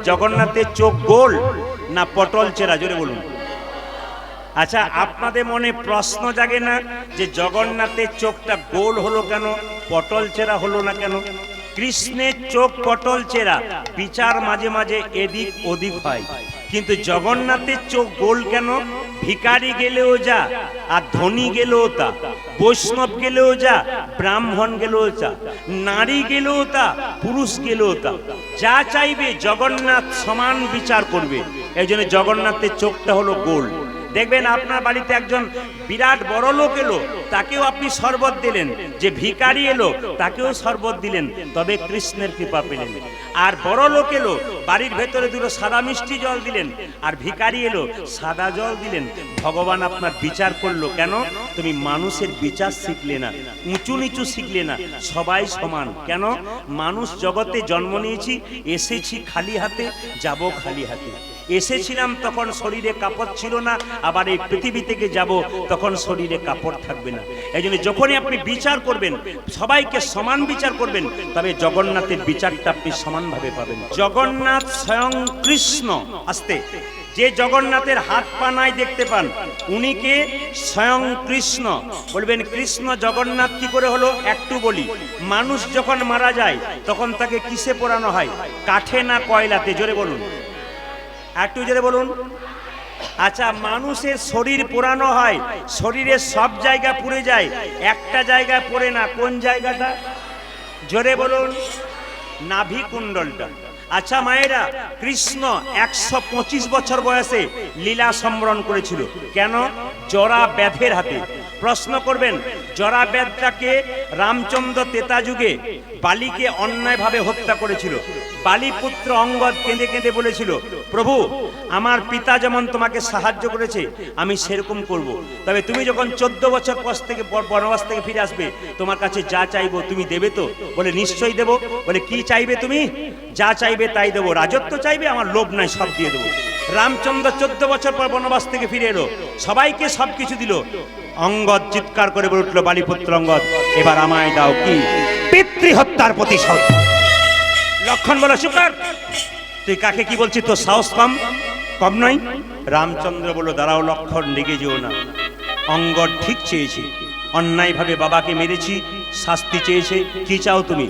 জগন্নাথের চোখ গোল না পটল চেরা? জোরে বলুন। আচ্ছা, আপনাদের মনে প্রশ্ন জাগে না যে জগন্নাথের চোখটা গোল হলো কেন, পটল চেরা হলো না কেন? কৃষ্ণের চোখ পটল চেরা, বিচার মাঝে মাঝে এদিক ওদিক হয়, কিন্তু জগন্নাথের চোখ গোল কেন? ভিখারি গেলেও যা, আর ধনী গেলেও তা, বৈষ্ণব গেলেও যা, ব্রাহ্মণ গেলেও যা, নারী গেলেও তা, পুরুষ গেলেও তা, যা চাইবে জগন্নাথ সমান বিচার করবে। এই জন্য জগন্নাথের চোখটা হলো গোল। দেখবেন আপনার বাড়িতে একজন বিরাট বড় লোক এলো, তাকেও আপনি শরবত দিলেন, যে ভিখারি এলো তাকেও শরবত দিলেন, তবে কৃষ্ণের কৃপা পেলেন। আর বড় লোক এলো, বাড়ির ভেতরে দুটো সাদা মিষ্টি জল দিলেন, আর ভিখারি এলো সাদা জল দিলেন, ভগবান আপনার বিচার করলো। কেন? তুমি মানুষের বিচার শিখলে না, উঁচু নিচু শিখলে না, সবাই সমান। কেন? মানুষ জগতে জন্ম নিয়েছি, এসেছি খালি হাতে, যাব খালি হাতে। এসেছিলাম তখন শরীরে কাপড় ছিল না, আবার এই পৃথিবী থেকে যাব তখন শরীরে কাপড় থাকবে না। এই জন্য যখনই আপনি বিচার করবেন, সবাইকে সমান বিচার করবেন, তবে জগন্নাথের বিচারটা আপনি সমানভাবে পাবেন। জগন্নাথ স্বয়ং কৃষ্ণ। আসতে, যে জগন্নাথের হাত পা নাই দেখতে পান, উনিকে স্বয়ং কৃষ্ণ বলবেন। কৃষ্ণ জগন্নাথ কি করে হলো একটু বলি। মানুষ যখন মারা যায় তখন তাকে কিসে পোড়ানো হয়? কাঠে না কয়লাতে? জোরে বলুন, একটু জোরে বলুন। আচ্ছা, মানুষের শরীর পোড়ানো হয়, শরীরের সব জায়গা পুড়ে যায়, একটা জায়গায় পড়ে না। কোন জায়গাটা? জোরে বলুন। নাভি কুণ্ডলটা। আচ্ছা মায়েরা, কৃষ্ণ 125 বছর বয়সে লীলা সম্বরণ করেছিল। কেন? জরা ব্যাধের হাতে। প্রশ্ন করবেন, জরা ব্যাধটাকে রামচন্দ্র তেতা যুগে বালিকে অন্যায়ভাবে হত্যা করেছিল। বালি পুত্র অঙ্গদ কেঁদে কেঁদে বলেছিল, প্রভু আমার পিতা যেমন তোমাকে সাহায্য করেছে আমি সেরকম করব, তবে তুমি যখন 14 বছর পর থেকে বনবাস থেকে ফিরে আসবে, তোমার কাছে যা চাইবো তুমি দেবে তো? বলে নিশ্চয়ই দেব। বলে কি চাইবে তুমি? যা চাইবে তাই দেবো। রাজত্ব চাইবে? আমার লোভ নাই, সব দিয়ে দেবো। রামচন্দ্র 14 বছর পর বনবাস থেকে ফিরে এলো, সবাইকে সবকিছু দিল। অঙ্গদ চিৎকার করে বলে উঠলো, বালিপুত্র অঙ্গদ এবার আমায় দাও কি? পিতৃহত্যার প্রতিশোধ। লক্ষণ বলো, সুকার তুই কাকে কি বলছিস? তোর সাহস কম নয়? রামচন্দ্র বলল, দাঁড়াও লক্ষণ, লেগে যেও না। অঙ্গদ ঠিক চেয়েছে, অন্যায়ভাবে বাবাকে মেরেছি, শাস্তি চেয়েছে। কি চাও তুমি?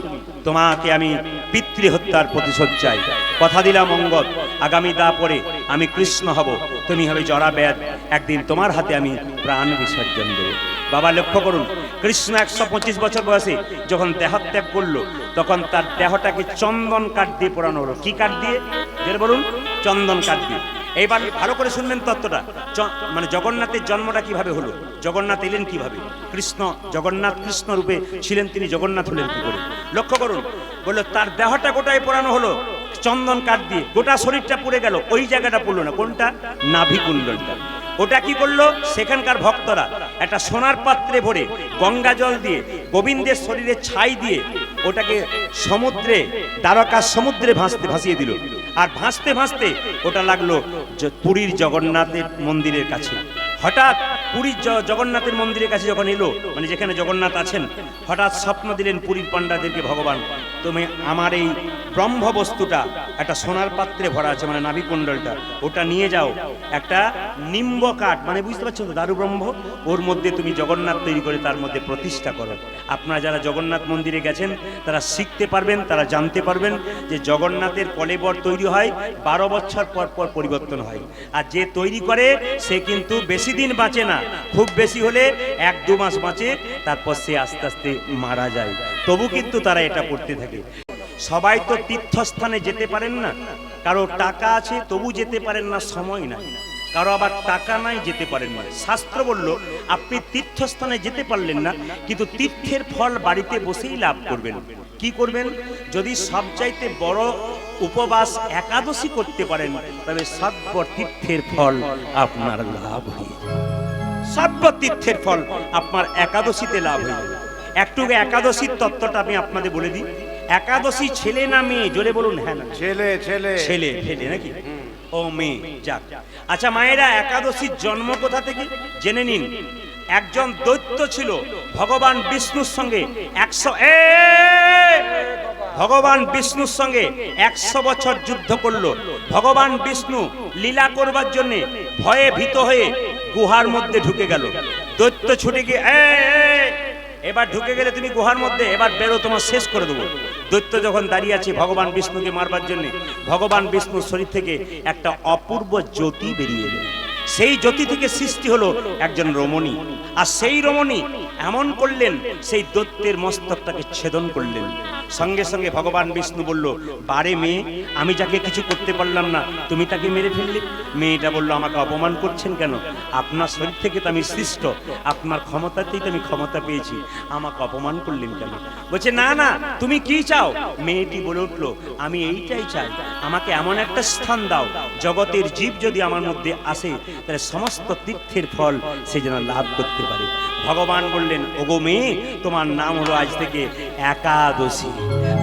তোমাকে আমি পিতৃহত্যার প্রতিশোধ চাই। কথা দিলাম অঙ্গদ, আগামী দা পরে আমি কৃষ্ণ হব, তুমি হবে জরা ব্যাধ, একদিন তোমার হাতে আমি প্রাণ বিসর্জন দেব। বাবা লক্ষ্য করুন, কৃষ্ণ 125 বছর বয়সে যখন দেহত্যাগ করলো, তখন তার দেহটাকে চন্দন কাঠ দিয়ে পোড়ানো হলো। কি কাঠ দিয়ে? যেটা বলুন, চন্দন কাঠ দিয়ে। এইবার ভালো করে শুনবেন তত্ত্বটা। মানে জগন্নাথের জন্মটা কিভাবে হলো, জগন্নাথ এলেন কিভাবে, কৃষ্ণ জগন্নাথ কৃষ্ণ রূপে ছিলেন, তিনি জগন্নাথ হলেন কি করে? লক্ষ্য করুন, বললো তার দেহটা গোটাই পোড়ানো হলো চন্দন কাঠ দিয়ে, গোটা শরীরটা পুড়ে গেল, ওই জায়গাটা পড়লো না। কোনটা? নাভি কুণ্ডলটা। ওটা কি করলো? সেখানকার ভক্তরা একটা সোনার পাত্রে ভরে গঙ্গা জল দিয়ে গোবিন্দের শরীরে ছাই দিয়ে ওটাকে সমুদ্রে, দ্বারকা সমুদ্রে ভাসিয়ে দিল। আর ভাসতে ভাসতে ওটা লাগলো পুরীর জগন্নাথের মন্দিরের কাছে। হঠাৎ পুরীর জগন্নাথের মন্দিরের কাছে যখন এলো, মানে যেখানে জগন্নাথ আছেন, হঠাৎ স্বপ্ন দিলেন পুরীর পাণ্ডাদেরকে, ভগবান তুমি আমার এই ব্রহ্ম বস্তুটা একটা সোনার পাত্রে ভরা আছে, মানে নাভিকুণ্ডলটা, ওটা নিয়ে যাও একটা নিম্ব কাঠ, মানে বুঝতে পারছো তো, দারু ব্রহ্ম, ওর মধ্যে তুমি জগন্নাথ তৈরি করে তার মধ্যে প্রতিষ্ঠা করো। আপনারা যারা জগন্নাথ মন্দিরে গেছেন তারা শিখতে পারবেন, তারা জানতে পারবেন যে জগন্নাথের কলেবর তৈরি হয় 12 বছর পর পর পরিবর্তন হয়। আর যে তৈরি করে সে কিন্তু বেশি দিন বাঁচে না, খুব বেশি হলে 1-2 মাস বাঁচে, তারপর সে আস্তে আস্তে মারা যায়। তবু কিন্তু তারা এটা করতে থাকে। সবাই তো তীর্থস্থানে যেতে পারেন না, কারো টাকা আছে তবু যেতে পারেন না, সময় নাই, কারো আবার টাকা নাই যেতে পারেন না। শাস্ত্র বলল আপনি তীর্থস্থানে যেতে পারলেন না, কিন্তু তীর্থের ফল বাড়িতে বসেই লাভ করবেন। কি করবেন? যদি সবচাইতে বড় উপবাস একাদশী করতে পারেন, তবে সর্ব তীর্থের ফল আপনার লাভ হয়ে যাবে। সর্ব তীর্থের ফল আপনার একাদশীতে লাভ হয়ে যাবে। একটু একাদশীর তত্ত্বটা আমি আপনাদের বলে দিই। একাদশী ছেলে না মেয়ে? জোরে বলুন। হ্যাঁ না, ছেলে। ছেলে ছেলে ছেলে নাকি? ও মেয়ে, যাক। আচ্ছা মায়েরা, একাদশীর জন্ম কোথা থেকে জেনে নিন। একজন দৈত্য ছিল ভগবান বিষ্ণুর সঙ্গে ভগবান বিষ্ণুর সঙ্গে 100 বছর যুদ্ধ করলো। ভগবান বিষ্ণু লীলা করবার জন্য ভয়ে ভীত হয়ে গুহার মধ্যে ঢুকে গেল। দৈত্য ছুটে গিয়ে এবার ঢুকে গেলে তুমি গুহার মধ্যে, এবার বেরো, তোমার শেষ করে দেবো। দৈত্য যখন দাঁড়িয়ে আছে ভগবান বিষ্ণুকে মারবার জন্য, ভগবান বিষ্ণুর শরীর থেকে একটা অপূর্ব জ্যোতি বেরিয়ে এলো। সেই জ্যোতি থেকে সৃষ্টি হলো একজন রমণী। আর সেই রমণী এমন করলেন, সেই দৈত্যের মস্তকটাকে ছেদন করলেন। সঙ্গে সঙ্গে ভগবান বিষ্ণু বলল, বারে মেয়ে, আমি যাকে কিছু করতে পারলাম না তুমি তাকে মেরে ফেললে। মেয়েটা বলল, আমাকে অপমান করছেন কেন? আপনার শরীর থেকে তো আমি সৃষ্ট, আপনার ক্ষমতাতেই তো আমি ক্ষমতা পেয়েছি, আমাকে অপমান করলেন কেন? বলছে, না না, তুমি কি চাও? মেয়েটি বলে উঠলো, আমি এইটাই চাই, আমাকে এমন একটা স্থান দাও, জগতের জীব যদি আমার মধ্যে আসে তাহলে সমস্ত তীর্থের ফল সে যেন লাভ করতে পারে। ভগবান বললেন, ওগো মেয়ে, তোমার নাম হলো আজ থেকে একাদশী।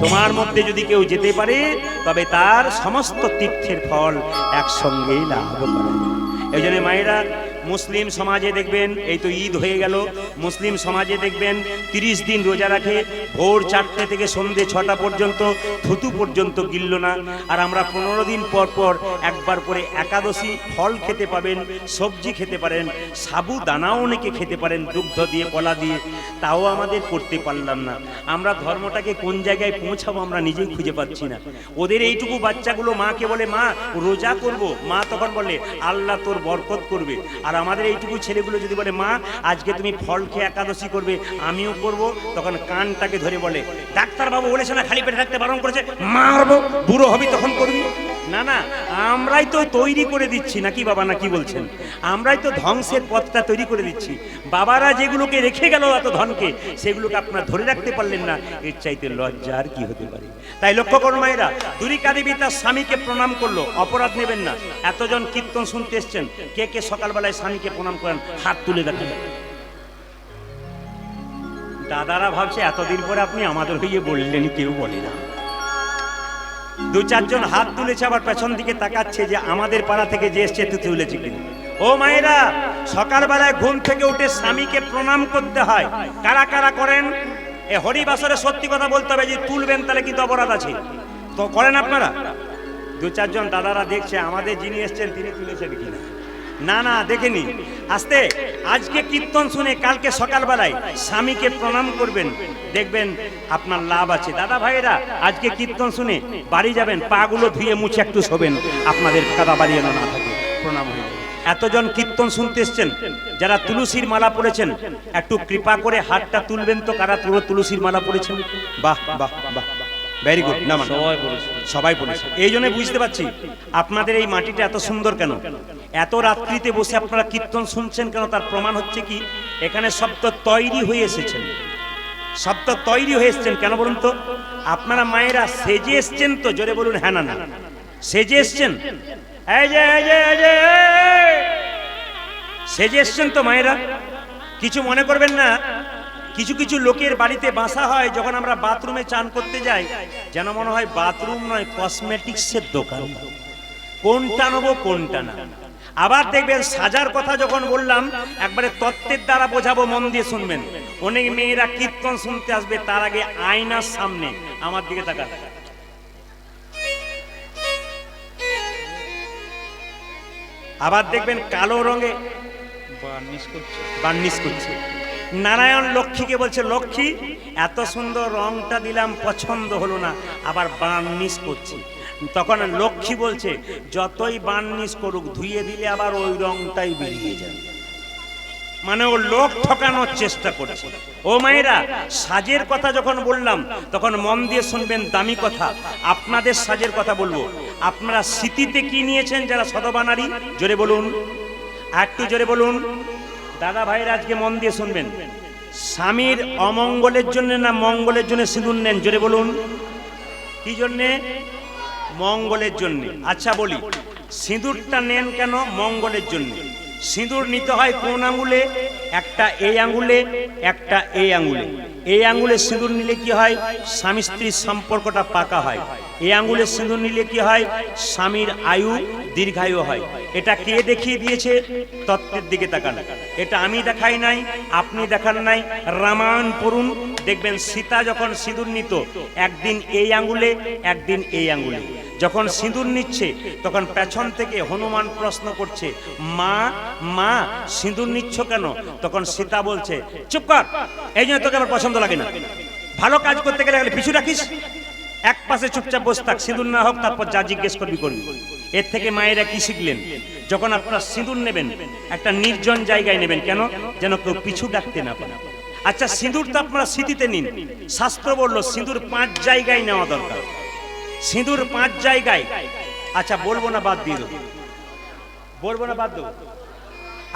তোমার মধ্যে যদি কেউ যেতে পারে তবে তার সমস্ত তীর্থের ফল একসঙ্গেই লাভ করে। এই জন্য মায়েরা, মুসলিম সমাজে দেখবেন, এই তো ঈদ হয়ে গেল, মুসলিম সমাজে দেখবেন 30 দিন রোজা রাখে, ভোর 4টে থেকে সন্ধে 6টা পর্যন্ত থুতু পর্যন্ত গিলল না। আর আমরা 15 দিন পর পর একবার করে একাদশী ফল খেতে পাবেন, সবজি খেতে পারেন, সাবু দানাও অনেকে খেতে পারেন দুগ্ধ দিয়ে, কলা দিয়ে, তাও আমাদের করতে পারলাম না। আমরা ধর্মটাকে কোন জায়গায় পৌঁছাবো আমরা নিজেই খুঁজে পাচ্ছি না। ওদের এইটুকু বাচ্চাগুলো মাকে বলে, মা রোজা করব, মা তখন বলে আল্লাহ তোর বরকত করবে। আর আমাদের এইটুকু ছেলেগুলো যদি বলে, মা আজকে তুমি ফল খেয়ে একাদশী করবে, আমিও করব, তখন কানটাকে ধরে বলে, ডাক্তারবাবু বলেছে না খালি পেটে থাকতে বারণ করেছে, মারবো, বুড়ো হবি তখন করবি। না না, আমরাই তো তৈরি করে দিচ্ছি নাকি বাবা, না কি বলছেন? আমরাই তো ধ্বংসের পথটা তৈরি করে দিচ্ছি। বাবারা যেগুলোকে রেখে গেল এত ধনকে, সেগুলোকে আপনারা ধরে রাখতে পারলেন না, এর চাইতে লজ্জার কি হতে পারে? তাই লক্ষ্য করুন মায়েরা, দুরিকা দেবী তার স্বামীকে প্রণাম করলো, অপরাধ নেবেন না। এতজন কীর্তন শুনতে এসছেন, কে কে সকালবেলায় স্বামীকে প্রণাম করেন? হাত তুলে দেখেন। দাদারা ভাবছে এতদিন পরে আপনি আমাদের হয়ে বললেন, কেউ বলে না। 2-4 জন হাত তুলেছে, আবার পেছন দিকে তাকাচ্ছে যে আমাদের পাড়া থেকে যে এসছে তুলেছে কিনা। ও মায়েরা, সকালবেলায় ঘুম থেকে উঠে স্বামীকে প্রণাম করতে হয়। কারা কারা করেন? এ হরিবাসরে সত্যি কথা বলতে হবে, যে তুলবেন তাহলে কিন্তু অপরাধ আছে, তো করেন আপনারা? 2-4 জন দাদারা দেখছে আমাদের যিনি এসছেন তিনি তুলেছেন কিনা। না না, দেখেনি। আস্তে, আজকে কীর্তন শুনে কালকে সকালবেলায় স্বামীকে প্রণাম করবেন, দেখবেন আপনার লাভ আছে। দাদা ভাইয়েরা, আজকে কীর্তন শুনে বাড়ি যাবেন, পাগুলো ধুয়ে মুছে একটু শোবেন, আপনাদের কাদা বাড়িয়ে না থাকে, প্রণাম হয়ে যাবে। এতজন কীর্তন শুনতে এসছেন, যারা তুলসীর মালা পড়েছেন একটু কৃপা করে হাতটা তুলবেন তো, কারা পুরো তুলসীর মালা পড়েছেন? বাহ বাহ বাহ, ভেরি গুড। না সবাই পড়েছে, এই জন্য বুঝতে পারছি আপনাদের এই মাটিটা এত সুন্দর কেন, এত রাত্রিতে বসে আপনারা কীর্তন শুনছেন কেন। তার প্রমাণ হচ্ছে কি, এখানে শব্দ তৈরি হয়ে এসেছেন, শব্দ তৈরি হয়ে এসছেন। কেন বলুন তো? আপনারা মায়েরা সেজে এসছেন তো, জোরে বলুন হ্যাঁ না না, সেজে এসছেন। এই যে সেজে এসছেন তো মায়েরা, কিছু মনে করবেন না। কিছু কিছু লোকের বাড়িতে বাসা হয়, যখন আমরা বাথরুমে চান করতে যাই যেন মনে হয় বাথরুম নয় কসমেটিক্সের দোকান, কোনটা নেবো কোনটা না। আবার দেখবেন সাজার কথা যখন বললাম একবারে তত্ত্বের দ্বারা বোঝাবো, মন দিয়ে শুনবেন। অনেক মেয়েরা কীর্তন শুনতে আসবে, তার আগে আয়নার সামনে আমার দিকে তাকান, আবার দেখবেন কালো রঙে বার্নিশ করছে। নারায়ণ লক্ষ্মীকে বলছে, লক্ষ্মী এত সুন্দর রংটা দিলাম পছন্দ হলো না, আবার বার্নিশ করছি। তখন লক্ষ্মী বলছে, যতই বার্নিশ করুক ধুয়ে দিলে আবার ওই রংটাই বেরিয়ে যাবে। মানে ও লোক ঠকানোর চেষ্টা করছে। ও মায়েরা, সাজের কথা যখন বললাম তখন মন দিয়ে শুনবেন, দামি কথা। আপনাদের সাজের কথা বলবো। আপনারা স্মৃতিতে কি নিয়েছেন যারা সধবা নারী? জোরে বলুন, একটু জোরে বলুন। দাদা ভাইরা আজকে মন দিয়ে শুনবেন, স্বামীর অমঙ্গলের জন্য না মঙ্গলের জন্য সিঁদুর নেন? জোরে বলুন। কি জন্যে? মঙ্গলের জন্য। আচ্ছা বলি, সিঁদুরটা নেন কেন? মঙ্গলের জন্য। সিঁদুর নিতে হয় কোন আঙ্গুলে? একটা এই আঙ্গুলে, একটা এই আঙ্গুলে। এই আঙ্গুলে সিঁদুর নিলে কি হয়? স্বামী স্ত্রীর সম্পর্কটা পাকা হয়। এই আঙ্গুলে সিঁদুর নিলে কি হয়? স্বামীর আয়ু দীর্ঘায়ু হয়। এটা কে দেখিয়ে দিয়েছে? তত্ত্বের দিকে তাকান। এটা আমি দেখাই নাই, আপনি দেখান নাই। রামায়ণ পড়ুন, দেখবেন সীতা যখন সিঁদুর নিত, একদিন এই আঙ্গুলে, একদিন এই আঙ্গুলে। যখন সিঁদুর নিচ্ছে তখন পেছন থেকে হনুমান প্রশ্ন করছে, মা মা সিঁদুর নিচ্ছ কেন? তখন সীতা বলছে, চুপ কর, এই জন্য তোকে আমার পছন্দ লাগে না। ভালো কাজ করতে গেলে পিছু রাখিস, এক পাশে চুপচাপ বসে থাক, সিঁদুর না হোক, তারপর যা জিজ্ঞেস করবি করবি। এর থেকে মায়েরা কি শিখলেন? যখন আপনারা সিঁদুর নেবেন একটা নির্জন জায়গায় নেবেন, কেন? যেন কেউ পিছু ডাকতে না পারে। আচ্ছা, সিঁদুর তো আপনারা স্মৃতিতে নিন। শাস্ত্র বলল সিঁদুর 5 জায়গায় নেওয়া দরকার। সিঁদুর 5 জায়গায়। আচ্ছা, বলবো না, বাদ দিয়ে দেবো, বলবো না, বাদ দেবো।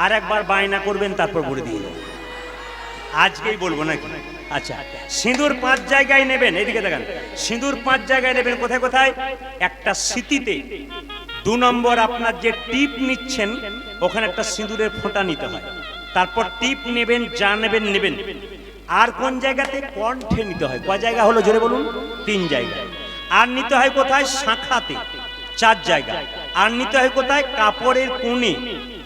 আর একবার বায়না করবেন, তারপর বলে দিয়ে দেবো, আজকেই বলবো নাকি? আচ্ছা, সিঁদুর 5 জায়গায় নেবেন। এদিকে দেখেন, সিঁদুর 5 জায়গায় নেবেন। কোথায় কোথায়? একটা স্মৃতিতে। 2 নম্বর, আপনার যে টিপ নিচ্ছেন ওখানে একটা সিঁদুরের ফোঁটা নিতে হয়। তারপর টিপ নেবেন, যা নেবেন নেবেন। আর কোন জায়গাতে? কণ্ঠে নিতে হয়। কয় জায়গা হলো জোরে বলুন? 3 জায়গায়। আর নিতে হয় কোথায়? শাখাতে, 4 জায়গায়। আর নিতে হয় কোথায়? কাপড়ের কোণে।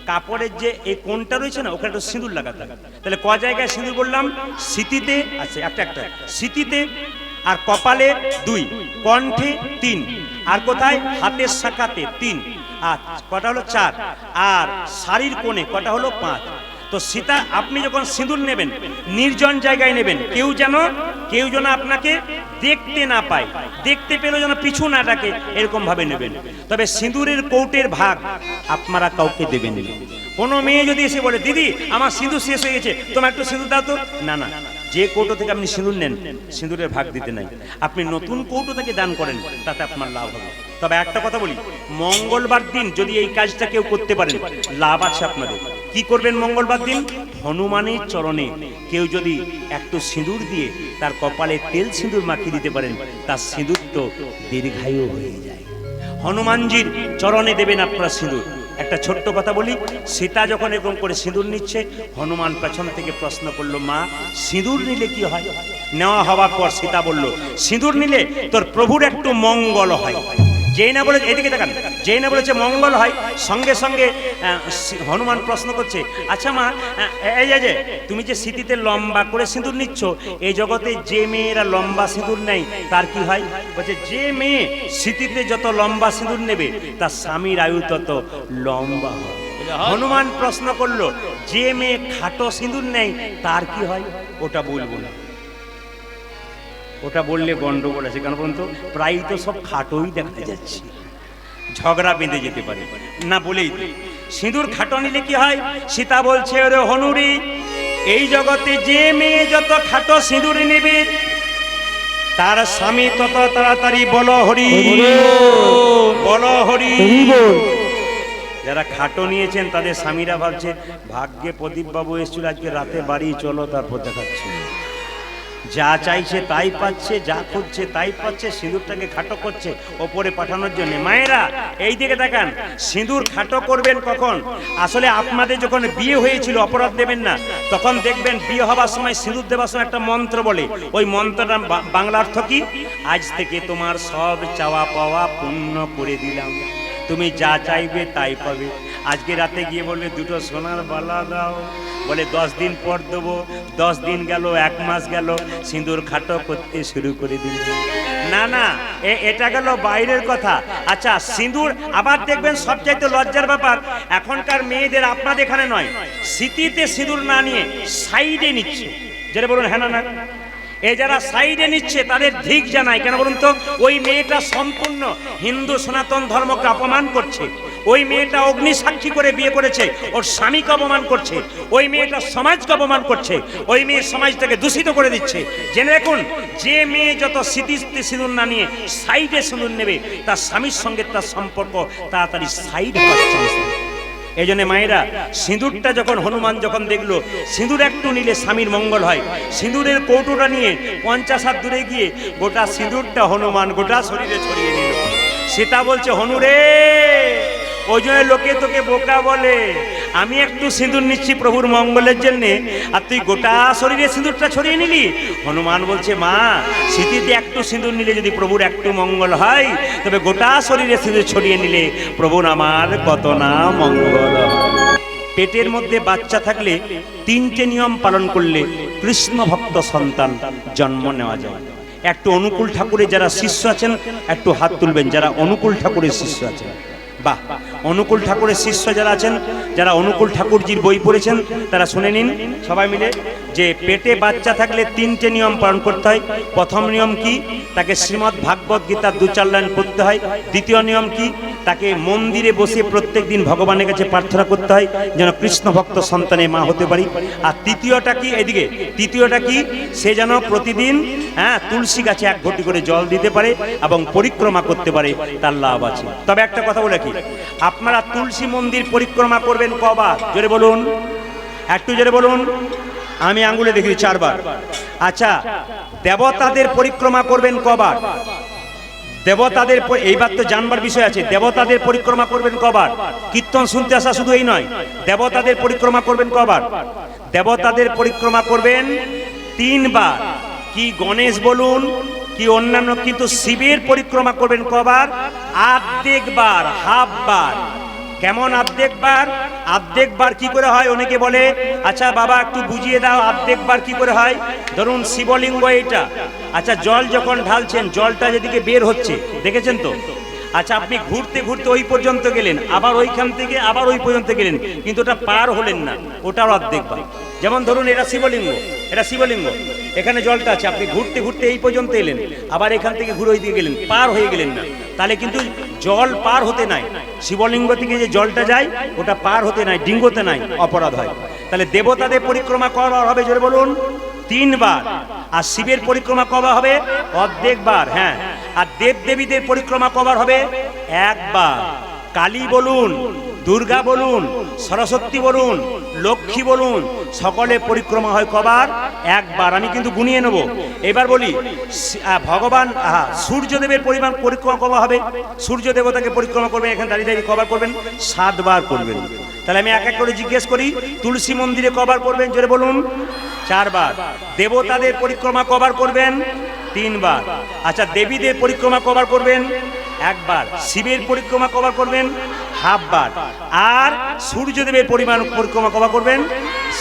কাপড়ের যে এই কোণটা রয়েছে না, ওখানে একটু সিঁদুর লাগাতে হবে। তাহলে ক জায়গায় সিঁদুর বললাম? স্মৃতিতে, আচ্ছা একটা একটা, স্মৃতিতে, আর কপালে 2, কণ্ঠে 3, আর কোথায়? হাতের শাখাতে 3, আর কটা হলো? 4, আর শাড়ির কোণে কটা হলো? 5। তো সীতা, আপনি যখন সিঁদুর নেবেন নির্জন জায়গায় নেবেন, কেউ যেন আপনাকে দেখতে না পায়, দেখতে পেলেও যেন পিছু না ডাকে, এরকম ভাবে নেবেন। তবে সিঁদুরের কৌটের ভাগ আপনারা কাউকে দেবেন না। কোনো মেয়ে যদি এসে বলে, দিদি আমার সিঁদুর শেষ হয়ে গেছে, তোমার একটু সিঁদুর দাও তো, না না, যে কৌটো থেকে আপনি সিঁদুর নেন সিঁদুরের ভাগ দিতে নাই। আপনি নতুন কৌটো থেকে দান করেন, তাতে আপনার লাভ হবে। তবে একটা কথা বলি, মঙ্গলবার দিন যদি এই কাজটা কেউ করতে পারেন, লাভ আছে আপনাদের। কি করবেন মঙ্গলবার দিন? হনুমানের চরণে কেউ যদি একটু সিঁদুর দিয়ে তার কপালে তেল সিঁদুর মাখিয়ে দিতে পারেন, তার সিঁদুর তো দীর্ঘায়ু হয়ে যায়। হনুমানজির চরণে দেবেন আপনারা সিঁদুর। একটা ছোট্ট কথা বলি, সীতা যখন এরকম করে সিঁদুর নিচ্ছে, হনুমান পেছন থেকে প্রশ্ন করলো, মা সিঁদুর নিলে কি হয়? নেওয়া হওয়ার পর সীতা বলল, সিঁদুর নিলে তোর প্রভুর একটু মঙ্গল হয়। যেই না বলে, এদিকে দেখান, যেই না বলেছে মঙ্গল হয়, সঙ্গে সঙ্গে হনুমান প্রশ্ন করছে, আচ্ছা মা, এই যে তুমি যে স্মৃতিতে লম্বা করে সিঁদুর নিচ্ছ, এই জগতে যে মেয়েরা লম্বা সিঁদুর নেয় তার কি হয়? বলছে, যে মেয়ে স্মৃতিতে যত লম্বা সিঁদুর নেবে তার স্বামীর আয়ু তত লম্বা হয়। হনুমান প্রশ্ন করলো, যে মেয়ে খাটো সিঁদুর নেয় তার কি হয়? ওটা বলবো না, ওটা বললে গন্ডগোল আছে। কেন বলুন তো? প্রায় তো সব খাটোই দেখা যাচ্ছে, ঝগড়া বেঁধে যেতে পারে না বলেই। সিঁদুর খাটো নিলে কি হয়? সীতা বলছে, ওরে হনুরি, এই জগতে যে মেয়ে যত খাটো সিঁদুর নেবে তার স্বামী তত তাড়াতাড়ি বল হরি, বল হরি। যারা খাটো নিয়েছেন তাদের স্বামীরা ভাবছে, ভাগ্যে প্রদীপ বাবু এসেছিল, আজকে রাতে বাড়ি চলো, তারপর দেখাচ্ছে। যা চাইছে তাই পাচ্ছে, যা খুঁজছে তাই পাচ্ছে, সিঁদুরটাকে খাটো করছে ওপরে পাঠানোর জন্য। মায়েরা এই দিকে দেখান, সিঁদুর খাটো করবেন কখন? আসলে আপনাদের যখন বিয়ে হয়েছিল, অপরাধ দেবেন না, তখন দেখবেন বিয়ে হবার সময় সিঁদুর দেওয়ার সময় একটা মন্ত্র বলে। ওই মন্ত্রটা বাংলা অর্থ কি? আজ থেকে তোমার সব চাওয়া পাওয়া পূর্ণ করে দিলাম, তুমি যা চাইবে তাই পাবে। আজকে রাতে গিয়ে বলবে, 2টো সোনার বালা দাও, বলে 10 দিন পর দেবো। 10 দিন গেল, 1 মাস গেল, সিঁদুর খাটো করতে শুরু করে দিল। না না, এটা গেল বাইরের কথা। আচ্ছা, সিঁদুর আবার দেখবেন সবচাইতে লজ্জার ব্যাপার, এখনকার মেয়েদের, আপনাদের এখানে নয়, স্মৃতিতে সিঁদুর না নিয়ে সাইডে নিচ্ছে। যেটা বলুন হ্যাঁ না না, এই যারা সাইডে নিচ্ছে তাদের ধিক জানায়। কেন বলুন তো? ওই মেয়েটা সম্পূর্ণ হিন্দু সনাতন ধর্মকে অপমান করছে। ওই মেয়েটা অগ্নি সাক্ষী করে বিয়ে করেছে, ওর স্বামীকে অপমান করছে। ওই মেয়েটা সমাজকে অপমান করছে। ওই মেয়ে সমাজটাকে দূষিত করে দিচ্ছে। জেনে রাখুন, যে মেয়ে যত স্মৃতিতে সিঁদুর না নিয়ে সাইডে সিঁদুর নেবে, তার স্বামীর সঙ্গে তার সম্পর্ক তাড়াতাড়ি সাইড হওয়ার চান্স। এই জন্য মায়েরা, সিঁদুরটা যখন হনুমান যখন দেখলো সিঁদুর একটু নিলে স্বামীর মঙ্গল হয়, সিঁদুরের কৌটোটা নিয়ে 50 হাত দূরে গিয়ে গোটা সিঁদুরটা হনুমান গোটা শরীরে ছড়িয়ে দিল। সীতা বলছে, হনুরে, ওই জন্য লোকে তোকে বোকা বলে। আমি একটু সিঁদুর নিচ্ছি প্রভুর মঙ্গলের জন্য, আর তুই গোটা শরীরে সিঁদুরটা ছড়িয়ে নিলি। হনুমান বলছে, মা, স্মৃতিতে একটু সিঁদুর নিলে যদি প্রভুর একটু মঙ্গল হয়, তবে গোটা শরীরে সিঁদুর ছড়িয়ে নিলে প্রভুর আমার কত না মঙ্গল হয়। পেটের মধ্যে বাচ্চা থাকলে 3টে নিয়ম পালন করলে কৃষ্ণ ভক্ত সন্তান জন্ম নেওয়া যায়। একটু অনুকূল ঠাকুরের যারা শিষ্য আছেন একটু হাত তুলবেন, যারা অনুকূল ঠাকুরের শিষ্য আছেন। বাহ, অনুকূল ঠাকুরের শিষ্য যারা আছেন, যারা অনুকূল ঠাকুরজির বই পড়েছেন, তারা শুনে নিন সবাই মিলে যে পেটে বাচ্চা থাকলে 3টে নিয়ম পালন করতে হয়। প্রথম নিয়ম কি? তাকে শ্রীমদ্ ভাগবত গীতার 2-4 লাইন পড়তে হয়। দ্বিতীয় নিয়ম কি? তাকে মন্দিরে বসে প্রত্যেক দিন ভগবানের কাছে প্রার্থনা করতে হয় যেন কৃষ্ণ ভক্ত সন্তানে মা হতে পারি। আর তৃতীয়টা কি? এদিকে তৃতীয়টা কি? সে যেন প্রতিদিন তুলসী গাছে 1 ঘটি করে জল দিতে পারে এবং পরিক্রমা করতে পারে, তার লাভ আছে। তবে একটা কথা বলে কি, আপনারা তুলসী মন্দির পরিক্রমা করবেন কবার? জোরে বলুন, একটু জোরে বলুন। আমি আঙ্গুলে দেখি 4 বার। আচ্ছা, দেবতাদের পরিক্রমা করবেন কবার? দেবতাদের, এইবার তো জানবার বিষয় আছে, দেবতাদের পরিক্রমা করবেন কবার? কীর্তন শুনতে আসা শুধু এই নয়, দেবতাদের পরিক্রমা করবেন কবার? দেবতাদের পরিক্রমা করবেন 3 বার। কি গণেশ বলুন কি অন্যান্য, কিন্তু শিবের পরিক্রমা করবেন কবার? অর্ধেক বার, হাফ বার। কেমন অর্ধেক বার? অর্ধেক বার কি করে হয় অনেকে বলে, আচ্ছা বাবা একটু বুঝিয়ে দাও অর্ধেক বার কি করে হয়। ধরুন শিবলিঙ্গ এটা, আচ্ছা জল যখন ঢালছেন জলটা যেদিকে বের হচ্ছে দেখেছেন তো, আচ্ছা আপনি ঘুরতে ঘুরতে ওই পর্যন্ত গেলেন, আবার ওইখান থেকে আবার ওই পর্যন্ত গেলেন, কিন্তু ওটা পার হলেন না, ওটার অর্ধেক বার। যেমন ধরুন এটা শিবলিঙ্গ, এটা শিবলিঙ্গ, এখানে জলটা আছে, আপনি ঘুরতে ঘুরতে এই পর্যন্ত এলেন, আবার এখান থেকে ঘুরে ওই দিকে গেলেন, পার হয়ে গেলেন না, তাহলে কিন্তু জল পার হতে নাই। শিবলিঙ্গ থেকে যে জলটা যায় ওটা পার হতে নাই, ডিঙ্গোতে নাই, অপরাধ হয়। তাহলে দেবতাদের পরিক্রমা কবার হবে? জোরে বলুন। 3 বার। আর শিবের পরিক্রমা কবার হবে? অর্ধেক বার। হ্যাঁ, আর দেব দেবীদের পরিক্রমা কবার হবে? 1 বার। কালী বলুন, দুর্গা বলুন, সরস্বতী বলুন, লক্ষ্মী বলুন, সকলে পরিক্রমা হয় কবার? 1 বার। আমি কিন্তু গুনিয়ে নেব। এবার বলি ভগবান সূর্যদেবের পরিক্রমা কবার হবে? সূর্য দেবতাকে পরিক্রমা করবেন, এখানে দাঁড়িয়ে দাঁড়িয়ে কবার করবেন? 7 বার করবেন। তাহলে আমি এক এক করে জিজ্ঞেস করি, তুলসী মন্দিরে কবার করবেন? জোরে বলুন। 4 বার। দেবতাদের পরিক্রমা কবার করবেন? 3 বার। আচ্ছা, দেবীদের পরিক্রমা কবার করবেন? 1 বার। শিবের পরিক্রমা কবার করবেন? হাফ বার। আর সূর্যদেবের পরিক্রমা কবার করবেন?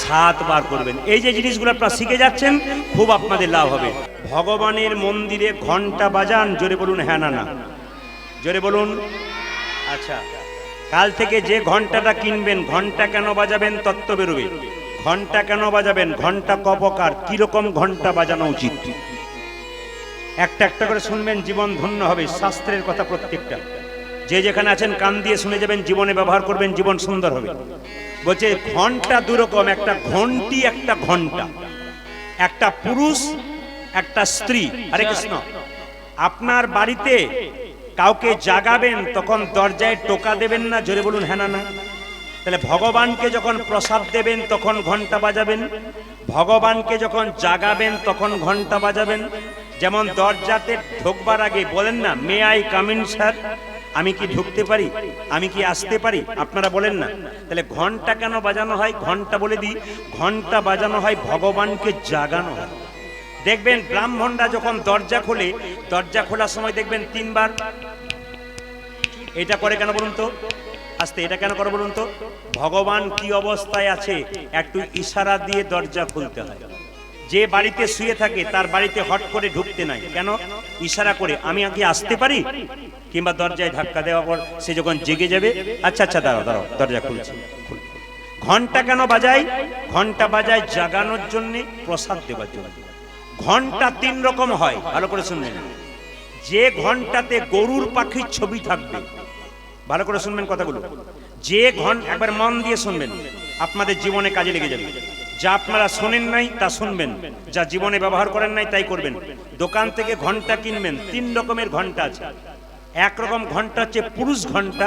7 বার করবেন। এই যে জিনিসগুলো আপনারা শিখে যাচ্ছেন, খুব আপনাদের লাভ হবে। ভগবানের মন্দিরে ঘন্টা বাজান? জোরে বলুন হ্যাঁ না না, জোরে বলুন। আচ্ছা, কাল থেকে যে ঘন্টাটা কিনবেন, ঘন্টা কেন বাজাবেন তত্ত্ব বেরোবে। ঘন্টা কেন বাজাবেন, ঘন্টা কপকার, কিরকম ঘন্টা বাজানো উচিত, একটা একটা করে শুনবেন, জীবন ধন্য হবে। শাস্ত্রের কথা প্রত্যেকটা, যে যেখানে আছেন কান দিয়ে শুনে যাবেন, জীবনে ব্যবহার করবেন, জীবন সুন্দর হবে। বলছে ঘন্টা 2 রকম, একটা ঘন্টি, একটা ঘন্টা। একটা পুরুষ, একটা স্ত্রী। হরে কৃষ্ণ। আপনার বাড়িতে কাউকে জাগাবেন তখন দরজায় টোকা দেবেন না? জোরে বলুন হ্যাঁ না না। তাহলে ভগবানকে যখন প্রসাদ দেবেন তখন ঘন্টা বাজাবেন, ভগবানকে যখন জাগাবেন তখন ঘন্টা বাজাবেন। যেমন দরজাতে ঢোকবার আগে বলেন না, may I come in sir, আমি কি ঢুকতে পারি, আমি কি আসতে পারি, আপনারা বলেন না? তাহলে ঘন্টা কেন বাজানো হয়? ঘন্টা বলে দিই, ঘন্টা বাজানো হয় ভগবানকে জাগানো হয়। দেখবেন ব্রাহ্মণরা যখন দরজা খোলে, দরজা খোলার সময় দেখবেন 3 বার এটা করে। কেন বলুন তো? আস্তে, এটা কেন করে বলুন তো? ভগবান কি অবস্থায় আছে একটু ইশারা দিয়ে দরজা খুলতে হয়। যে বাড়িতে শুয়ে থাকে তার বাড়িতে হট করে ঢুকতে নাই, কেন? ইশারা করে, আমি কি আসতে পারি, কিংবা দরজায় ধাক্কা দেওয়ার পর সে যখন জেগে যাবে, আচ্ছা আচ্ছা দাঁড়াও দাঁড়াও, দরজা খুলছি। ঘন্টা কেন বাজাই? ঘন্টা বাজায় জাগানোর জন্য, প্রসাদ দেওয়ার জন্য। ঘন্টা 3 রকম হয়, ভালো করে শুনবেন। যে ঘন্টাতে গরুর পাখির ছবি থাকবে, ভালো করে শুনবেন কথাগুলো। যে ঘন্টা, একবার মন দিয়ে শুনবেন, আপনাদের জীবনে কাজে লেগে যাবে। যা আপনারা শোনেন নাই তা শুনবেন, যা জীবনে ব্যবহার করেন নাই তাই করবেন। দোকান থেকে ঘন্টা কিনবেন, 3 রকমের ঘন্টা আছে। এক রকম ঘন্টা হচ্ছে পুরুষ ঘন্টা,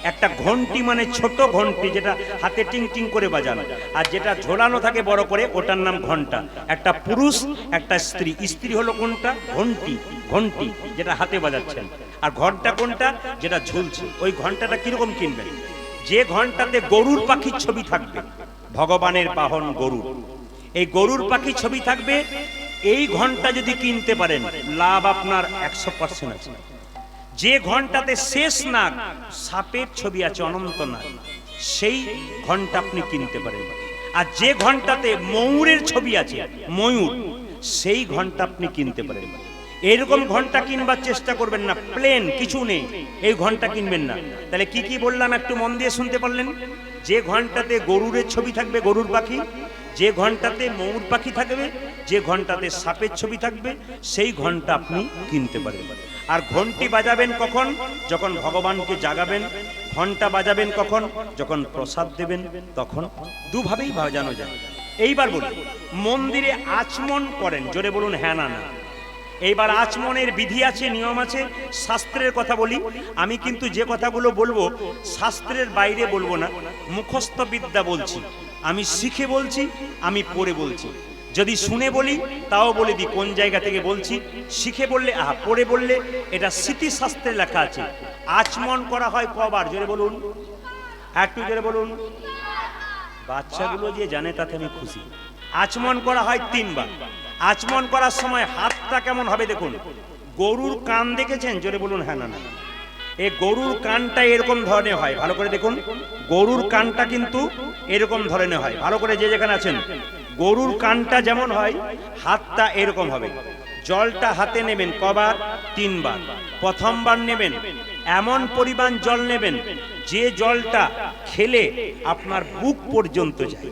একটা ঘন্টি মানে ছোট ঘন্টি যেটা হাতে টিং টিং করে বাজানো, আর যেটা ঝোলানো থাকে বড় করে ওটার নাম ঘন্টা। একটা পুরুষ, একটা স্ত্রী। স্ত্রী হলো কোনটা? ঘন্টি, ঘন্টি যেটা হাতে বাজাচ্ছেন। আর ঘন্টা কোনটা যেটা ঝুলছে, ওই ঘন্টাটা কিরকম কিনবেন? যে ঘন্টাতে গরুর পাখির ছবি থাকবে, ভগবানের বাহন গরু, এই গরুর পাখির ছবি থাকবে, এই ঘন্টা যদি কিনতে পারেন লাভ আপনার 100% আছে। যে ঘন্টাতে শেষ নাগ সাপের ছবি আছে, অনন্ত নাগ, সেই ঘন্টা আপনি কিনতে পারেন। আর যে ঘন্টাতে ময়ূরের ছবি আছে, ময়ূর, সেই ঘন্টা আপনি কিনতে পারেন। এরকম ঘন্টা কিনবার চেষ্টা করবেন না, প্লেন কিছু নেই, এই ঘন্টা কিনবেন না। তাহলে কি কি বললাম একটু মন দিয়ে শুনতে পারলেন? যে ঘন্টাতে গরুরের ছবি থাকবে, গরুর পাখি, যে ঘন্টাতে ময়ূর পাখি থাকবে, যে ঘন্টাতে সাপের ছবি থাকবে, সেই ঘন্টা আপনি কিনতে পারেন। আর ঘন্টি বাজাবেন কখন? যখন ভগবানকে জাগাবেন। ঘন্টা বাজাবেন কখন? যখন প্রসাদ দেবেন, তখন। দুভাবেই বাজানো যায়। এইবার বলুন, মন্দিরে আচমন করেন, জোরে বলুন হ্যাঁ না না। এইবার আচমনের বিধি আছে, নিয়ম আছে। শাস্ত্রের কথা বলি আমি, কিন্তু যে কথাগুলো বলবো শাস্ত্রের বাইরে বলবো না, মুখস্থ বিদ্যা বলছি, আমি শিখে বলছি, আমি পড়ে বলছি। যদি শুনে বলি তাও বলে দিই কোন জায়গা থেকে বলছি। শিখে বললে পড়ে বললে এটা স্মৃতিশাস্ত্রে লেখা আছে। আচমন করা হয় কবার? জোরে বলুন, একটু জোরে বলুন। বাচ্চাগুলো যে জানে তাতে আমি খুশি। আচমন করা হয় 3 বার। আচমন করার সময় হাতটা কেমন হবে দেখুন। গরুর কান দেখেছেন? জোরে বলুন হ্যাঁ না না। এই গরুর কানটা এরকম ধরনের হয়, ভালো করে দেখুন। গরুর কানটা কিন্তু এরকম ধরনের হয়, ভালো করে যে যেখানে আছেন। গরুর কানটা যেমন হয়, হাতটা এরকম হবে। জলটা হাতে নেবেন কবার? 3 বার। প্রথমবার নেবেন এমন পরিমাণ জল নেবেন যে জলটা খেলে আপনার বুক পর্যন্ত যায়।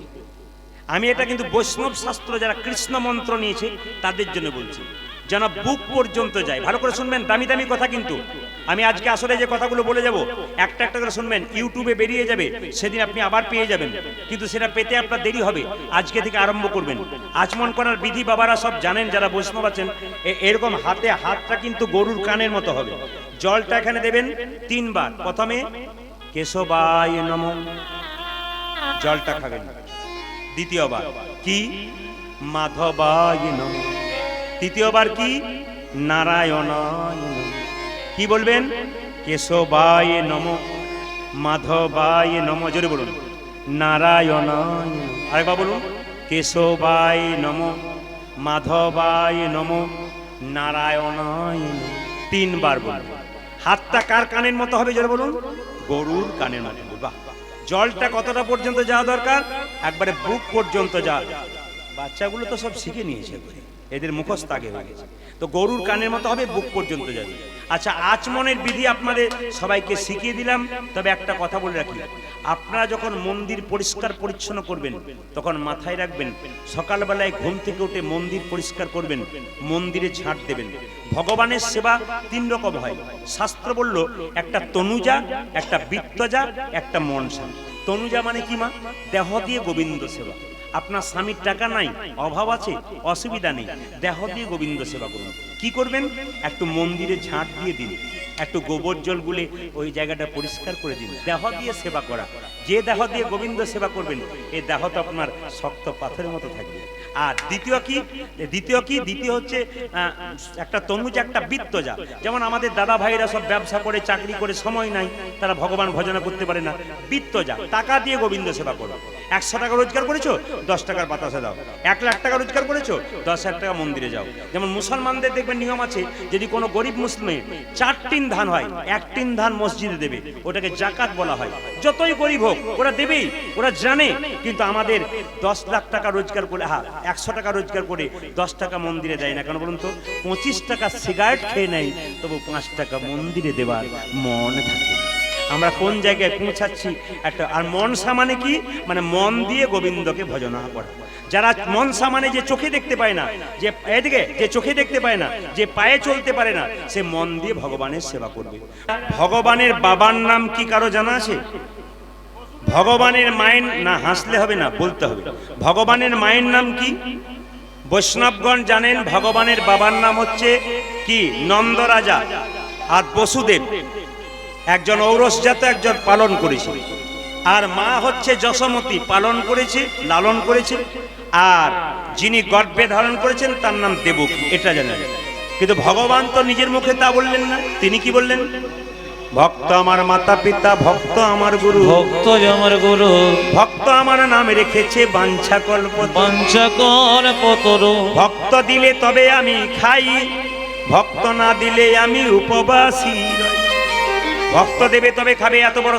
আমি এটা কিন্তু বৈষ্ণব শাস্ত্র যারা কৃষ্ণ মন্ত্র নিয়েছে তাদের জন্য বলছি, যেন বুক পর্যন্ত যায়। ভালো করে শুনবেন, দামি দামি কথা কিন্তু আমি আজকে আসলে যে কথাগুলো বলে যাব একটা একটা করে শুনবেন। ইউটিউবে বেরিয়ে যাবে, সেদিন আপনি আবার পেয়ে যাবেন, কিন্তু সেটা পেতে আপনার দেরি হবে। আজকে থেকে আরম্ভ করবেন। আচমন করার বিধি বাবারা সব জানেন, যারা বৈষ্ণব আছেন। এরকম হাতটা কিন্তু গরুর কানের মতো হবে। জলটা এখানে দেবেন 3 বার। প্রথমে কেশবায় নমঃ, জলটা খাবেন। দ্বিতীয়বার কি? মাধবায় নমঃ। তৃতীয়বার কি? নারায়ণায় নমঃ। কি বলবেন? কেশবায় নমঃ, মাধবায় নমঃ। জোরে বলুন নারায়ণায় নমঃ। আরেকবার বলুন, কেশবায় নমঃ, মাধবায় নমঃ, নারায়ণায় নমঃ। 3 বার বলুন। হাতটা কার কানের মতো হবে? জোরে বলুন, গরুর কানের মতো। বাহ! জলটা কতটা পর্যন্ত যাওয়া দরকার? একবারে বুক পর্যন্ত যাওয়া। বাচ্চাগুলো তো সব শিখে নিয়েছে, এদের মুখস্থ আগে হয়ে গেছে। তো গরুর কানের মতো হবে, বুক পর্যন্ত যাবে। আচ্ছা, আচমনের বিধি আপনাদের সবাইকে শিখিয়ে দিলাম। তবে একটা কথা বলে রাখি, আপনারা যখন মন্দির পরিষ্কার পরিচ্ছন্ন করবেন তখন মাথায় রাখবেন, সকালবেলায় ঘুম থেকে উঠে মন্দির পরিষ্কার করবেন, মন্দিরে ঝাঁট দেবেন। ভগবানের সেবা 3 রকম হয়। শাস্ত্র বলল, একটা তনুজা, একটা বিত্তজা, একটা মনসা। তনুজা মানে কি মা? দেহ দিয়ে গোবিন্দ সেবা। আপনার স্বামীর টাকা নাই, অভাব আছে, অসুবিধা নেই, দেহ দিয়ে গোবিন্দ সেবা করুন। কি করবেন? একটু মন্দিরে ঝাঁট দিয়ে দিন, একটু গোবর জল গুলে ওই জায়গাটা পরিষ্কার করে দিন। দেহ দিয়ে সেবা করা। যে দেহ দিয়ে গোবিন্দ সেবা করবেন, এই দেহ তো আপনার শক্ত পাথরের মতো থাকবে। আর দ্বিতীয় হচ্ছে একটা তনুজ, একটা বিত্তজা। যেমন আমাদের দাদা ভাইরা সব ব্যবসা করে, চাকরি করে, সময় নাই, তারা ভগবান ভজনা করতে পারে না। বিত্তজা, টাকা দিয়ে গোবিন্দ সেবা করো। 100 টাকা রোজগার করেছো, 10 টাকার বাতাসে দাও। 1 লাখ টাকা রোজগার করেছো, 10,000 টাকা মন্দিরে যাও। যেমন মুসলমানদের দেখবেন নিয়ম আছে, যদি কোনো গরিব মুসলিমে 4 টিন ধান হয়, 1 টিন ধান মসজিদে দেবে, ওটাকে জাকাত বলা হয়। যতই গরিব হোক ওরা দেবেই, ওরা জানে। কিন্তু আমাদের 10 লাখ টাকা রোজগার করে, 100 টাকা রোজগার করে 10 টাকা মন্দিরে দেয় না কেন বলুন তো? 25 টাকা সিগারেট খেয়ে নেয়, তবু 5 টাকা মন্দিরে দেওয়ার মন থাকে। আমরা কোন জায়গায় পৌঁছাচ্ছি একটা। আর মনসা মানে কি? মানে মন দিয়ে গোবিন্দকে ভজনা করা। যারা মনসা মানে যে চোখে দেখতে পায় না, যে এদিকে যে চোখে দেখতে পায় না, যে পায়ে চলতে পারে না, সে মন দিয়ে ভগবানের সেবা করবে। ভগবানের বাবার নাম কি কারো জানা আছে? ভগবানের মায়ের না, হাসলে হবে না, বলতে হবে। ভগবানের মায়ের নাম কি? বৈষ্ণবগণ জানেন ভগবানের বাবার নাম হচ্ছে কি? নন্দরাজা আর বসুদেব। একজন ঔরসজাত, একজন পালন করেছে। আর মা হচ্ছে যশোমতী, পালন করেছে, লালন করেছে। আর যিনি গর্ভে ধারণ করেছেন তার নাম দেবকী, এটা জানেন। কিন্তু ভগবান তো নিজের মুখে তা বললেন না। তিনি কি বললেন? ভক্ত আমার মাতা পিতা, ভক্ত আমার গুরু, ভক্ত আমার গুরু, ভক্ত আমার নাম রেখেছে বাঞ্ছা কল্পতরু। বাঞ্ছা কল্পতরু। ভক্ত দিলে তবে আমি খাই, ভক্ত না দিলে আমি উপবাসী রই। ভক্ত দেবে তবে খাবে। এত বড়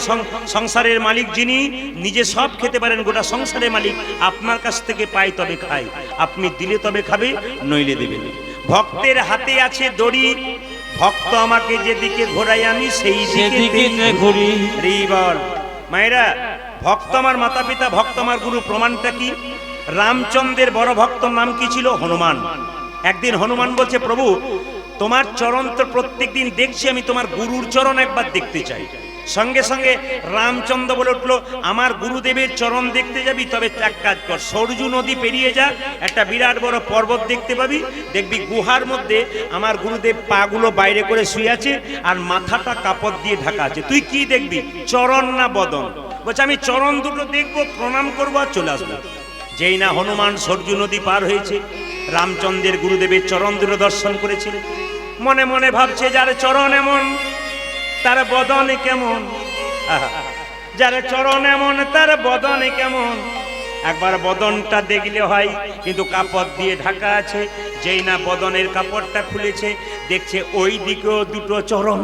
সংসারের মালিক যিনি, নিজে সব খেতে পারেন, গোটা সংসারের মালিক, আপনার কাছ থেকে পাই তবে খাই। আপনি দিলে তবে খাবে, নইলে দেবে না। ভক্তের হাতে আছে দড়ি, ভক্ত আমাকে যেদিকে ঘোরাই আমি সেই দিকে ঘুরি। বল মায়েরা, ভক্ত আমার মাতা পিতা, ভক্ত আমার গুরু। প্রমাণটা কি? রামচন্দ্রের বড় ভক্তর নাম কি ছিল? হনুমান। একদিন হনুমান বলছে, প্রভু তোমার চরণ তো প্রত্যেক দিন দেখছি, আমি তোমার গুরুর চরণ একবার দেখতে চাই। সঙ্গে সঙ্গে রামচন্দ্র বলে উঠলো, আমার গুরুদেবের চরণ দেখতে যাবি? তবে এক কাজ কর, সরজু নদী পেরিয়ে যা, একটা বিরাট বড় পর্বত দেখতে পাবি। দেখবি গুহার মধ্যে আমার গুরুদেব পাগুলো বাইরে করে শুয়ে আছে, আর মাথাটা কাপড় দিয়ে ঢাকা আছে। তুই কি দেখবি, চরণ না বদন? বলছে আমি চরণ দুটো দেখবো, প্রণাম করবো আর চলে আসবো। যেই না হনুমান সরজু নদী পার হয়েছে, রামচন্দ্রের গুরুদেবের চরণ দুটো দর্শন করেছিল। মনে মনে ভাবছে, যার চরণ এমন তার বদনে কেমন, যার চরণ এমন তার বদনে কেমন। একবার বদনটা দেখলে হয়, কিন্তু কাপড় দিয়ে ঢাকা আছে। যেই না বদনের কাপড়টা খুলেছে, দেখছে ওই দিকেও দুটো চরণ।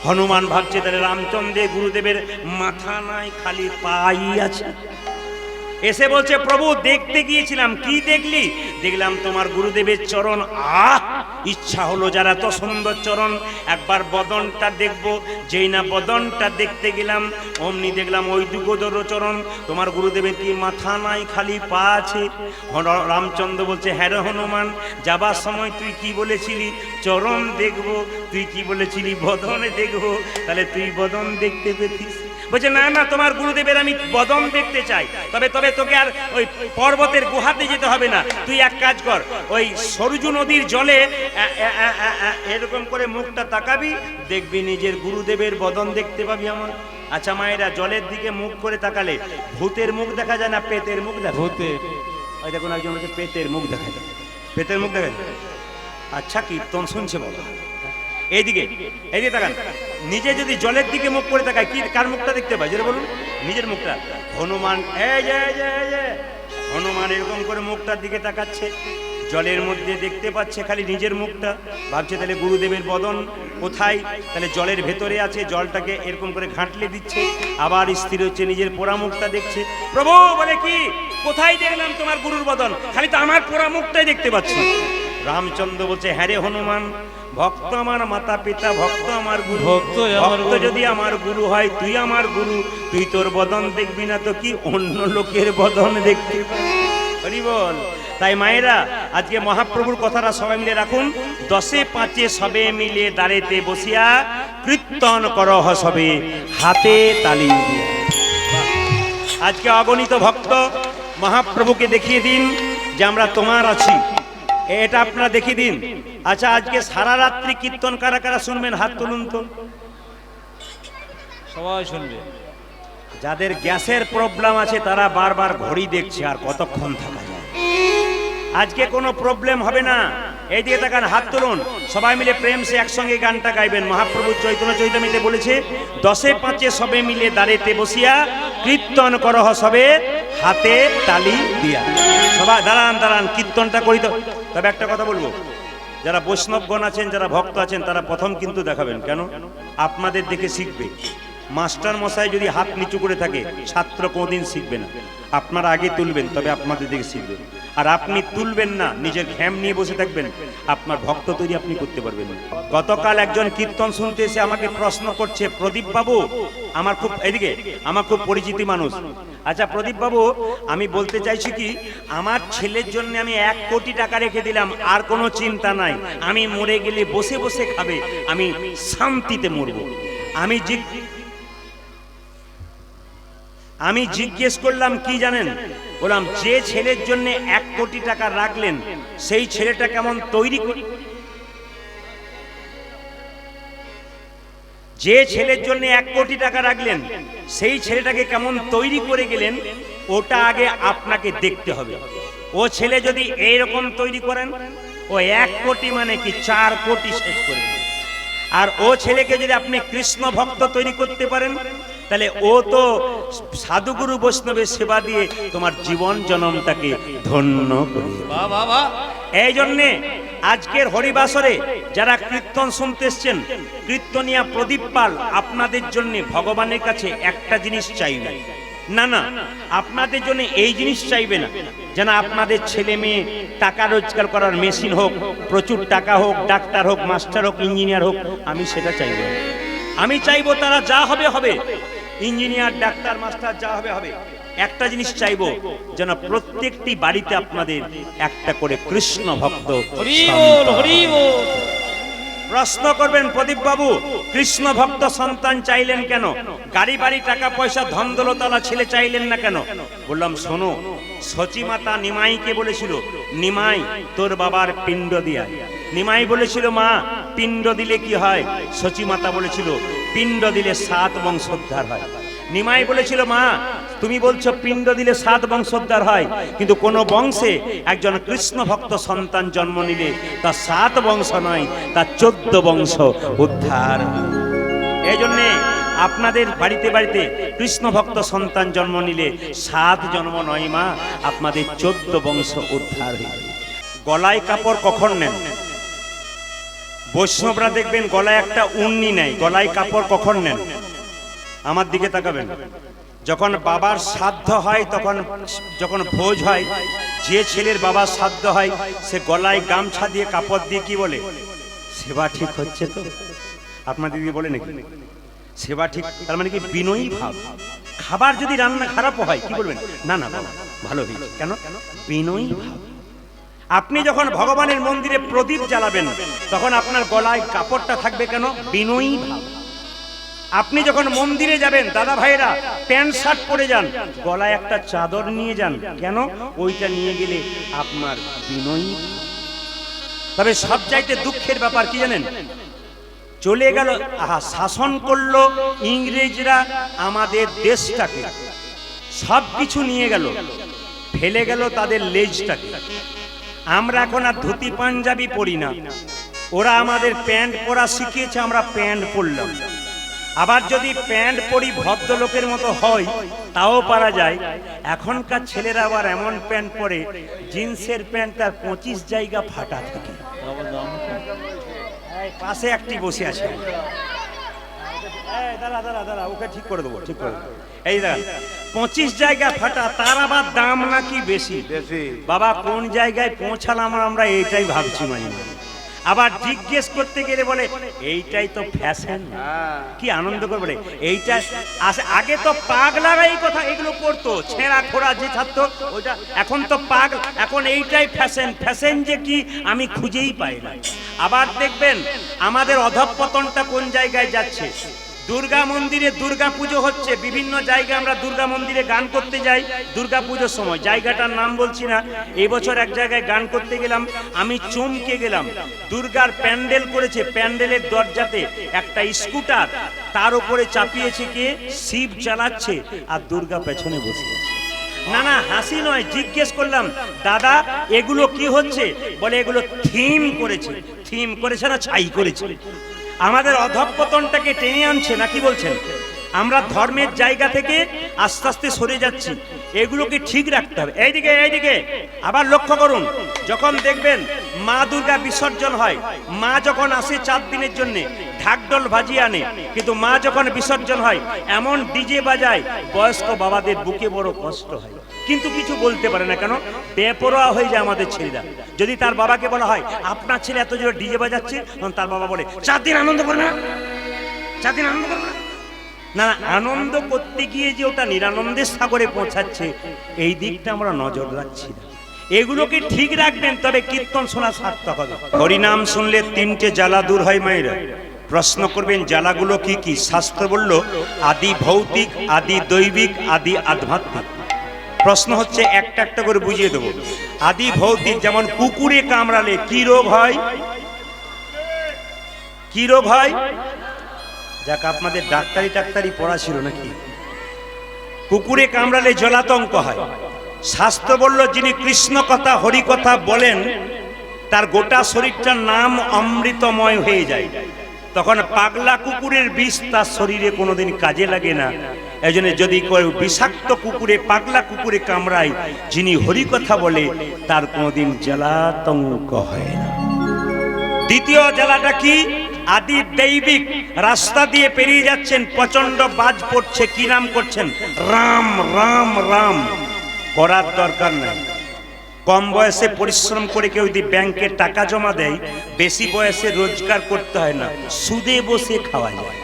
হনুমান ভাবছে তাহলে রামচন্দ্রের গুরুদেবের মাথা নাই, খালি পাই আছে। এসে বলছে, প্রভু দেখতে গিয়েছিলাম। কি দেখলি? দেখলাম তোমার গুরুদেবের চরণ। ইচ্ছা হলো যারা এত সুন্দর চরণ, একবার বদনটা দেখব। যেই না বদনটা দেখতে গেলাম, অমনি দেখলাম ওই দুগোদর চরণ। তোমার গুরুদেবের কি মাথা নাই, খালি পা আছে? রামচন্দ্র বলছে, হ্যাঁ রে হনুমান, যাবার সময় তুই কি বলেছিলি? চরণ দেখব। তুই কি বলেছিলি? বদনে দেখব। তাহলে তুই বদন দেখতে পেতিস? বলছে, না না, তোমার গুরুদেবের আমি বদন দেখতে চাই। তবে তবে তোকে আর ওই পর্বতের গুহাতে যেতে হবে না। তুই এক কাজ কর, ওই সরজু নদীর জলে এরকম করে মুখটা তাকাবি, দেখবি নিজের গুরুদেবের বদন দেখতে পাবি আমার। আচ্ছা মায়েরা, জলের দিকে মুখ করে তাকালে ভূতের মুখ দেখা যায় না পেতের মুখ দেখা? ভূতের। ওই দেখুন একজন বলছে পেতের মুখ দেখা যায়। পেতের মুখ দেখা যায়? আচ্ছা কীর্তন শুনছে বাবা। এইদিকে এইদিকে তাকান। নিজে যদি জলের দিকে মুখ করে তাকায়, কি কার মুখটা দেখতে পায়? যেটা বলুন, নিজের মুখটা। হনুমান হনুমান এরকম করে মুখটার দিকে তাকাচ্ছে, জলের মধ্যে দেখতে পাচ্ছে খালি নিজের মুখটা। ভাবছে তাহলে গুরুদেবের বদন কোথায়? তাহলে জলের ভেতরে আছে, জলটাকে এরকম করে ঘাঁটলে দিচ্ছে, আবার স্থির হচ্ছে, নিজের পোড়া মুখটা দেখছে। প্রভু বলে, কি কোথায় দেখলাম তোমার গুরুর বদন? খালি তো আমার পোড়া মুখটাই দেখতে পাচ্ছি। রামচন্দ্র বলছে, হ্যাঁ রে হনুমান, ভক্ত আমার মাতা পিতা, ভক্ত আমার গুরু। ভক্ত যদি আমার গুরু হয়, তুই আমার গুরু, তুই তোর বদন দেখবি না তো কি অন্য লোকের বদন দেখতে পারি? বল। তাই মায়েরা, আজকে মহাপ্রভুর কথাটা সবাই মিলে রাখুন। 10-5 সবে মিলে দাঁড়েতে বসিয়া কীর্তন করহ সবে হাতে তালি দিয়া। আজকে অগণিত ভক্ত মহাপ্রভুকে দেখিয়ে দিন যে আমরা তোমার আছি, এটা আপনারা দেখিয়ে দিন। আচ্ছা, আজকে সারা রাত্রি কীর্তন কারা কারা শুনবেন? হাত তুলুন তো। সবাই শুনবে। যাদের গ্যাসের প্রবলেম আছে তারা বারবার ঘড়ি দেখছে আর কতক্ষণ থাকা যায়। আজকে কোনো প্রবলেম হবে না। এই দিকে তাকান, হাত তুলুন। সবাই মিলে প্রেম সে একসঙ্গে গানটা গাইবেন। মহাপ্রভু চৈতন্য চৈতামিতে বলেছে, 10-5 সবে মিলে দাঁড়েতে বসিয়া কীর্তন করহ সবে হাতে তালি দিয়া। সবাই দাঁড়ান দাঁড়ান, কীর্তনটা করি তো। তবে একটা কথা বলবো, যারা বৈষ্ণবগণ আছেন, যারা ভক্ত আছেন, তারা প্রথম কিন্তু দেখাবেন। কেন? আপনাদের দেখে শিখবে। মাস্টার মশাই যদি হাত নিচু করে থাকে, ছাত্র কোনদিন শিখবে না। আপনারা আগে তুলবেন, তবে আপনাদের দেখে শিখবে। আর আপনি তুলবেন না, নিজের ঘ্যাম নিয়ে বসে থাকবেন, আপনার ভক্ত তৈরি আপনি করতে পারবেন না। গতকাল একজন কীর্তন শুনতে এসে আমাকে প্রশ্ন করছে, প্রদীপ বাবু, আমার খুব এদিকে আমার খুব পরিচিত মানুষ। আচ্ছা প্রদীপ বাবু, আমি বলতে চাইছি কি, আমার ছেলের জন্য আমি 1 কোটি টাকা রেখে দিলাম, আর কোনো চিন্তা নাই, আমি মরে গেলে বসে বসে খাবে, আমি শান্তিতে মরব। আমি জিজ্ঞেস করলাম, কি জানেন? বললাম, যে ছেলের জন্য 1 কোটি টাকা রাখলেন, সেই ছেলেটা কেমন তৈরি করে, যে ছেলের জন্য 1 কোটি টাকা রাখলেন, সেই ছেলেটাকে কেমন তৈরি করে গেলেন, ওটা আগে আপনাকে দেখতে হবে। ও ছেলে যদি এইরকম তৈরি করেন, ও ও 1 কোটি মানে কি 4 কোটি শেষ করে দেবে। আর ও ছেলেকে যদি আপনি কৃষ্ণ ভক্ত তৈরি করতে পারেন, তাহলে ও তো সাধুগুরু বৈষ্ণবের সেবা দিয়ে তোমার জীবন জনমটাকে ধন্য করে দেবে। বাহ বাহ বাহ। এই জন্যে আজকের হরিবাসরে যারা কীর্তন শুনতে এসছেন, কীর্তনিয়া প্রদীপ পাল আপনাদের জন্য ভগবানের কাছে একটা জিনিস চাইবে না, না আপনাদের জন্য এই জিনিস চাইবে না যেন আপনাদের ছেলে মেয়ে টাকা রোজগার করার মেশিন হোক, প্রচুর টাকা হোক, ডাক্তার হোক, মাস্টার হোক, ইঞ্জিনিয়ার হোক, আমি সেটা চাইব না। আমি চাইবো তারা যা হবে হবে, ইঞ্জিনিয়ার, ডাক্তার, মাস্টার যা হবে হবে। একটা জিনিস চাইবো যেন প্রত্যেকটি বাড়িতে আপনাদের একটা করে কৃষ্ণ ভক্ত হরি বল হরি বল। প্রশ্ন করবেন, প্রদীপ বাবু কৃষ্ণ ভক্ত সন্তান চাইলেন কেন? গাড়ি বাড়ি টাকা পয়সা ধন দৌলতওয়ালা ছেলে চাইলেন না কেন? বললাম শোনো, সচী মাতা নিমাইকে বলেছিল, নিমাই তোর বাবার পিণ্ড দিয়া। নিমাই বলেছিল, মা পিণ্ড দিলে কি হয়? সচী মাতা বলেছিল, পিণ্ড দিলে 7 বংশোদ্ধার হয়। নিমাই বলেছিল, মা তুমি বলছো পিণ্ড দিলে 7 বংশোদ্ধার হয়, কিন্তু কোন বংশে একজন কৃষ্ণ ভক্ত সন্তান জন্ম নিলে তা 7 বংশ নয়, তা 14 বংশ উদ্ধার। এই জন্যে আপনাদের বাড়িতে বাড়িতে কৃষ্ণ ভক্ত সন্তান জন্ম নিলে 7 জন্ম নয় মা, আপনাদের 14 বংশ উদ্ধার হয়ে যাবে। গলায় কাপড় কখন নেন? বৈষ্ণবরা দেখবেন গলায় একটা উন্নি নেয়। গলায় কাপড় কখন নেন? আমার দিকে তাকাবেন, যখন বাবার শ্রাদ্ধ হয়, তখন যখন ভোজ হয়, যে ছেলের বাবার শ্রাদ্ধ হয় সে গলায় গামছা দিয়ে কাপড় দিয়ে কি বলে? সেবা ঠিক হচ্ছে তো? আপনার দিদি বলে নাকি সেবা ঠিক? তার মানে কি বিনয়ী ভাব। খাবার যদি রান্না খারাপ হয় কি বলবেন? না না বাবা ভালো হয়েছে। কেন? বিনয়ী ভাব। আপনি যখন ভগবানের মন্দিরে প্রদীপ জ্বালাবেন তখন আপনার গলায় কাপড়টা থাকবে কেন? বিনয়ী ভাব। আপনি যখন মন্দিরে যাবেন দাদা ভাইরা প্যান্ট শার্ট পরে যান, গলায় একটা চাদর নিয়ে যান কেন? ওইটা নিয়ে গেলে আপনার বিনয়ী। তবে সবচাইতে দুঃখের ব্যাপার কি জানেন? চলে গেল, শাসন করলো ইংরেজরা আমাদের দেশটাকে, সব কিছু নিয়ে গেল, ফেলে গেল তাদের লেজটাকে। আমরা এখন আর ধুতি পাঞ্জাবি পরি না, ওরা আমাদের প্যান্ট পরা শিখিয়েছে, আমরা প্যান্ট পরলাম। আবার যদি প্যান্ট পরি ভদ্রলোকের মতো হয় তাও পারা যায়। এখনকার ছেলেরা আবার এমন প্যান্ট পরে, জিন্সের প্যান্ট তার 25 জায়গা ফাটা থাকে। পাশে একটি বসে আছে, দাঁড়া ওকে ঠিক করে দেবো, ঠিক করে দেবো। এই দাঁড়া 25 জায়গা ফাটা, তার আবার দাম নাকি বেশি। বাবা কোন জায়গায় পৌঁছালাম আমরা এইটাই ভাবছি মাঝে মাঝে। আবার জিজ্ঞেস করতে গেলে বলে এইটাই তো ফ্যাশন। কি আনন্দ করে বলে এইটা। আগে তো পাগলারা এই কথা এগুলো করতো, ছেঁড়া খোড়া যে ছাত্র ওইটা। এখন তো এখন এইটাই ফ্যাশন। ফ্যাশন যে কি আমি খুঁজেই পাই না। আবার দেখবেন আমাদের অধঃপতনটা কোন জায়গায় যাচ্ছে। দুর্গা মন্দিরে দুর্গা পুজো হচ্ছে, বিভিন্ন জায়গায় আমরা দুর্গা মন্দিরে গান করতে যাই দুর্গা পুজোর সময়, জায়গাটার নাম বলছি না। এই বছর এক জায়গায় গান করতে গেলাম, আমি চমকে গেলাম। দুর্গার প্যান্ডেল করেছে, প্যান্ডেলের দরজাতে একটা স্কুটার, তার উপরে চাপিয়েছে কে? শিব চালাচ্ছে আর দুর্গা পেছনে বসে আছে। না না হাসি নয়, জিজ্ঞেস করলাম দাদা এগুলো কি হচ্ছে? বলে এগুলো থিম করেছে। থিম করেছে না ছাই করেছে। আমাদের অধঃপতনটাকে টেনে আনছে নাকি বলছেন? আমরা ধর্মের জায়গা থেকে আস্তে আস্তে সরে যাচ্ছি, এগুলোকে ঠিক রাখতে হবে। এইদিকে এইদিকে আবার লক্ষ্য করুন, যখন দেখবেন মা দুর্গা বিসর্জন হয়, মা যখন আসে 4 দিনের জন্য ঢাকঢোল বাজিয়ে আনে, কিন্তু মা যখন বিসর্জন হয় এমন ডিজে বাজায় বয়স্ক বাবাদের বুকে বড় কষ্ট হয়, কিন্তু কিছু বলতে পারে না। কেন? বেপরোয়া হয়ে যায় আমাদের ছেলেরা। যদি তার বাবাকে বলা হয় আপনার ছেলে এত জোরে ডিজে বাজাচ্ছে, তখন তার বাবা বলে 4 দিন আনন্দ করবে না, 4 দিন আনন্দ করবে না। না আনন্দ করতে গিয়ে যে ওটা নিরানন্দের সাগরে পৌঁছাচ্ছে, এই দিকটা আমরা নজর রাখছি না। এগুলোকে ঠিক রাখবেন, তবে কীর্তন শোনা সার্থক হবে। হরিনাম শুনলে 3টে জ্বালা দূর হয় মায়েরা। প্রশ্ন করবেন জ্বালাগুলো কি কি? শাস্ত্র বলল আদি ভৌতিক, আদি দৈবিক, আদি আধ্যাত্মিক। প্রশ্ন হচ্ছে একটা একটা করে বুঝিয়ে দেবো। আদি ভৌতিক, যেমন কুকুরে কামড়ালে কি রোগ হয়? কি রোগ হয়? যাক আপনাদের ডাক্তারি পড়া ছিল নাকি? কুকুরে কামড়ালে জলাতঙ্ক হয়। শাস্ত্র বলল যিনি কৃষ্ণ কথা হরি কথা বলেন তার গোটা শরীরটার নাম অমৃতময় হয়ে যায়। তখন পাগলা কুকুরের বিষ তার শরীরে কোনোদিন কাজে লাগে না। এই জন্য যদি কেউ বিষাক্ত কুকুরে পাগলা কুকুরে কামড়ায়, যিনি হরিকথা বলে তার কোনোদিন জ্বালাতঙ্ক হয় না। দ্বিতীয় জ্বালাটা কি? আদি দৈবিক রাস্তা দিয়ে পেরিয়ে যাচ্ছেন, প্রচন্ড বাজ পড়ছে, কি নাম করছেন? রাম রাম রাম। করার দরকার নাই। কম বয়সে পরিশ্রম করে কেউ যদি ব্যাংকে টাকা জমা দেয়, বেশি বয়সে রোজগার করতে হয় না, সুদে বসে খাওয়া যায়।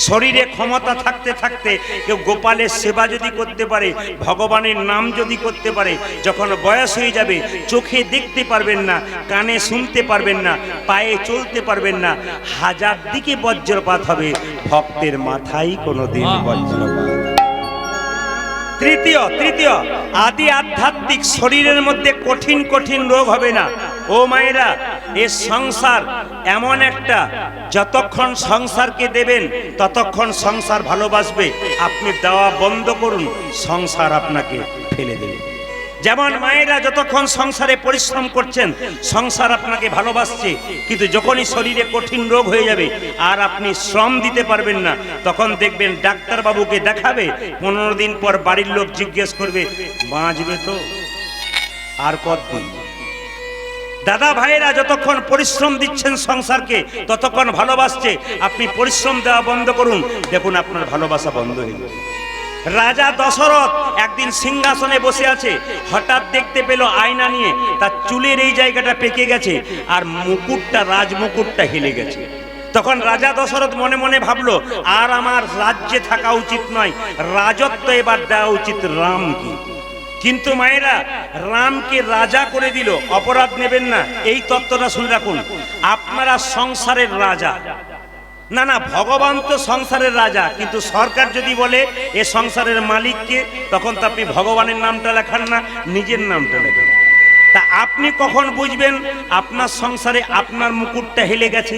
শরীরে ক্ষমতা থাকতে থাকতে কেউ গোপালের সেবা যদি করতে পারে, ভগবানের নাম যদি করতে পারে, যখন বয়স হয়ে যাবে চোখে দেখতে পারবেন না, কানে শুনতে পারবেন না, পায়ে চলতে পারবেন না, হাজার দিকে বজ্রপাত হবে, ভক্তের মাথায় কোনোদিন বজ্রপাত। তৃতীয় আদি আধ্যাত্মিক শরীরের মধ্যে কঠিন কঠিন রোগ হবে না। ও মায়েরা, এ সংসার এমন একটা, যতক্ষণ সংসারকে দেবেন ততক্ষণ সংসার ভালোবাসবে। আপনি দেওয়া বন্ধ করুন, সংসার আপনাকে ফেলে দেবে। যেমন মায়েরা যতক্ষণ সংসারে পরিশ্রম করছেন, সংসার আপনাকে ভালোবাসছে, কিন্তু যখনই শরীরে কঠিন রোগ হয়ে যাবে আর আপনি শ্রম দিতে পারবেন না, তখন দেখবেন ডাক্তার বাবুকে দেখাবে, 15 দিন পর বাড়ির লোক জিজ্ঞেস করবে, বাঁচবে তো আর কতদিন? দাদা ভাইয়েরা যতক্ষণ পরিশ্রম দিচ্ছেন সংসারকে, ততক্ষণ ভালোবাসছে। আপনি পরিশ্রম দেওয়া বন্ধ করুন, দেখুন আপনার ভালোবাসা বন্ধ হয়ে যাবে। রাজা দশরথ একদিন সিংহাসনে বসে আছে, হঠাৎ দেখতে পেল আয়না নিয়ে তার চুলের এই জায়গাটা পেকে গেছে আর মুকুটটা, রাজমুকুটটা হেলে গেছে। তখন রাজা দশরথ মনে মনে ভাবলো, আর আমার রাজ্যে থাকা উচিত নয়, রাজত্ব এবার দেওয়া উচিত রামকে। কিন্তু মায়েরা, রামকে রাজা করে দিল, অপরাধ নেবেন না। এই তত্ত্বটা শুনে রাখুন, আপনারা সংসারের রাজা না, না, ভগবান তো সংসারের রাজা, কিন্তু সরকার যদি বলে এ সংসারের মালিককে, তখন তো আপনি ভগবানের নামটা লেখান না, নিজের নামটা লেখান। তা আপনি কখন বুঝবেন আপনার সংসারে আপনার মুকুটটা হেলে গেছে?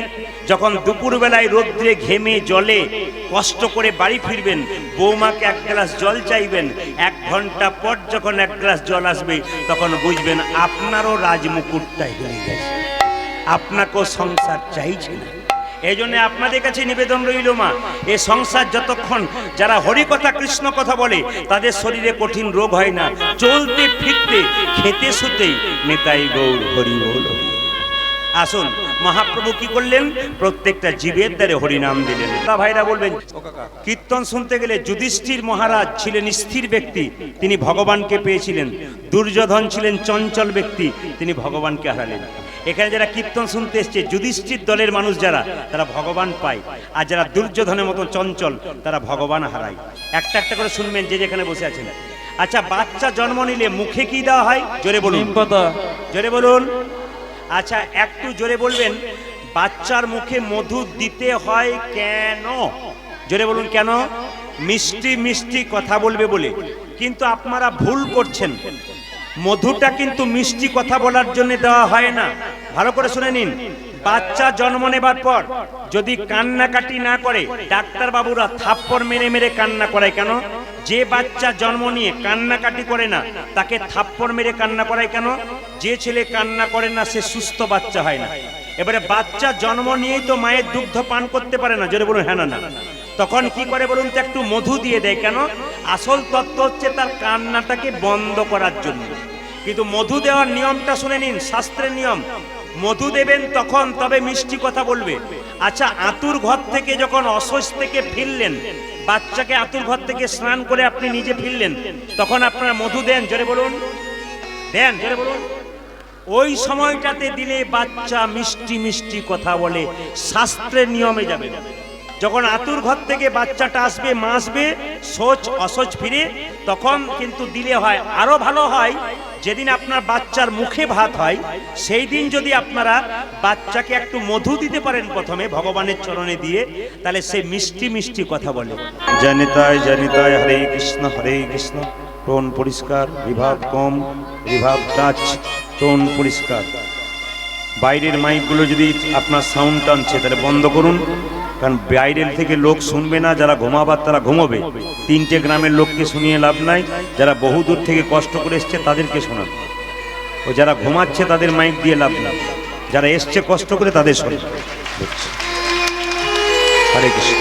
যখন দুপুরবেলায় রোদ্রে ঘেমে জলে কষ্ট করে বাড়ি ফিরবেন, বৌমাকে 1 গ্লাস জল চাইবেন, 1 ঘন্টা পর যখন 1 গ্লাস জল আসবে, তখন বুঝবেন আপনারও রাজমুকুটটা হেলে গেছে, আপনাকেও সংসার চাইছে না। এই জন্য আপনাদের কাছে নিবেদন রইল মা, এ সংসার যতক্ষণ যারা হরিকথা কৃষ্ণ কথা বলে তাদের শরীরে কঠিন রোগ হয় না, চলতে ফিরতে খেতে শুতেই নিতাই গৌর হরি বল। আসুন, মহাপ্রভু কি করলেন? প্রত্যেকটা জীবের দ্বারে হরিনাম দিলেন। তা ভাইরা বলবেন, কীর্তন শুনতে গেলে যুধিষ্ঠির মহারাজ ছিলেন স্থির ব্যক্তি, তিনি ভগবানকে পেয়েছিলেন। দুর্যোধন ছিলেন চঞ্চল ব্যক্তি, তিনি ভগবানকে হারালেন। এখানে যারা কীর্তন শুনতে এসছে, যুধিষ্ঠির দলের মানুষ যারা, তারা ভগবান পায়, আর যারা দুর্যোধনের মতো চঞ্চল তারা ভগবান হারায়। একটা একটা করে শুনবেন যে যেখানে বসে আছেন। আচ্ছা, বাচ্চা জন্ম নিলে মুখে কি দেওয়া হয়? জোরে বলুন, জোরে বলুন। আচ্ছা, একটু জোরে বলবেন, বাচ্চার মুখে মধু দিতে হয় কেন? জোরে বলুন, কেন? মিষ্টি মিষ্টি কথা বলবে বলে। কিন্তু আপনারা ভুল করছেন, মধুটা কিন্তু মিষ্টি কথা বলার জন্য দেওয়া হয় না। ভালো করে শুনে নিন, বাচ্চা জন্ম নেবার পর যদি কান্নাকাটি না করে, ডাক্তার বাবুরা থাপ্পড় মেরে মেরে কান্না করায়। কেন? যে বাচ্চা জন্ম নিয়ে কান্নাকাটি করে না, তাকে থাপ্পড় মেরে কান্না করায় কেন? যে ছেলে কান্না করে না সে সুস্থ বাচ্চা হয় না। এবারে বাচ্চা জন্ম নিয়েই তো মায়ের দুগ্ধ পান করতে পারে না, জোরে বলুন হ্যাঁ না না। তখন কি করে বলুন তো? একটু মধু দিয়ে দেয়। কেন? আসল তত্ত্ব হচ্ছে তার কান্নাটাকে বন্ধ করার জন্য। কিন্তু মধু দেওয়ার নিয়মটা শুনে নিন, শাস্ত্রের নিয়ম। মধু দেবেন তখন তবে মিষ্টি কথা বলবে। আচ্ছা, আতুর ঘর থেকে যখন অশৌচ থেকে ফিরলেন, বাচ্চাকে আতুর ঘর থেকে স্নান করে আপনি নিজে ফিরলেন, তখন আপনারা মধু দেন, জোরে বলুন, দেন, জোরে বলুন। ওই সময়টাতে দিলে বাচ্চা মিষ্টি মিষ্টি কথা বলে, শাস্ত্রের নিয়মে যাবে। যখন আতুর ঘর থেকে বাচ্চাটা আসবে, মা আসবে, শৌচ অশৌচ ফিরে, তখন কিন্তু দিলে হয়। আরো ভালো হয় যেদিন আপনার বাচ্চার মুখে ভাত হয়, সেই দিন যদি আপনারা বাচ্চাকে একটু মধু দিতে পারেন প্রথমে ভগবানের চরণে দিয়ে, তাহলে সে মিষ্টি মিষ্টি কথা বলে। জানিতায় জানিতায় হরে কৃষ্ণ হরে কৃষ্ণ। টোন পরিষ্কার, রিভাব কম, রিভাব টাচ, টোন পরিষ্কার। বাইরের মাইকগুলো যদি আপনার সাউন্ড টানছে তাহলে বন্ধ করুন, কারণ বাইরের থেকে লোক শুনবে না। যারা ঘুমাবার তারা ঘুমোবে, 3টে গ্রামের লোককে শুনিয়ে লাভ নাই। যারা বহু দূর থেকে কষ্ট করে এসছে তাদেরকে শোনান, ও যারা ঘুমাচ্ছে তাদের মাইক দিয়ে লাভ নাই। যারা এসছে কষ্ট করে তাদের শোনে। হরে কৃষ্ণ,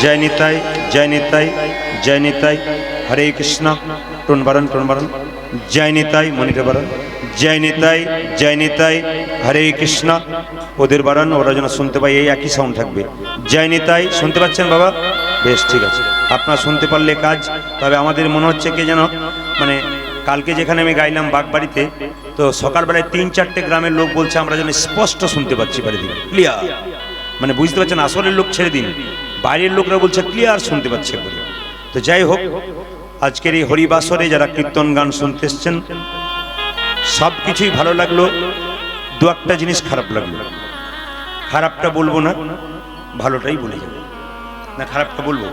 জয় নিতাই, জয় নিতাই, জয় নিতাই। হরে কৃষ্ণ, টোন বারণ, জয় নিতাই, মনিটা বারণ, জয় নিতাই, জয় নিতাই। হরে কৃষ্ণ, ওদের বারণ, ওরা যেন শুনতে পাই, এই একই সাউন্ড থাকবে। জয় নিতাই, শুনতে পাচ্ছেন বাবা? বেশ, ঠিক আছে, আপনারা শুনতে পারলে কাজ। তবে আমাদের মনে হচ্ছে কি যেন মানে কালকে যেখানে আমি গাইলাম বাগবাড়িতে, তো সকালবেলায় 3-4টে গ্রামের লোক বলছে আমরা যেন স্পষ্ট শুনতে পাচ্ছি, বাড়ি দিন ক্লিয়ার, মানে বুঝতে পারছেন, আসলের লোক ছেড়ে দিন, বাইরের লোকরা বলছে ক্লিয়ার শুনতে পাচ্ছে বলে। তো যাই হোক, আজকের এই হরিবাসরে যারা কীর্তন গান শুনতে এসছেন সব কিছুই ভালো লাগলো, দু একটা জিনিস খারাপ লাগলো। খারাপটা বলবো না, ভালোটাই বলে যাবো। না, খারাপটা বলবো?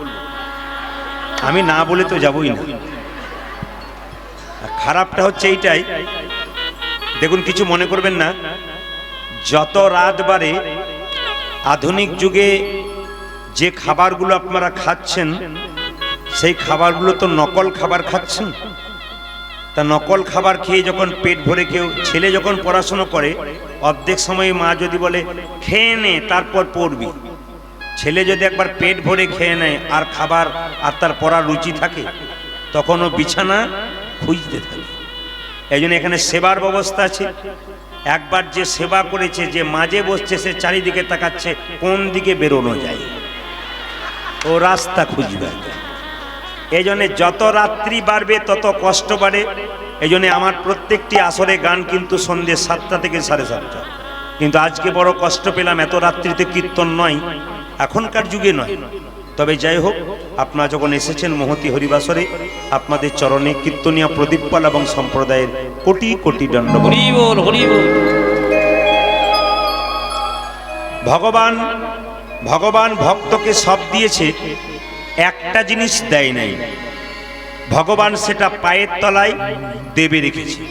আমি না বলে তো যাবই না। খারাপটা হচ্ছে এইটাই, দেখুন কিছু মনে করবেন না, যত রাত বাড়ে আধুনিক যুগে যে খাবারগুলো আপনারা খাচ্ছেন সেই খাবারগুলো তো নকল খাবার খাচ্ছেন। তা নকল খাবার খেয়ে যখন পেট ভরে কেউ, ছেলে যখন পড়াশোনা করে অর্ধেক সময় মা যদি বলে খেয়ে নে তারপর পড়বি, ছেলে যদি একবার পেট ভরে খেয়ে নেয় আর খাবার আর তার পড়ার রুচি থাকে তখন ও বিছানা খুঁজতে থাকে। এই জন্য এখানে সেবার ব্যবস্থা আছে। একবার যে সেবা করেছে, যে মাঝে বসছে, সে চারিদিকে তাকাচ্ছে কোন দিকে বেরোনো যায়, ও রাস্তা খুঁজবে। এই জন্যে যত রাত্রি বাড়বে তত কষ্ট বাড়ে। এই জন্যে আমার প্রত্যেকটি আসরে গান কিন্তু সন্ধ্যে 7টা থেকে 7:30। কিন্তু আজকে বড় কষ্ট পেলাম, এত রাত্রিতে কীর্তন নয়, এখনকার যুগে নয়। তবে যাই হোক, আপনারা যখন এসেছেন মহতী হরিবাসরে, আপনাদের চরণে কীর্তনিয়া প্রদীপপাল এবং সম্প্রদায়ের কোটি কোটি দণ্ডবত। হরি বল, হরি বল। ভগবান ভক্তকে সব দিয়েছে, একটা জিনিস দেয় নাই। ভগবান সেটা পায়ের তলায় দেবে রেখেছে।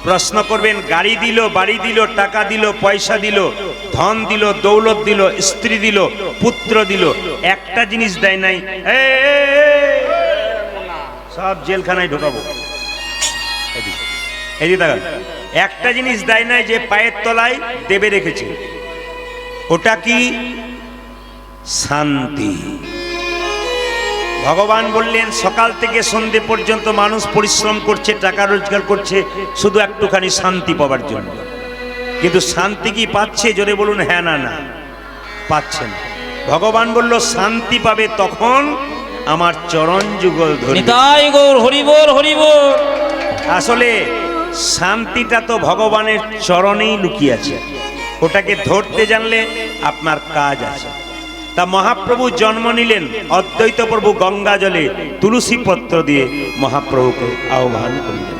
প্রশ্ন করবেন, গাড়ি দিল, বাড়ি দিল, টাকা দিল, পয়সা দিল, ধন দিল, দৌলত দিল, স্ত্রী দিল, পুত্র দিল, একটা জিনিস দেয় নাই, সব জেলখানায় ঢোকাবো। এদিকে তাকান, একটা জিনিস দেয় নাই যে পায়ের তলায় দেবে রেখেছে। ওটা কি? শান্তি। ভগবান বললেন সকাল থেকে সন্ধে পর্যন্ত মানুষ পরিশ্রম করছে, টাকা রোজগার করছে শুধু একটুখানি শান্তি পাওয়ার জন্য। কিন্তু শান্তি কি পাচ্ছে? জোরে বলুন হ্যাঁ না না, পাচ্ছে না। ভগবান বলল শান্তি পাবে তখন আমার চরণ যুগল ধরে। নিতাই গৌর, হরি বল, হরি বল। আসলে শান্তিটা তো ভগবানের চরণেই লুকিয়ে আছে, ওটাকে ধরতে জানলে আপনার কাজ আছে। তা মহাপ্রভু জন্ম নিলেন, অদ্বৈত প্রভু গঙ্গা জলে তুলসী পত্র দিয়ে মহাপ্রভুকে আহ্বান করলেন।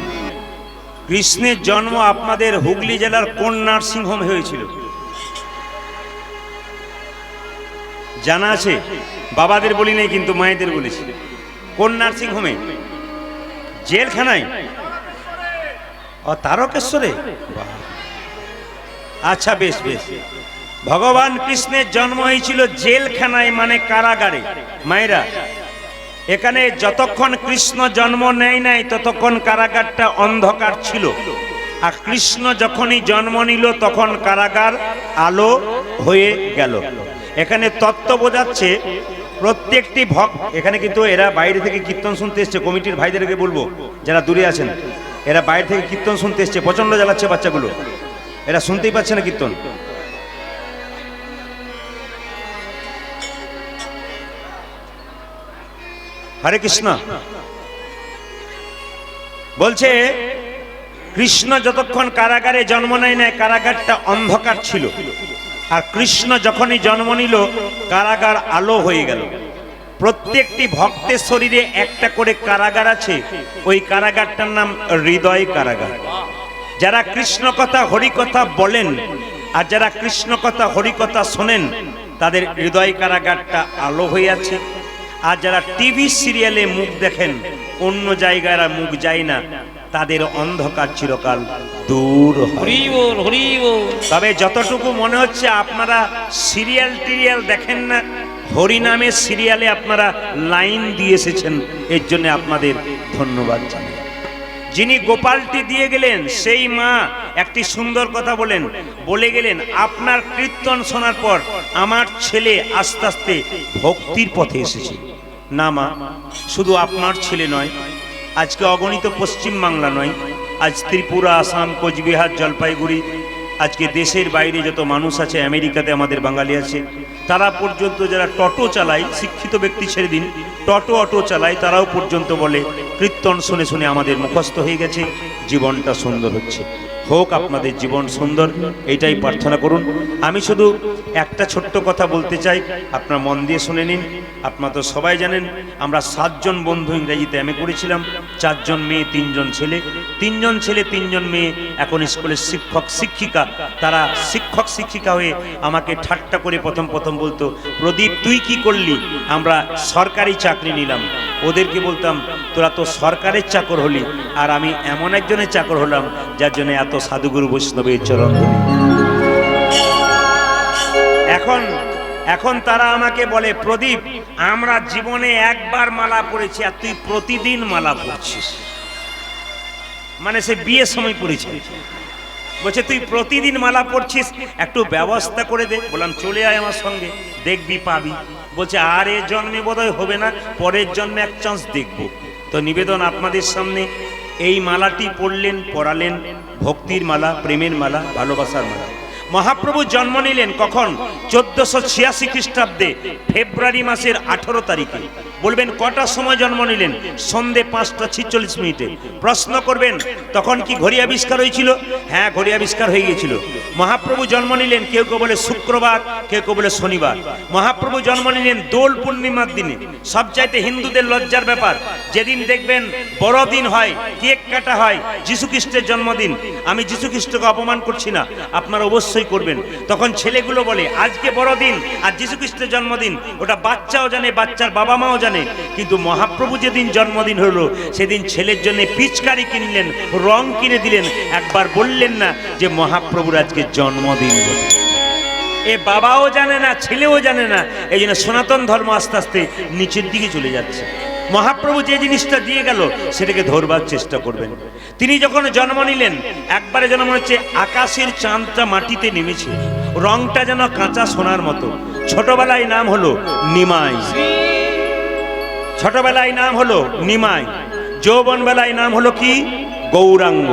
কৃষ্ণের জন্ম আপনাদের হুগলি জেলার কোন নার্সিংহোমে হয়েছিল জানা আছে? বাবাদের বলি নাই কিন্তু মায়েদের বলেছি। কোন নার্সিংহোমে? জেলখানায়? ও তারকেশ্বরে। আচ্ছা, বেশ বেশ। ভগবান কৃষ্ণের জন্ম হয়েছিল জেলখানায়, মানে কারাগারে। মায়েরা, এখানে যতক্ষণ কৃষ্ণ জন্ম নেয় নাই ততক্ষণ কারাগারটা অন্ধকার ছিল, আর কৃষ্ণ যখনই জন্ম নিল তখন কারাগার আলো হয়ে গেল। এখানে তত্ত্ব বোঝাচ্ছে প্রত্যেকটি ভক্ত, এখানে কিন্তু এরা বাইরে থেকে কীর্তন শুনতে এসছে, কমিটির ভাইদেরকে বলবো যারা দূরে আছেন, এরা বাইরে থেকে কীর্তন শুনতে এসছে, প্রচন্ড জ্বালাচ্ছে বাচ্চাগুলো, এরা শুনতেই পাচ্ছে না কীর্তন। হরে কৃষ্ণ। বলছে কৃষ্ণ যতক্ষণ কারাগারে জন্ম নেয় না কারাগারটা অন্ধকার ছিল, আর কৃষ্ণ যখনই জন্ম নিল কারাগার আলো হয়ে গেল। প্রত্যেকটি ভক্তের শরীরে একটা করে কারাগার আছে, ওই কারাগারটার নাম হৃদয় কারাগার। যারা কৃষ্ণ কথা হরি কথা বলেন আর যারা কৃষ্ণ কথা হরি কথা শোনেন তাদের হৃদয় কারাগারটা আলো হয়ে আছে। আর যারা টিভি সিরিয়ালে মুখ দেখেন, অন্য জায়গায় মুখ যায় না, তাদের অন্ধকার চিরকাল দূর হয়। তবে যতটুকু মনে হচ্ছে আপনারা সিরিয়াল টিরিয়াল দেখেন না, হরি নামের সিরিয়ালে আপনারা লাইন দিয়ে এসেছেন, এর জন্য আপনাদের ধন্যবাদ জানাই। যিনি গোপালটি দিয়ে গেলেন সেই মা একটি সুন্দর কথা বলে গেলেন, আপনার কীর্তন শোনার পর আমার ছেলে আস্তে আস্তে ভক্তির পথে এসেছে। না মা, শুধু আপনার ছেলে নয়, আজকে অগণিত পশ্চিম বাংলা নয়, আজ ত্রিপুরা, আসাম, কোচবিহার, জলপাইগুড়ি, আজকে দেশের বাইরে যত মানুষ আছে, আমেরিকাতে আমাদের বাঙালি আছে, তারা পর্যন্ত যারা টোটো চালায়, শিক্ষিত ব্যক্তি ছেড়ে দিন, অটো চালায়, তারাও পর্যন্ত বলে কীর্তন শুনে শুনে আমাদের মুখস্থ হয়ে গেছে, জীবনটা সুন্দর হচ্ছে। হোক আপনাদের জীবন সুন্দর, এইটাই প্রার্থনা করুন। আমি শুধু একটা ছোট্ট কথা বলতে চাই, আপনার মন দিয়ে শুনে নিন। আপনারা তো সবাই জানেন আমরা 7 জন বন্ধু ইংরেজিতে এমএ করেছিলাম, 4 জন মেয়ে 3 জন ছেলে, 3 জন ছেলে 3 জন মেয়ে এখন স্কুলের শিক্ষক শিক্ষিকা। তারা শিক্ষক শিক্ষিকা হয়ে আমাকে ঠাট্টা করে প্রথম বলতো, প্রদীপ তুই কি করলি? আমরা সরকারি চাকরি নিলাম। ওদেরকে বলতাম, তোরা তো সরকারের চাকর হলি, আর আমি এমন একজনের চাকর হলাম যার জন্য এত সাধুগুরু বৈষ্ণবের চরণ ধরি। এখন তারা আমাকে বলে, প্রদীপ আমরা জীবনে একবার মালা পড়েছি আর তুই প্রতিদিন মালা পড়ছিস। মানে সে বিয়ের সময় পড়েছে, বলছে তুই প্রতিদিন মালা পড়ছিস, একটু ব্যবস্থা করে দে। বললাম চলে আয় আমার সঙ্গে, দেখবি পাবি। বলছে আর এ জন্মে বোধহয় হবে না, পরের জন্মে এক চান্স দেখব। তো নিবেদন আপনাদের সামনে, এই মালাটি পড়ালেন ভক্তির মালা, প্রেমের মালা, ভালোবাসার মালা। মহাপ্রভু জন্ম নিলেন কখন? 1486 খ্রিস্টাব্দে ফেব্রুয়ারি মাসের 18 তারিখে। বলবেন কটার সময় জন্ম নিলেন? সন্ধে 5:46। প্রশ্ন করবেন তখন কি ঘড়ি আবিষ্কার হয়েছিল? হ্যাঁ, ঘড়ি আবিষ্কার হয়ে গিয়েছিল। মহাপ্রভু জন্ম নিলেন কেউ কেউ বলে শুক্রবার, কেউ কেউ বলে শনিবার। মহাপ্রভু জন্ম নিলেন দোল পূর্ণিমার দিনে। সবচাইতে হিন্দুদের লজ্জার ব্যাপার, যেদিন দেখবেন বড়দিন হয়, কেক কাটা হয়, যীশু খ্রিস্টের জন্মদিন। আমি যীশু খ্রিস্টকে অপমান করছি না, আপনারা অবশ্যই করবেন। তখন ছেলেগুলো বলে আজকে বড়দিন আর যীশু খ্রিস্টের জন্মদিন। ওটা বাচ্চাও জানে, বাচ্চার বাবা মাও জানে। কিন্তু মহাপ্রভু যেদিন জন্মদিন হলো সেদিন ছেলের জন্য পিচকারি কিনলেন, রং কিনে দিলেন, একবার বললেন না যে মহাপ্রভুর আজকে জন্মদিন। এ বাবাও জানে না, ছেলেও জানে না। এই জন্য সনাতন ধর্ম আস্তে আস্তে নিচের দিকে চলে যাচ্ছে। মহাপ্রভু যে জিনিসটা দিয়ে গেল সেটাকে ধরবার চেষ্টা করবেন। তিনি যখন জন্ম নিলেন একবারে যেন মনে হচ্ছে আকাশের চাঁদটা মাটিতে নেমেছে, রংটা যেন কাঁচা সোনার মতো। ছোটবেলায় নাম হলো নিমাই, ছোটবেলায় নাম হলো নিমাই, যৌবন বেলায় নাম হলো কি? গৌরাঙ্গ।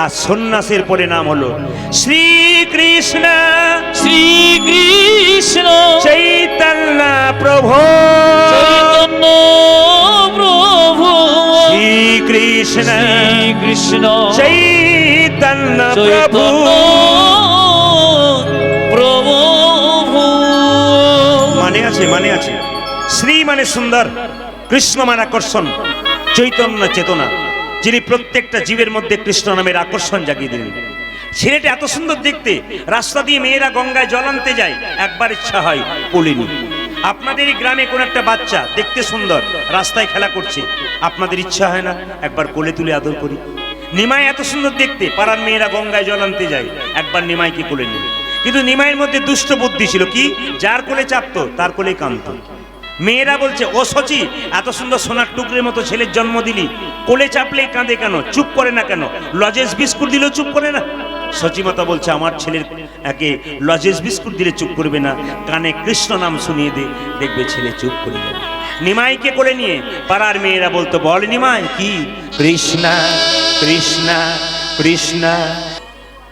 আর সন্ন্যাসের পরে নাম হলো শ্রীকৃষ্ণ, শ্রীকৃষ্ণ চৈতন্য প্রভু, চৈতন্য প্রভু, শ্রীকৃষ্ণ শ্রীকৃষ্ণ চৈতন্য প্রভু, প্রভু। মানে আছে শ্রী মানে সুন্দর, কৃষ্ণ মানে আকর্ষণ, চৈতন্য চেতনা, যিনি প্রত্যেকটা জীবের মধ্যে কৃষ্ণ নামের আকর্ষণ জাগিয়ে দিলেন। ছেলেটা এত সুন্দর দেখতে, রাস্তা দিয়ে মেয়েরা গঙ্গায় জল আনতে যায়, একবার ইচ্ছা হয় কোলে নিই। আপনাদের এই গ্রামে কোন একটা বাচ্চা দেখতে সুন্দর রাস্তায় খেলা করছে, আপনাদের ইচ্ছা হয় না একবার কোলে তুলে আদর করি? নিমাই এত সুন্দর দেখতে, পাড়ার মেয়েরা গঙ্গায় জল আনতে যায়, একবার নিমাইকে কোলে নিল। কিন্তু নিমাইয়ের মধ্যে দুষ্ট বুদ্ধি ছিল কি? যার কোলে চাপতো তার কোলে কাঁদতো। মেয়েরা বলছে, ও সচি, এত সুন্দর সোনার টুকরের মতো ছেলের জন্ম দিলি, কোলে চাপলেই কাঁদে কেন, চুপ করে না কেন? লজেস বিস্কুট দিলেও চুপ করে না। সচিমাতা বলছে, আমার ছেলের একে লজেস বিস্কুট দিলে চুপ করবে না, কানে কৃষ্ণ নাম শুনিয়ে দে, দেখবে ছেলে চুপ করে যাবে। নিমাইকে কোলে নিয়ে পাড়ার মেয়েরা বলতো, বল নিমাই কি? কৃষ্ণা কৃষ্ণা কৃষ্ণা।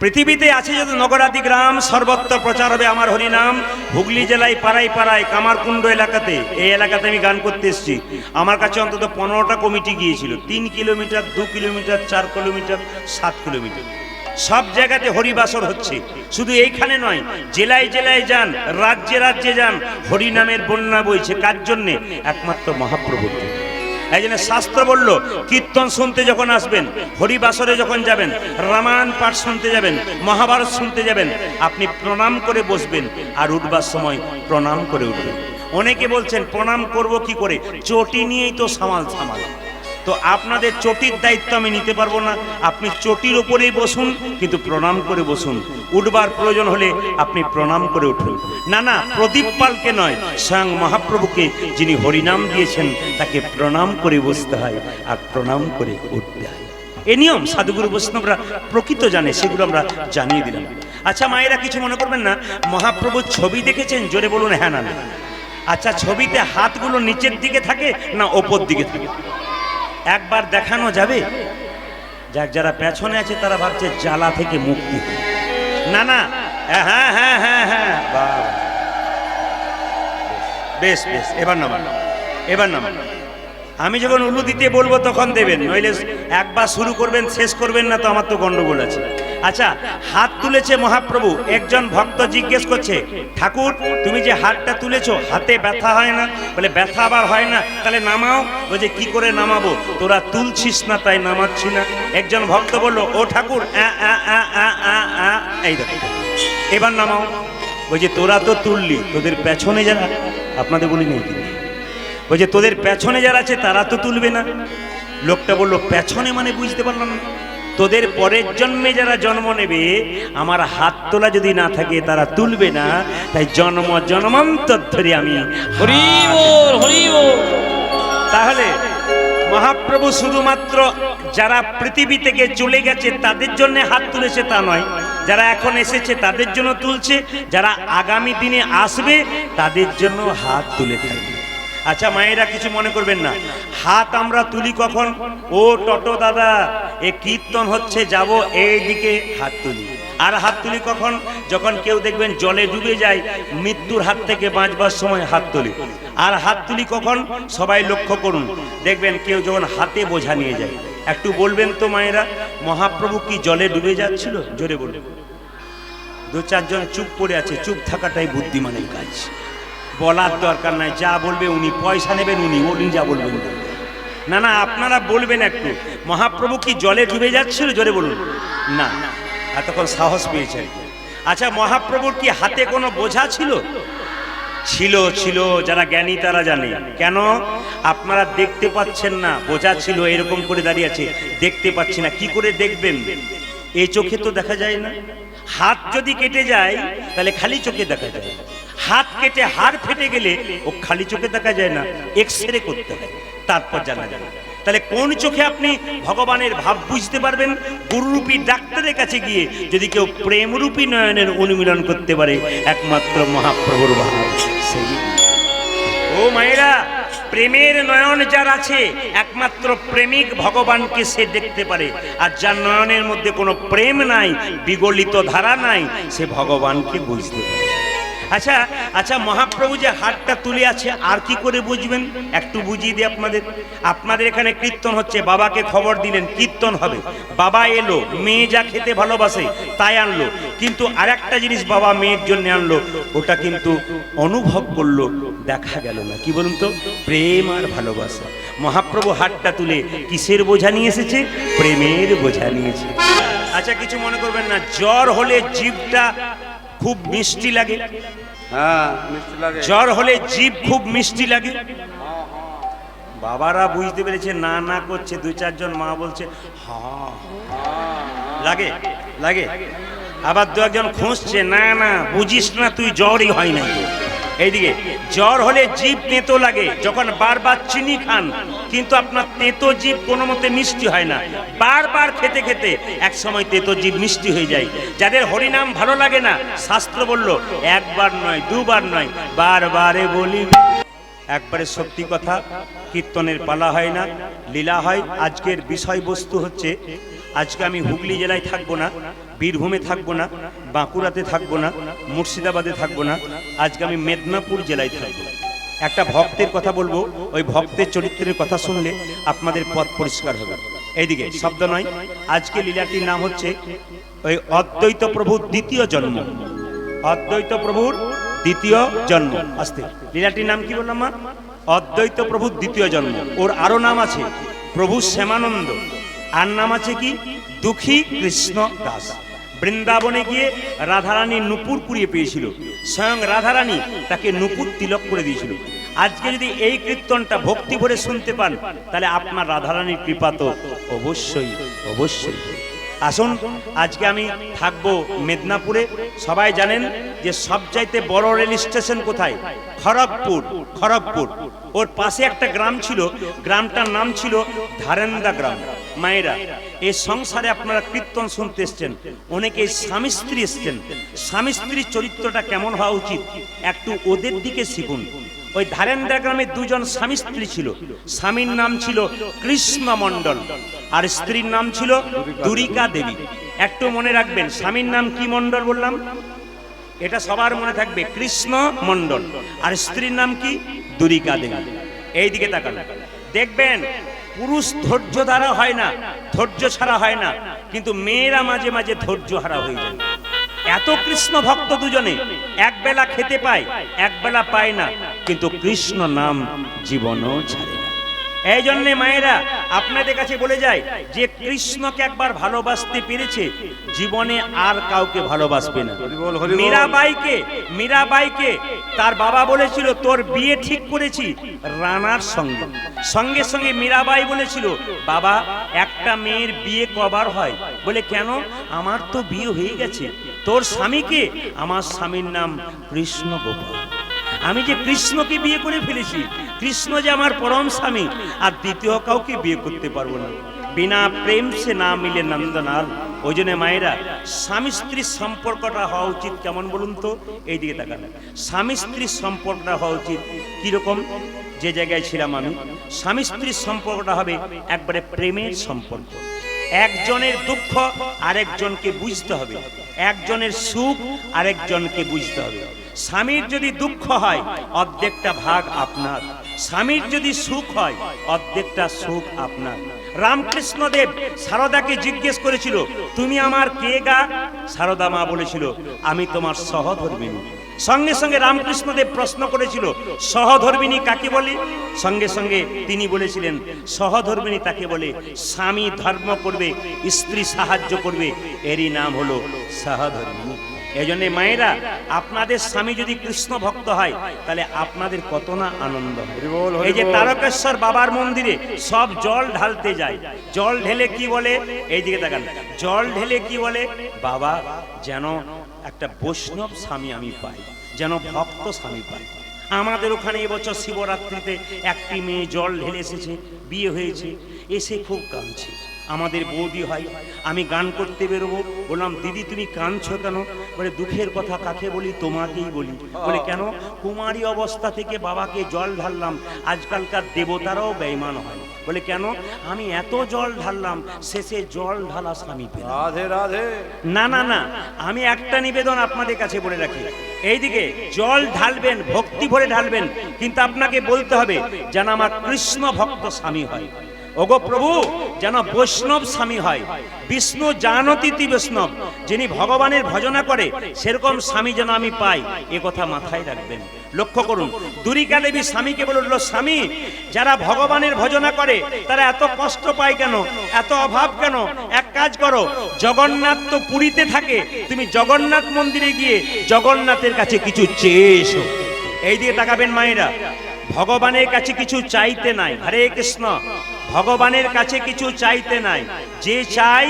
পৃথিবীতে আছে যত নগরাদি গ্রাম, সর্বত্র প্রচার হবে আমার হরিনাম। হুগলি জেলায় পাড়ায় পাড়ায় কামারকুণ্ড এলাকাতে, এই এলাকাতে আমি গান করতে এসেছি। আমার কাছে অন্তত 15টা কমিটি গিয়েছিল, 3 কিলোমিটার, 2 কিলোমিটার, 4 কিলোমিটার, 7 কিলোমিটার। সব জায়গাতে হরিবাসর হচ্ছে। শুধু এইখানে নয়, জেলায় জেলায় যান, রাজ্যে রাজ্যে যান, হরিনামের বন্যা বইছে। কার জন্যে? একমাত্র মহাপ্রভুর জন্য। এই জন্য শাস্ত্র বলল, কীর্তন শুনতে যখন আসবেন, হরিবাসরে যখন যাবেন, রামায়ণ পাঠ শুনতে যাবেন, মহাভারত শুনতে যাবেন, আপনি প্রণাম করে বসবেন আর উঠবার সময় প্রণাম করে উঠবেন। অনেকে বলছেন প্রণাম করব কি করে, চটি নিয়েই তো সামাল। তো আপনাদের চটির দায়িত্ব আমি নিতে পারবো না। আপনি চটির উপরেই বসুন, কিন্তু প্রণাম করে বসুন। উঠবার প্রয়োজন হলে আপনি প্রণাম করে উঠুন। না, প্রদীপ পালকে নয়, স্বয়ং মহাপ্রভুকে যিনি হরিনাম দিয়েছেন তাকে প্রণাম করে বসতে হয় আর প্রণাম করে উঠতে হয়। এ নিয়ম সাধুগুরু বৈষ্ণবরা প্রকৃত জানে, সেগুলো আমরা জানিয়ে দিলাম। আচ্ছা মায়েরা কিছু মনে করবেন না, মহাপ্রভুর ছবি দেখেছেন? জোরে বলুন হ্যাঁ না না। আচ্ছা ছবিতে হাতগুলো নিচের দিকে থাকে না ওপর দিকে থাকে? একবার দেখানো যাবে? যাক, যারা পেছনে আছে তারা ভাবছে জ্বালা থেকে মুক্তি। না না, হ্যাঁ হ্যাঁ হ্যাঁ হ্যাঁ, বাহ, বেশ বেশ, এবার নামান, এবার নামান। আমি যখন উলু দিতে বলবো তখন দেবেন, নইলে একবার শুরু করবেন শেষ করবেন না তো, আমার তো গন্ডগোল আছে। আচ্ছা, হাত তুলেছে মহাপ্রভু। একজন ভক্ত জিজ্ঞেস করছে, ঠাকুর তুমি যে হাতটা তুলেছো হাতে ব্যথা হয় না? বলে ব্যথা আবার হয় না, তাহলে নামাও। বলছে কি করে নামাবো? তোরা তুলছিস না তাই নামাচ্ছি না। একজন ভক্ত বলল, ও ঠাকুর এই দেখো এবার নামাও। বলছে তোরা তো তুললি, তোদের পেছনে যারা, আপনাদের বলি নেই কিন্তু, বলছে তোদের পেছনে যারা আছে তারা তো তুলবে না। লোকটা বলল, পেছনে মানে বুঝতে পারলাম না। তোদের পরের জন্মে যারা জন্ম নেবে, আমার হাত তোলা যদি না থাকে তারা তুলবে না, তাই জন্ম জন্মান্তর ধরে আমি হরি বল, হরি বল। তাহলে মহাপ্রভু শুধুমাত্র যারা পৃথিবী থেকে চলে গেছে তাদের জন্য হাত তুলেছে তা নয়, যারা এখন এসেছে তাদের জন্য তুলছে, যারা আগামী দিনে আসবে তাদের জন্য হাত তুলে থাকবে। আচ্ছা মায়েরা কিছু মনে করবেন না, হাত আমরা তুলি কখন? ও টোটো দাদা, এ কীর্তন হচ্ছে, যাব এইদিকে হাত তুলি। আর হাত তুলি কখন? যখন কেউ দেখবেন জলে ডুবে যায়, মৃত্যুর হাত থেকে বাঁচবার সময় হাত তুলি। আর হাত তুলি কখন? সবাই লক্ষ্য করুন, দেখবেন কেউ যখন হাতে বোঝা নিয়ে যায়। একটু বলবেন তো মায়েরা, মহাপ্রভু কি জলে ডুবে যাচ্ছিল? জোরে বলুন। দু চারজন চুপ করে আছে, চুপ থাকাটাই বুদ্ধিমানের কাজ। বলার দরকার নাই, যা বলবে উনি, পয়সা নেবেন উনি যা বলবেন। না না, আপনারা বলবেন একটু, মহাপ্রভু কি জলে ডুবে যাচ্ছিল? জোরে বলুন না। এতক্ষণ সাহস পেয়েছেন। আচ্ছা মহাপ্রভুর কি হাতে কোনো বোঝা ছিল? ছিল, ছিল, যারা জ্ঞানী তারা জানে। কেন? আপনারা দেখতে পাচ্ছেন না, বোঝা ছিল এরকম করে দাঁড়িয়ে আছে, দেখতে পাচ্ছি না। কি করে দেখবেন? এই চোখে তো দেখা যায় না। হাত যদি কেটে যায় তাহলে খালি চোখে দেখা যায়। হাত কেটে হাড় ফেটে গেলে ও খালি চোখে দেখা যায় না, এক্সরে করতে হয়, তারপর জানা যায়। তাহলে কোন চোখে আপনি ভগবানের ভাব বুঝতে পারবেন? গুরুরূপী ডাক্তারের কাছে গিয়ে যদি কেউ প্রেমরূপী নয়নের অনুমিলন করতে পারে, একমাত্র মহাপ্রভুর ভাব সেই। ও মায়েরা, প্রেমের নয়ন যার আছে, একমাত্র প্রেমিক ভগবানকে সে দেখতে পারে। আর যার নয়নের মধ্যে কোনো প্রেম নাই, বিগলিত ধারা নাই, সে ভগবানকে বুঝতে পারে। আচ্ছা আচ্ছা, মহাপ্রভু যে হাতটা তুলে আছে আর কি করে বুঝবেন? একটু বুঝিয়ে দিই আপনাদের। আপনাদের এখানে কীর্তন হচ্ছে, বাবাকে খবর দিলেন কীর্তন হবে, বাবা এলো, মেয়ে যা খেতে ভালোবাসে তাই আনলো, কিন্তু আর একটা জিনিস বাবা মেয়ের জন্য আনলো, ওটা কিন্তু অনুভব করলো, দেখা গেল না। কি বলুন তো? প্রেম আর ভালোবাসা। মহাপ্রভু হাতটা তুলে কিসের বোঝা নিয়ে এসেছে? প্রেমের বোঝা নিয়েছে। আচ্ছা কিছু মনে করবেন না, জ্বর হলে জিভটা খুব মিষ্টি লাগে। হ্যাঁ, মিষ্টি লাগে। জ্বর হলে জিভ খুব মিষ্টি লাগে। বাবারা বুঝতে পেরেছে, না না করছে। দুই চারজন মা বলছে হ্যাঁ লাগে লাগে। আবার দু একজন খুঁজছে, না না বুঝিস না তুই, জ্বরই হয় নাই। এইদিকে জ্বর হলে জিভ তেতো লাগে, যখন বারবার চিনি খান, কিন্তু আপনার তেতো জিভ কোনো মতে মিষ্টি হয় না। বারবার খেতে খেতে এক সময় তেতো জিভ মিষ্টি হয়ে যায়। যাদের হরিনাম ভালো লাগে না, শাস্ত্র বলল একবার নয়, দুবার নয়, বারবারে বলি। একবারে সত্যি কথা, কীর্তনের পালা হয় না, লীলা হয়। আজকের বিষয়বস্তু হচ্ছে, আজকে আমি হুগলি জেলায় থাকবো না, বীরভূমে থাকবো না, বাঁকুড়াতে থাকবো না, মুর্শিদাবাদে থাকবো না, আজকে আমি মেদিনীপুর জেলায় থাকবো। একটা ভক্তের কথা বলবো, ওই ভক্তের চরিত্রের কথা শুনলে আপনাদের পথ পরিষ্কার হবে। এইদিকে শব্দ নয়, আজকে লীলাটির নাম হচ্ছে ওই অদ্বৈত প্রভুর দ্বিতীয় জন্ম। অদ্বৈত প্রভুর দ্বিতীয় জন্ম। আস্তে, লীলাটির নাম কি বললাম মা? অদ্বৈত প্রভুর দ্বিতীয় জন্ম। ওর আরো নাম আছে প্রভু শ্যামানন্দ, আর নাম আছে কি দুঃখী কৃষ্ণ দাস। বৃন্দাবনে গিয়ে রাধারানী নূপুর কুড়িয়ে পেয়েছিল, স্বয়ং রাধারানী তাকে নূপুর তিলক করে দিয়েছিল। আজকে যদি এই কীর্তনটা ভক্তি ভরে শুনতে পান, তাহলে আপনার রাধারানীর কৃপা তো অবশ্যই অবশ্যই। আসুন, আজকে আমি থাকবো মেদিনীপুরে। সবাই জানেন যে সবচাইতে বড় রেল স্টেশন কোথায়? খড়গপুর। খড়গপুর ওর পাশে একটা গ্রাম ছিল, গ্রামটার নাম ছিল ধারেন্দা গ্রাম। মায়েরা, এই সংসারে আপনারা কীর্তন শুনতে এসছেন, অনেকে স্বামী স্ত্রী এসছেন। স্বামী স্ত্রীর চরিত্রটা কেমন হওয়া উচিত একটু ওদের দিকে শিখুন। ওই ধারেন্দা গ্রামে দুজন স্বামী স্ত্রী ছিল। স্বামীর নাম ছিল কৃষ্ণ মণ্ডল আর স্ত্রীর নাম ছিল দুরিকা দেবী। একটু মনে রাখবেন, স্বামীর নাম কি মণ্ডল বললাম? এটা সবার মনে থাকবে, কৃষ্ণ মণ্ডল। আর স্ত্রীর নাম কি? দুরিকা দেবী। এই দিকে তাকান, দেখবেন পুরুষ ধৈর্য দ্বারা হয় না, ধৈর্য ছাড়া হয় না, কিন্তু মেয়েরা মাঝে মাঝে ধৈর্য হারা হয়ে যায়। এত কৃষ্ণ ভক্ত দুজনে, এক বেলা খেতে পায়, এক বেলা পায় না, কিন্তু কৃষ্ণ নাম জীবনও ছাড়ে না। এই জন্যে মায়েরা আপনাদের কাছে বলে যায়, যে কৃষ্ণকে একবার ভালোবাসতে পেরেছে জীবনে আর কাউকে ভালোবাসবে না। মীরাবাইকে তার বাবা বলেছিল, তোর বিয়ে ঠিক করেছি রানার সঙ্গে। সঙ্গে সঙ্গে মীরাবাই বলেছিল, বাবা একটা মেয়ের বিয়ে কবার হয়? বলে কেন? আমার তো বিয়ে হয়ে গেছে। তোর স্বামীকে? আমার স্বামীর নাম কৃষ্ণ গোপাল। আমি যে কৃষ্ণকে বিয়ে করে ফেলেছি, কৃষ্ণ যে আমার পরম স্বামী, আর দ্বিতীয় কাউকে বিয়ে করতে পারবো না। বিনা প্রেম সে না মিলে নন্দনাল। ওই জন্য মায়েরা, স্বামী স্ত্রীর সম্পর্কটা হওয়া উচিত কেমন বলুন তো? এই দিকে তাকান। স্বামী স্ত্রীর সম্পর্কটা হওয়া উচিত কিরকম? যে জায়গায় ছিলাম আমি, স্বামী স্ত্রীর সম্পর্কটা হবে একবারে প্রেমের সম্পর্ক। একজনের দুঃখ আরেকজনকে বুঝতে হবে, একজনের সুখ আরেকজনকে বুঝতে হবে। স্বামীর যদি দুঃখ হয় অর্ধেকটা ভাগ আপনার, স্বামীর যদি সুখ হয় অর্ধেকটা সুখ আপনার। রামকৃষ্ণ দেব সারদাকে জিজ্ঞেস করেছিল, তুমি আমার কে গা? সারদা মা বলেছিল, আমি তোমার সহধর্মিণী। সঙ্গে সঙ্গে রামকৃষ্ণ দেব প্রশ্ন করেছিল, সহধর্মিণী কাকে বলে? সঙ্গে সঙ্গে তিনি বলেছিলেন, সহধর্মিণী তাকে বলে স্বামী ধর্ম করবে, স্ত্রী সাহায্য করবে, এরই নাম হলো সহধর্মিণী। এই জন্য মায়েরা, আপনাদের স্বামী যদি কৃষ্ণ ভক্ত হয় তাহলে আপনাদের কত না আনন্দ। এই যে তারকেশ্বর বাবার মন্দিরে সব জল ঢালতে যায়, জল ঢেলে কি বলে? এই দিকে তাকান, জল ঢেলে কি বলে? বাবা যেন একটা বৈষ্ণব স্বামী আমি পাই, যেন ভক্ত স্বামী পাই। আমাদের ওখানে এবছর শিবরাত্রিতে একটি মেয়ে জল ঢেলে এসেছে, বিয়ে হয়েছে, এসে খুব কাঁদছে। আমাদের বৌদি হয়, আমি গান করতে বেরোবো, বললাম দিদি তুমি কাঁদছো কেন? বলে দুঃখের কথা কাকে বলি? তোমাকেই বলি। বলে কেন? কুমারী অবস্থা থেকে বাবাকে জল ঢাললাম, আজকালকার দেবতারাও বেঈমান হয়। বলে কেন? আমি এত জল ঢাললাম, শেষে জল ঢালা স্বামী পেলাম। রাধে রাধে। না না না, আমি একটা নিবেদন আপনাদের কাছে বলে রাখি, এইদিকে জল ঢালবেন, ভক্তি ভরে ঢালবেন, কিন্তু আপনাকে বলতে হবে যেন আমার কৃষ্ণ ভক্ত স্বামী হয়। ওগো প্রভু, যেন বৈষ্ণব স্বামী হয়। বিষ্ণু জানতীতি বৈষ্ণব, যিনি ভগবানের ভজনা করে সেরকম স্বামী যেন আমি পাই, এ কথা মাথায় রাখবেন। লক্ষ্য করুন, দুরিকা দেবী স্বামীকে বলল, স্বামী যারা ভগবানের ভজনা করে তারা এত কষ্ট পায় কেন, এত অভাব কেন? এক কাজ করো, জগন্নাথ তো পুরীতে থাকে, তুমি জগন্নাথ মন্দিরে গিয়ে জগন্নাথের কাছে কিছু চেয়ে এসো। এই দিয়ে তাকাবেন মায়েরা, ভগবানের কাছে কিছু চাইতে নাই। হরে কৃষ্ণ। ভগবানের কাছে কিছু চাইতে নাই, যে চাই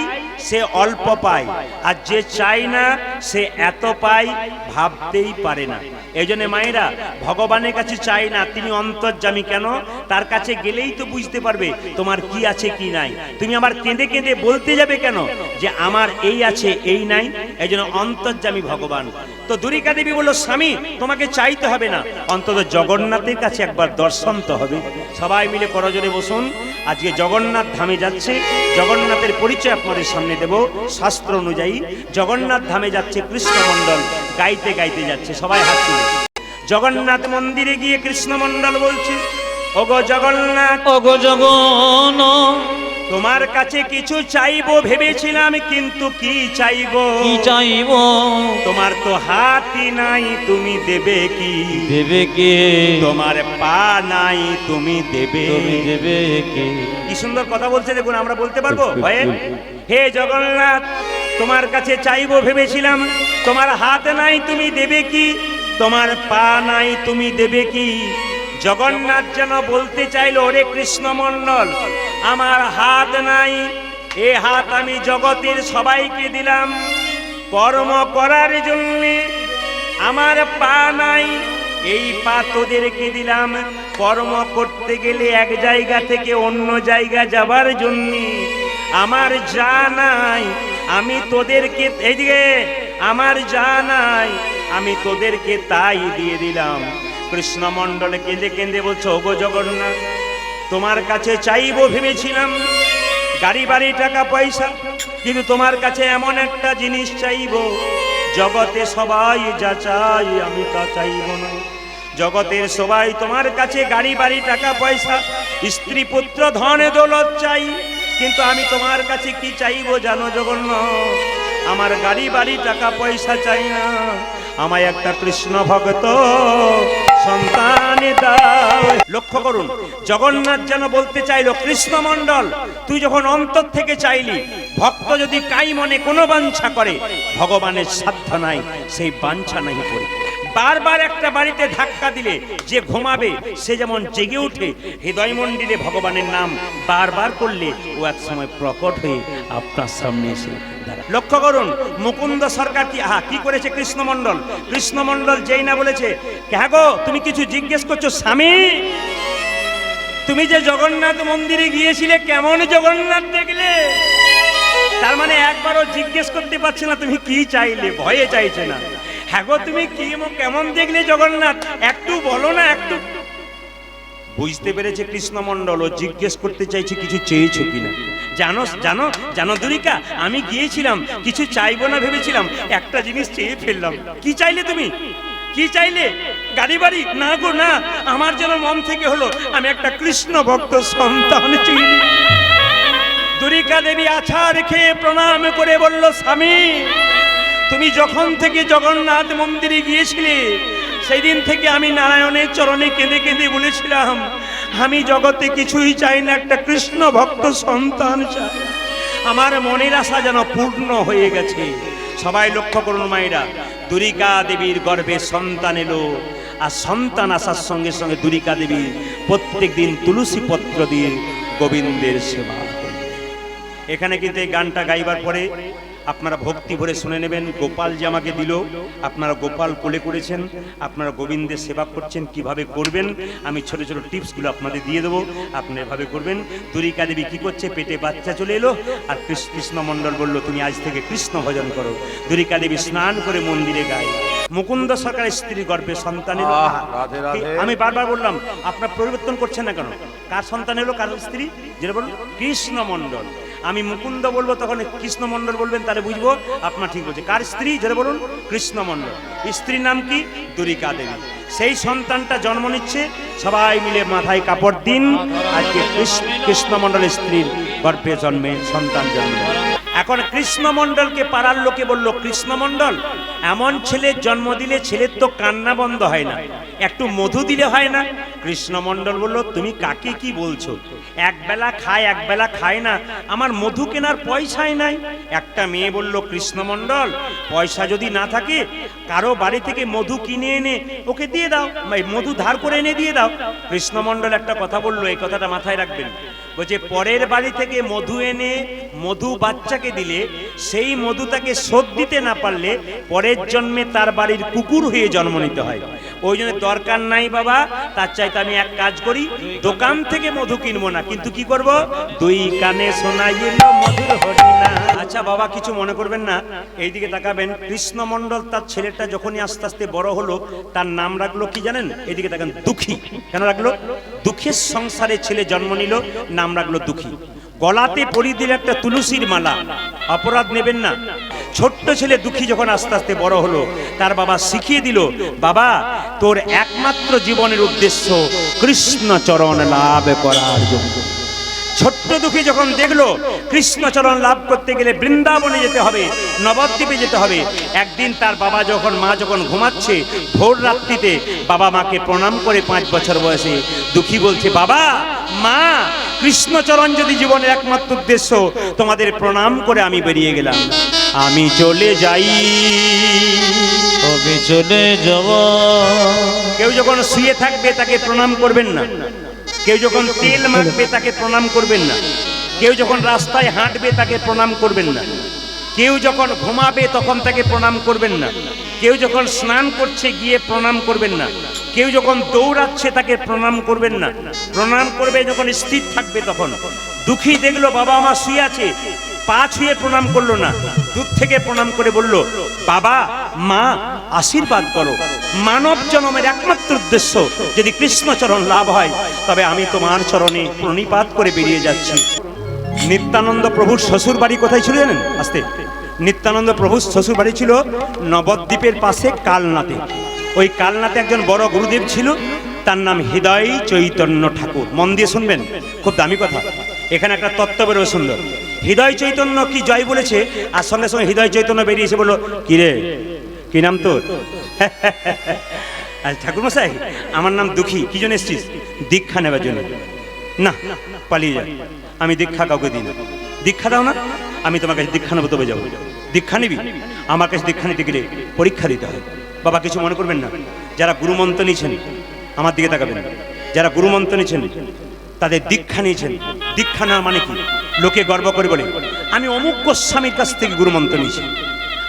সে অল্প পায়, আর যে চাই না সে এত পায় ভাবতেই পারে না। এই জন্য মায়েরা, ভগবানের কাছে চাই না, তিনি অন্তর্যামী। কেন? তার কাছে গেলেই তো বুঝতে পারবে তোমার কি আছে কি নাই। তুমি আবার কেঁদে কেঁদে বলতে যাবে কেন যে আমার এই আছে এই নাই? এই জন্য অন্তর্যামী ভগবান। তো দুরিকা দেবী বলল, স্বামী তোমাকে চাইতে হবে না, অন্তত জগন্নাথের কাছে একবার দর্শন তো হবে। সবাই মিলে করজোরে বসুন। আজকে জগন্নাথ ধামে যাচ্ছে, জগন্নাথের পরিচয় আপনাদের সামনে দেব। শাস্ত্র অনুযায়ী জগন্নাথ ধামে যাচ্ছে কৃষ্ণমণ্ডল, গাইতে গাইতে যাচ্ছে। সবাই হাত তুলে জগন্নাথ মন্দিরে গিয়ে কৃষ্ণমণ্ডল বলছে, ওগো জগন্নাথ, ওগো জগন, তোমার কাছে কিছু চাইবো ভেবেছিলাম, কিন্তু কি চাইবো? কি চাইব? তোমার তো হাতই নাই, তুমি দেবে কি? দেবে কে? তোমার পা নাই, তুমি দেবে? তুমি দেবে কে? কি সুন্দর কথা বলছে দেখুন, আমরা বলতে পারবো ভয়ে? হে জগন্নাথ, তোমার কাছে চাইবো ভেবেছিলাম, তোমার হাত নাই, তুমি দেবে কি? তোমার পা নাই, তুমি দেবে কি? জগন্নাথ যেন বলতে চাইলো, ওরে কৃষ্ণমণ্ডল, আমার হাত নাই, এ হাত আমি জগতের সবাইকে দিলাম কর্ম করার জন্য, আমার পা নাই, এই পা তোদেরকে দিলাম কর্ম করতে গেলে এক জায়গা থেকে অন্য জায়গা যাবার জন্য, আমার যা নাই আমি তোদেরকে, এইদিকে আমার যা নাই আমি তোদেরকে তাই দিয়ে দিলাম। কৃষ্ণমণ্ডল কেঁদে কেঁদে বলছো, ওগো জগন্নাথ, তোমার কাছে চাইবো ভেবেছিলাম গাড়ি বাড়ি টাকা পয়সা, কিন্তু তোমার কাছে এমন একটা জিনিস চাইবো, জগতে সবাই যা চাই আমি তা চাইব না। জগতের সবাই তোমার কাছে গাড়ি বাড়ি টাকা পয়সা স্ত্রী পুত্র ধন দৌলত চাই, কিন্তু আমি তোমার কাছে কি চাইবো জানো জগন্নাথ? আমার গাড়ি বাড়ি টাকা পয়সা চাই না, আমায় একটা কৃষ্ণ ভক্ত সন্তান দাও। লক্ষ্য করুন, জগন্নাথ যেন বলতে চাইলো, কৃষ্ণমণ্ডল তুই যখন অন্তর থেকে চাইলি, ভক্ত যদি কাই মনে কোনো বাঞ্ছা করে, ভগবানের সাধ্য নাই সেই বাঞ্ছা নাই করে। বারবার একটা বাড়িতে ধাক্কা দিলে যে ঘুমাবে সে যেমন জেগে উঠে, হৃদয় মন্দিরে ভগবানের নাম বারবার করলে ও এক সময় প্রকট হয়ে আপনার সামনে এসে দাঁড়ায়। লক্ষ্য করুন, মুকুন্দ সরকার কি করেছে কৃষ্ণমণ্ডল? কৃষ্ণমণ্ডল যেই না বলেছে, হ্যাঁ গো তুমি কিছু জিজ্ঞেস করছো স্বামী, তুমি যে জগন্নাথ মন্দিরে গিয়েছিলে কেমন জগন্নাথ দেখলে? তার মানে একবারও জিজ্ঞেস করতে পারছে না তুমি কি চাইলে, ভয়ে চাইছে না। হ্যাঁ গো তুমি কি কেমন দেখলে জগন্নাথ, একটু বলো না একটু। বুঝতে পেরেছে কৃষ্ণমণ্ডল, ও জিজ্ঞেস করতে চাইছে কিছু চেয়েছো কিনা। জানো জানো জানো দুরিকা, আমি গিয়েছিলাম কিছু চাইবো না ভেবেছিলাম, একটা জিনিস চেয়ে ফেললাম। কি চাইলে তুমি? কি চাইলে? গাড়ি বাড়ি? না গো না, আমার যেন মন থেকে হলো আমি একটা কৃষ্ণ ভক্ত সন্তান চাইনি। দুরিকা দেবী আছাড় খেয়ে প্রণাম করে বলল, স্বামী তুমি যখন থেকে জগন্নাথ মন্দিরে গিয়েছিলে সেই দিন থেকে আমি নারায়ণের চরণে কেঁদে কেঁদে বলেছিলাম, আমি জগতে কিছুই চাই না, একটা কৃষ্ণ ভক্ত সন্তান চাই। আমার মনের আশা যেন পূর্ণ হয়ে গেছে। সবাই লক্ষ্য করুন মায়েরা, দুরিকা দেবীর গর্ভে সন্তান এলো, আর সন্তান আসার সঙ্গে সঙ্গে দুরিকা দেবী প্রত্যেক দিন তুলসী পত্র দিয়ে গোবিন্দের সেবা করেন। এখানে কিন্তু এই গানটা গাইবার পরে আপনারা ভক্তি ভরে শুনে নেবেন। গোপাল যে আমাকে দিল, আপনারা গোপাল কোলে করেছেন, আপনারা গোবিন্দের সেবা করছেন, কিভাবে করবেন আমি ছোট ছোট টিপসগুলো আপনাদের দিয়ে দেবো, আপনারা এভাবে করবেন। দুরিকা দেবী কি করছে, পেটে বাচ্চা চলে এলো, আর কৃষ্ণমণ্ডল বলল তুমি আজ থেকে কৃষ্ণ ভজন করো। দুরিকা দেবী স্নান করে মন্দিরে গায়, মুকুন্দ সরকারের স্ত্রী গর্ভে সন্তান এলো। আমি বারবার বললাম আপনার পরিবর্তন করছেন না কেন? কার সন্তান এলো, কার স্ত্রী? যেটা বলুন কৃষ্ণমণ্ডল। আমি মুকুন্দ বলবো তখন কৃষ্ণমণ্ডল বলবেন, তাহলে বুঝবো আপনার ঠিক বলছে। কার স্ত্রী? যেটা বলুন কৃষ্ণমণ্ডল। স্ত্রীর নাম কি? দুরিকা দেবী। সেই সন্তানটা জন্ম নিচ্ছে, সবাই মিলে মাথায় কাপড় দিন, আজকে কৃষ্ণমণ্ডলের স্ত্রীর গর্ভে জন্মে সন্তান জন্মে। এখন কৃষ্ণমণ্ডলকে পাড়ার লোকে বলল, কৃষ্ণমণ্ডল এমন ছেলের জন্ম দিলে ছেলের তো কান্না বন্ধ হয় না, একটু মধু দিলে হয় না? কৃষ্ণমণ্ডল বলল, তুমি কাকে কি বলছো? একবেলা খায় একবেলা খায় না, আমার মধু কেনার পয়সাই নাই। একটা মেয়ে বলল, কৃষ্ণমণ্ডল পয়সা যদি না থাকে কারো বাড়ি থেকে মধু কিনে এনে ওকে দিয়ে দাও, মধু ধার করে এনে দিয়ে দাও। কৃষ্ণমণ্ডল একটা কথা বললো, এই কথাটা মাথায় রাখবেন, বলছে পরের বাড়ি থেকে মধু এনে মধু বাচ্চাকে দিলে সেই মধু তাকে শোধ দিতে না পারলে পরের জন্মে তার বাড়ির কুকুর হয়ে জন্ম নিতে হয়। ওই জন্য দরকার নাই বাবা, তার চাইতে আমি এক কাজ করি, দোকান থেকে মধু কিনবো না, কিন্তু কি করব, দুই কানে শোনাইল মধুর হরিনা। আচ্ছা বাবা কিছু মনে করবেন না, এইদিকে তাকাবেন। কৃষ্ণমণ্ডল তার ছেলেটা যখনই আস্তে আস্তে বড় হলো তার নাম রাখলো কি জানেন? এইদিকে তাকান, দুঃখী। কেন রাখলো? দুঃখের সংসারে ছেলে জন্ম নিল, নাম রাখলো দুঃখী। গলাতে পরিয়ে দিল একটা তুলসীর মালা, অপরাধ নেবেন না। ছোট্ট ছেলে দুঃখী যখন আস্তে আস্তে বড় হলো, তার বাবা শিখিয়ে দিল, বাবা তোর একমাত্র জীবনের উদ্দেশ্য কৃষ্ণ চরণ লাভ করার জন্য। ছোট্ট দুঃখী যখন দেখলো কৃষ্ণচরণ লাভ করতে গেলে বৃন্দাবনে যেতে হবে, নবদ্বীপে যেতে হবে, একদিন তার বাবা যখন মা যখন ঘুমাচ্ছে ভোর রাত্রিতে বাবা মাকে প্রণাম করে 5 বছর বয়সে দুঃখী বলছে, বাবা মা কৃষ্ণচরণ যদি জীবনের একমাত্র উদ্দেশ্য, তোমাদের প্রণাম করে আমি বেরিয়ে গেলাম, আমি চলে যাই। আমি চলে যাব। কেউ যখন শুয়ে থাকবে তাকে প্রণাম করবেন না, কেউ যখন তেল মাখবে তাকে প্রণাম করবেন না, কেউ যখন রাস্তায় হাঁটবে তাকে প্রণাম করবেন না, কেউ যখন ঘুমাবে তখন তাকে প্রণাম করবেন না, কেউ যখন স্নান করছে গিয়ে প্রণাম করবেন না, কেউ যখন দৌড়াচ্ছে তাকে প্রণাম করবেন না। প্রণাম করবে যখন স্থির থাকবে তখন। দুঃখী দেখলো বাবা মা শুয়ে আছে, পা ছুঁয়ে প্রণাম করলো না, দূর থেকে প্রণাম করে বলল, বাবা মা আশীর্বাদ করো। মানব জন্মের একমাত্র উদ্দেশ্য যদি কৃষ্ণচরণ লাভ হয়, তবে আমি তোমার চরণে প্রণিপাত করে বেরিয়ে যাচ্ছি। নিত্যানন্দ প্রভুর শ্বশুর বাড়ি কোথায় ছিল জানেন? আস্তে। নিত্যানন্দ প্রভুর শ্বশুর বাড়ি ছিল নবদ্বীপের পাশে কালনাতে। ওই কালনাতে একজন বড় গুরুদেব ছিল, তার নাম হৃদয় চৈতন্য ঠাকুর। মন দিয়ে শুনবেন, খুব দামি কথা। এখানে একটা তত্ত্ব বেরোবে সুন্দর। হৃদয় চৈতন্য কি জয় বলেছে, আর সঙ্গে সঙ্গে হৃদয় চৈতন্য বেরিয়েছে, বললো কি রে, কি নাম তোর? আচ্ছা ঠাকুর মশাই, আমার নাম দুঃখী। কি জন্য এসছিস? দীক্ষা নেবার জন্য। না, পালিয়ে যা, আমি দীক্ষা কাউকে দিই না। দীক্ষা দাও না, আমি তোমার কাছে দীক্ষা নেবো, তবে যাবো। দীক্ষা নিবি? আমার কাছে দীক্ষা নিতে গেলে পরীক্ষা দিতে হয়। বাবা কিছু মনে করবেন না, যারা গুরুমন্ত্র নিয়েছেন আমার দিকে তাকাবেন। যারা গুরুমন্ত্র নিয়েছেন তাদের দীক্ষা নিয়েছেন। দীক্ষা না মানে কি? লোকে গর্ব করে বলে আমি অমুক গোস্বামীর কাছ থেকে গুরুমন্ত্র নিয়েছি,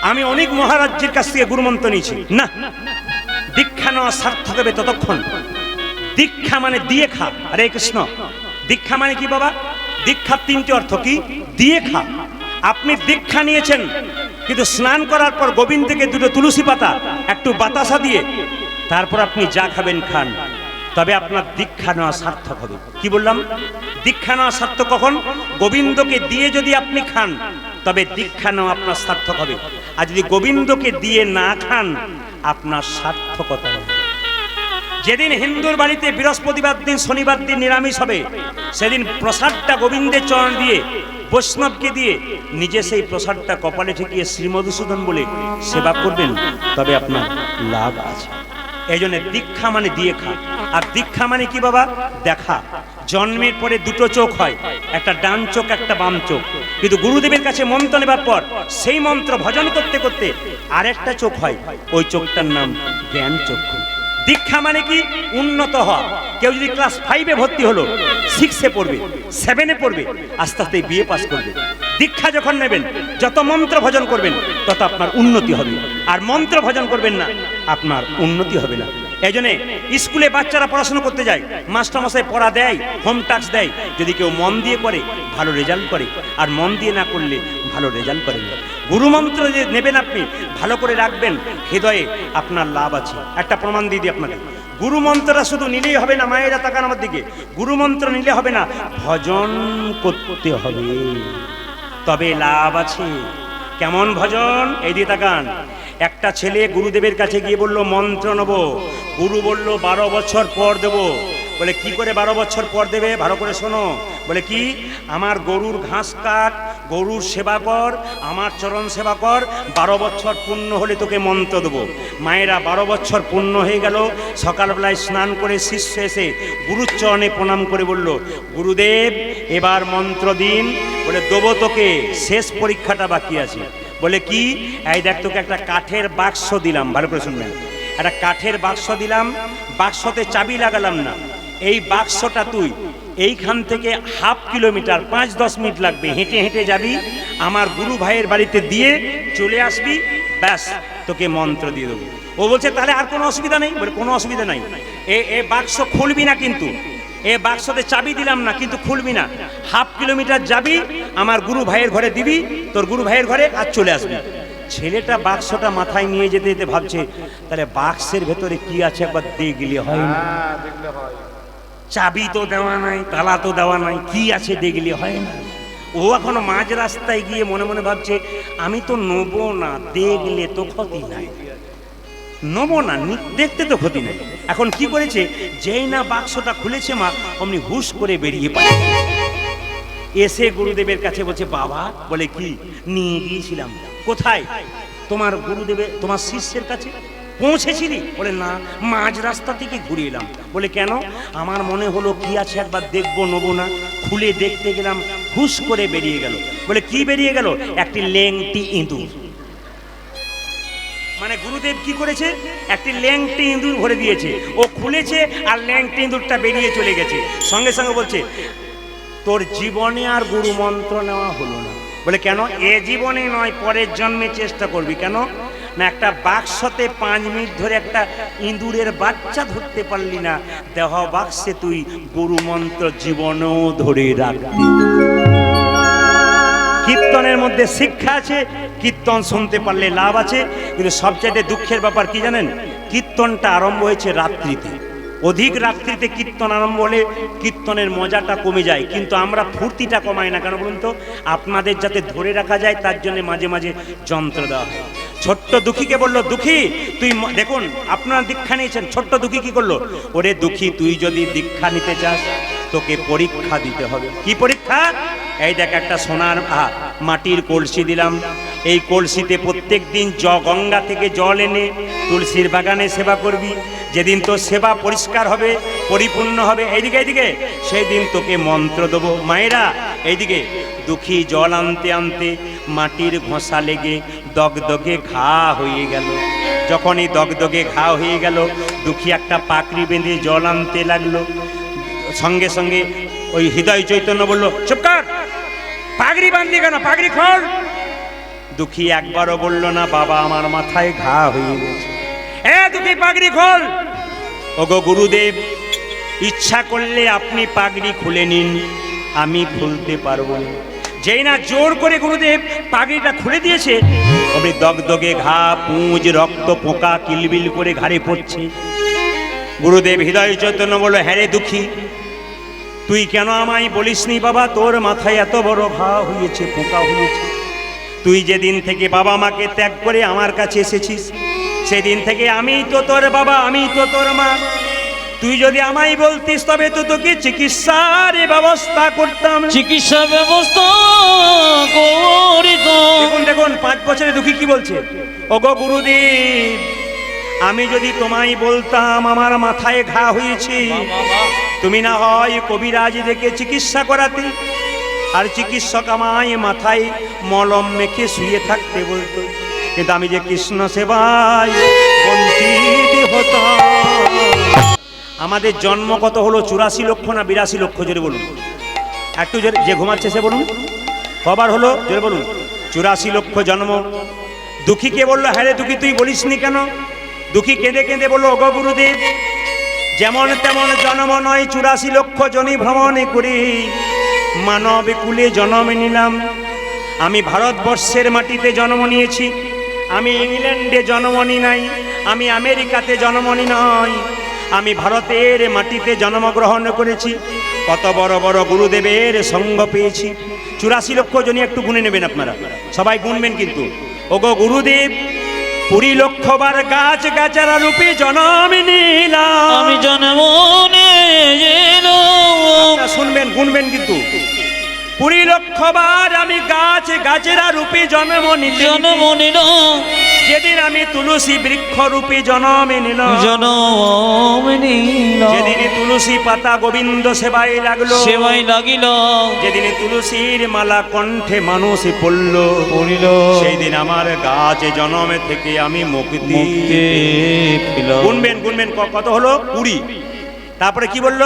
আমি অনেক মহারাজ্যের কাছ থেকে গুরুমন্ত্র নিয়েছি। না, দীক্ষা নেওয়া সার্থক হবে ততক্ষণ। দীক্ষা মানে দিয়ে খা। হরে কৃষ্ণ। দীক্ষা মানে কি বাবা? দীক্ষার তিনটি অর্থ কি? দিয়ে খা। আপনি দীক্ষা নিয়েছেন, কিন্তু স্নান করার পর গোবিন্দকে দুটো তুলসী পাতা একটু বাতাসা দিয়ে তারপর আপনি যা খাবেন খান, তবে আপনার দীক্ষা নেওয়া সার্থক হবে। কি বললাম? দীক্ষা নেওয়া সার্থক কখন? গোবিন্দকে দিয়ে যদি আপনি খান তবে দীক্ষা নেওয়া আপনার সার্থক হবে। আর যদি গোবিন্দকে দিয়ে না খান, আপনার সার্থকতা হবে। যেদিন হিন্দুর বাড়িতে বৃহস্পতিবার দিন শনিবার দিন নিরামিষ হবে, সেদিন প্রসাদটা গোবিন্দের চরণ দিয়ে বৈষ্ণবকে দিয়ে নিজে সেই প্রসাদটা কপালে ঠেকিয়ে শ্রীমধুসূদন বলে সেবা করবেন, তবে আপনার লাভ আছে। এই জন্য দীক্ষা মানে দিয়ে খা। আর দীক্ষা মানে কি বাবা? দেখা। জন্মের পরে দুটো চোখ হয়, একটা ডান চোখ একটা বাম চোখ, কিন্তু গুরুদেবের কাছে মন্ত্র নেবার পর সেই মন্ত্র ভজন করতে করতে আরেকটা চোখ হয়, ওই চোখটার নাম জ্ঞান চক্ষু। দীক্ষা মানে কি? উন্নত হওয়া। কেউ যদি ক্লাস 5-এ ভর্তি হলো, 6-এ পড়বে, 7-এ পড়বে, আস্তে আস্তে বিএ পাস করবে। দীক্ষা যখন নেবেন, যত মন্ত্র ভজন করবেন তত আপনার উন্নতি হবে। আর মন্ত্র ভজন করবেন না, আপনার উন্নতি হবে না। এই জন্যে স্কুলে বাচ্চারা পড়াশোনা করতে যায়, মাস্টারমশাই পড়া দেয়, হোম টাস্ক দেয়। যদি কেউ মন দিয়ে করে ভালো রেজাল্ট করে, আর মন দিয়ে না করলে ভালো রেজাল্ট করেন না। গুরুমন্ত্র যে নেবেন আপনি, ভালো করে রাখবেন হৃদয়ে, আপনার লাভ আছে। একটা প্রমাণ দিয়ে দিই আপনাকে। গুরুমন্ত্রটা শুধু নিলেই হবে না, মায়েরা তাকান আমার দিকে। গুরুমন্ত্র নিলে হবে না, ভজন করতে হবে, তবে লাভ আছে। কেমন ভজন? এই দিয়ে তাকান। একটা ছেলে গুরুদেবের কাছে গিয়ে বলল মন্ত্র নেব। গুরু বলল 12 বছর পর দেব। বলে কি করে 12 বছর পর দেবে? ভালো করে শোনো। বলে কি? আমার গরুর ঘাস কাট, গরুর সেবা কর, আমার চরণ সেবা কর, 12 বছর পূর্ণ হলে তোকে মন্ত্র দেবো। মায়েরা 12 বছর পূর্ণ হয়ে গেল। সকালবেলায় স্নান করে শিষ্য এসে গুরুর চরণে প্রণাম করে বলল, গুরুদেব এবার মন্ত্র দিন। বলে দেবো তোকে, শেষ পরীক্ষাটা বাকি আছে। বলে কি? এই দেখ, তোকে একটা কাঠের বাক্স দিলাম, ভালো করে শুনবেন। একটা কাঠের বাক্স দিলাম, বাক্সতে চাবি লাগালাম না। এই বাক্সটা তুই এইখান থেকে 1/2 কিলোমিটার, 5-10 মিনিট লাগবে, হেঁটে হেঁটে যাবি, আমার গুরু ভাইয়ের বাড়িতে দিয়ে চলে আসবি, ব্যাস তোকে মন্ত্র দিয়ে দেবো। ও বলছে তাহলে আর কোনো অসুবিধা নেই? বলে কোনো অসুবিধা নাই। এ বাক্স খুলবি না, কিন্তু এ বাক্সতে চাবি দিলাম না, কিন্তু খুলবি না। 1/2 কিলোমিটার যাবি, আমার গুরু ভাইয়ের ঘরে দিবি, তোর গুরু ভাইয়ের ঘরে, আর চলে আসবি। ছেলেটা বাক্সটা মাথায় নিয়ে যেতে যেতে ভাবছে, তাহলে বাক্সের ভেতরে কি আছে একবার দেখলে হয় না? চাবি তো দেওয়া নাই, তালা তো দেওয়া নাই, কি আছে দেখলে হয় না? ও এখনো মাঝ রাস্তায় গিয়ে মনে মনে ভাবছে, আমি তো নেবো না, দেখলে তো ক্ষতি নাই, নেবো না, দেখতে তো ক্ষতি নাই। এখন কি করেছে? যেই না বাক্সটা খুলেছে মা, অমনি হুশ করে বেরিয়ে পারে, এসে গুরুদেবের কাছে বলছে, বাবা। বলে কি? নিয়ে গিয়েছিলাম। কোথায়? তোমার গুরুদেবের, তোমার শিষ্যের কাছে পৌঁছেছিলি? বলে না, মাঝ রাস্তা থেকে ঘুরে এলাম। বলে কেন? আমার মনে হলো কি আছে একবার দেখবো, নেবো না। খুলে দেখতে গেলাম, হুশ করে বেরিয়ে গেল। বলে কি বেরিয়ে গেল? একটি লেংটি ইঁদুর। মানে গুরুদেব কি করেছে? একটি ল্যাংটি ইঁদুর ভরে দিয়েছে। ও খুলেছে আর ল্যাংটি ইঁদুরটা বেরিয়ে চলে গেছে। সঙ্গে সঙ্গে বলছে, তোর জীবনে আর গুরু মন্ত্র নেওয়া হলো না। বলে কেন? এ জীবনে নয়, পরের জন্মে চেষ্টা করবি। কেন না? একটা বাক্সতে 5 মিনিট ধরে একটা ইঁদুরের বাচ্চা ধরতে পারলি না, দেহ বাক্সে তুই গুরু মন্ত্র জীবনেও ধরে রাখবি। কীর্তনের মধ্যে শিক্ষা আছে, কীর্তন শুনতে পারলে লাভ আছে, কিন্তু সবচেয়ে দুঃখের ব্যাপার কি জানেন? কীর্তনটা আরম্ভ হয়েছে রাত্রিতে। অধিক রাত্রিতে কীর্তন আরম্ভ হলে কীর্তনের মজাটা কমে যায়, কিন্তু আমরা ফুর্তিটা কমাই না। কেন বলুন তো? আপনাদের যাতে ধরে রাখা যায় তার জন্য মাঝে মাঝে যন্ত্র দেওয়া হয়। ছোট্ট দুঃখীকে বললো, দুঃখী তুই দেখুন, আপনারা দীক্ষা নিয়েছেন। ছোট্ট দুঃখী কি করলো? ওরে দুঃখী, তুই যদি দীক্ষা নিতে চাস তোকে পরীক্ষা দিতে হবে। কি পরীক্ষা? এই দেখ, একটা সোনার মাটির কলসি দিলাম। এই কলসিতে প্রত্যেক দিন গঙ্গা থেকে জল এনে তুলসীর বাগানে সেবা করবি। যেদিন তোর সেবা পরিষ্কার হবে, পরিপূর্ণ হবে, এইদিকে এইদিকে, সেই দিন তোকে মন্ত্র দেবো। মায়েরা এইদিকে। দুঃখী জল আনতে আনতে মাটির ঘষা লেগে দগদগে ঘা হয়ে গেল। যখনই দগদগে ঘা হয়ে গেল, দুঃখী একটা পাকড়ি বেঁধে জল আনতে লাগলো। সঙ্গে সঙ্গে ওই হৃদয় চৈতন্য বলল, চুপ কর, পাগড়ি বাঁধলি কেন? পাগড়ি খোল। দুঃখী একবারও বলল না, বাবা আমার মাথায় ঘা হয়ে গেছে। দুঃখী পাগড়ি খোল। ওগো গুরুদেব, ইচ্ছা করলে আপনি পাগড়ি খুলে নিন, আমি খুলতে পারবো না। যেই না জোর করে গুরুদেব পাগড়িটা খুলে দিয়েছে, তবে দগদগে ঘা, পুঁজ, রক্ত, পোকা কিলবিল করে ঘাড়ে পড়ছে। গুরুদেব হৃদয় চৈতন্য বলল, হ্যাঁ রে দুঃখী, তুই কেন আমায় বলিসনি বাবা তোর মাথায় এত বড় ঘা হয়েছে, পোকা হয়েছে? তুই যেদিন থেকে বাবা মাকে ত্যাগ করে আমার কাছে এসেছিস, সেদিন থেকে আমি তো তোর বাবা, আমি তো তোর মা। তুই যদি আমায় বলতিস তবে তো তোকে চিকিৎসার ব্যবস্থা করতাম। চিকিৎসা ব্যবস্থা করিত। দেখুন দেখুন, 5 বছরের দুঃখী কি বলছে? ওগো গুরুদেব, আমি যদি তোমায় বলতাম আমার মাথায় ঘা হয়েছে, তুমি না হয় কবিরাজ দেখে চিকিৎসা করাতে, আর চিকিৎসক আমায় মাথায় মলম মেখে শুয়ে থাকতে বলতো, কিন্তু আমি যে কৃষ্ণ সেবায় বঞ্চিত হতাম। আমাদের জন্ম কত হলো? 84 লক্ষ না 82 লক্ষ? জোরে বলুন, একটু জোরে। যে ঘুমাচ্ছে সে বলুন, কবার হলো? জোরে বলুন। 84 লক্ষ জন্ম। দুঃখীকে বললো, হ্যাঁ রে দুঃখী, তুই বলিসনি কেন? দুঃখী কেঁদে কেঁদে বললো, ওগো গুরুদেব, যেমন তেমন জন্ম নয়, 84 লক্ষ জনি ভ্রমণে করি মানব কুলে জন্ম নিলাম। আমি ভারতবর্ষের মাটিতে জন্ম নিয়েছি, আমি ইংল্যান্ডে জন্ম নি নাই, আমি আমেরিকাতে জন্ম নি নাই, আমি ভারতের মাটিতে জন্মগ্রহণ করেছি। কত বড় বড় গুরুদেবের সঙ্গ পেয়েছি। 84 লক্ষ জনই একটু গুনে নেবেন আপনারা, সবাই গুনবেন কিন্তু। ওগো গুরুদেব, 20 লক্ষবার গাছ গাছারা রূপে জন্ম নিলাম। আমি জন্ম নিলাম। শুনবেন, গুনবেন কিন্তু। 20 লক্ষবার আমি গাছ গাছেরা রূপে জন্ম নিলাম। যেদিন আমি তুলসী বৃক্ষ রূপে জন্ম নিলাম, যেদিন তুলসী পাতা গোবিন্দ সেবায় লাগলো, যেদিন তুলসীর মালা কণ্ঠে মানুষ পড়ল, সেই দিন আমার গাছ জন্ম থেকে আমি মুক্তি। গুনবেন গুনবেন, কত হলো? 20। তারপরে কি বলল?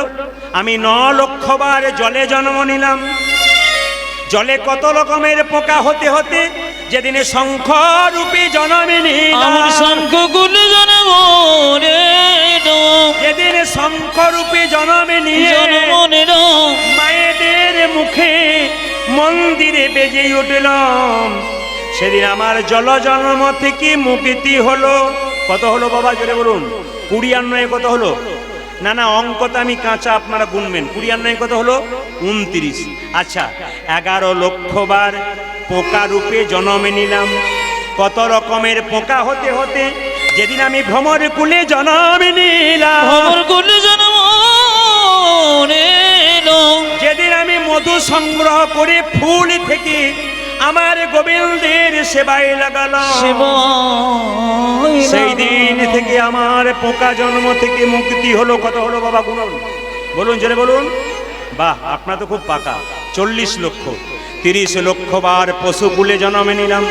আমি 9 লক্ষবার জলে জন্ম নিলাম। জলে কত রকমের পোকা হতে হতে যেদিনে শঙ্খ রূপে জন্ম নিলাম। যেদিন শঙ্খ রূপে জন্ম নিয়ে মায়েদের মুখে মন্দিরে বেজে উঠলাম, সেদিন আমার জল জন্ম থেকে মুক্তি হলো। কত হলো বাবা? জোরে বলুন। 20 আর 9 কত হলো? না না, অঙ্কটা আমি কাঁচা, আপনারা গুনবেন। 20 আর 9 কত হলো? 29। আচ্ছা, 11 লক্ষবার পোকা রূপে জন্ম নিলাম। কত রকমের পোকা হতে হতে যেদিন আমি ভ্রমর কুলে জন্ম নিলাম, যেদিন আমি মধু সংগ্রহ করে ফুল থেকে আমার গোবিন্দের সেবায় লাগালাম, সেই দিন থেকে আমার পোকা জন্ম থেকে মুক্তি হলো। কত হলো বাবা? গুনুন, বলুন, জোরে বলুন। বাহ, আপনার তো খুব পাকা। 40 লক্ষ। 30 লক্ষবার পশু কুলে জন্ম নিলাম।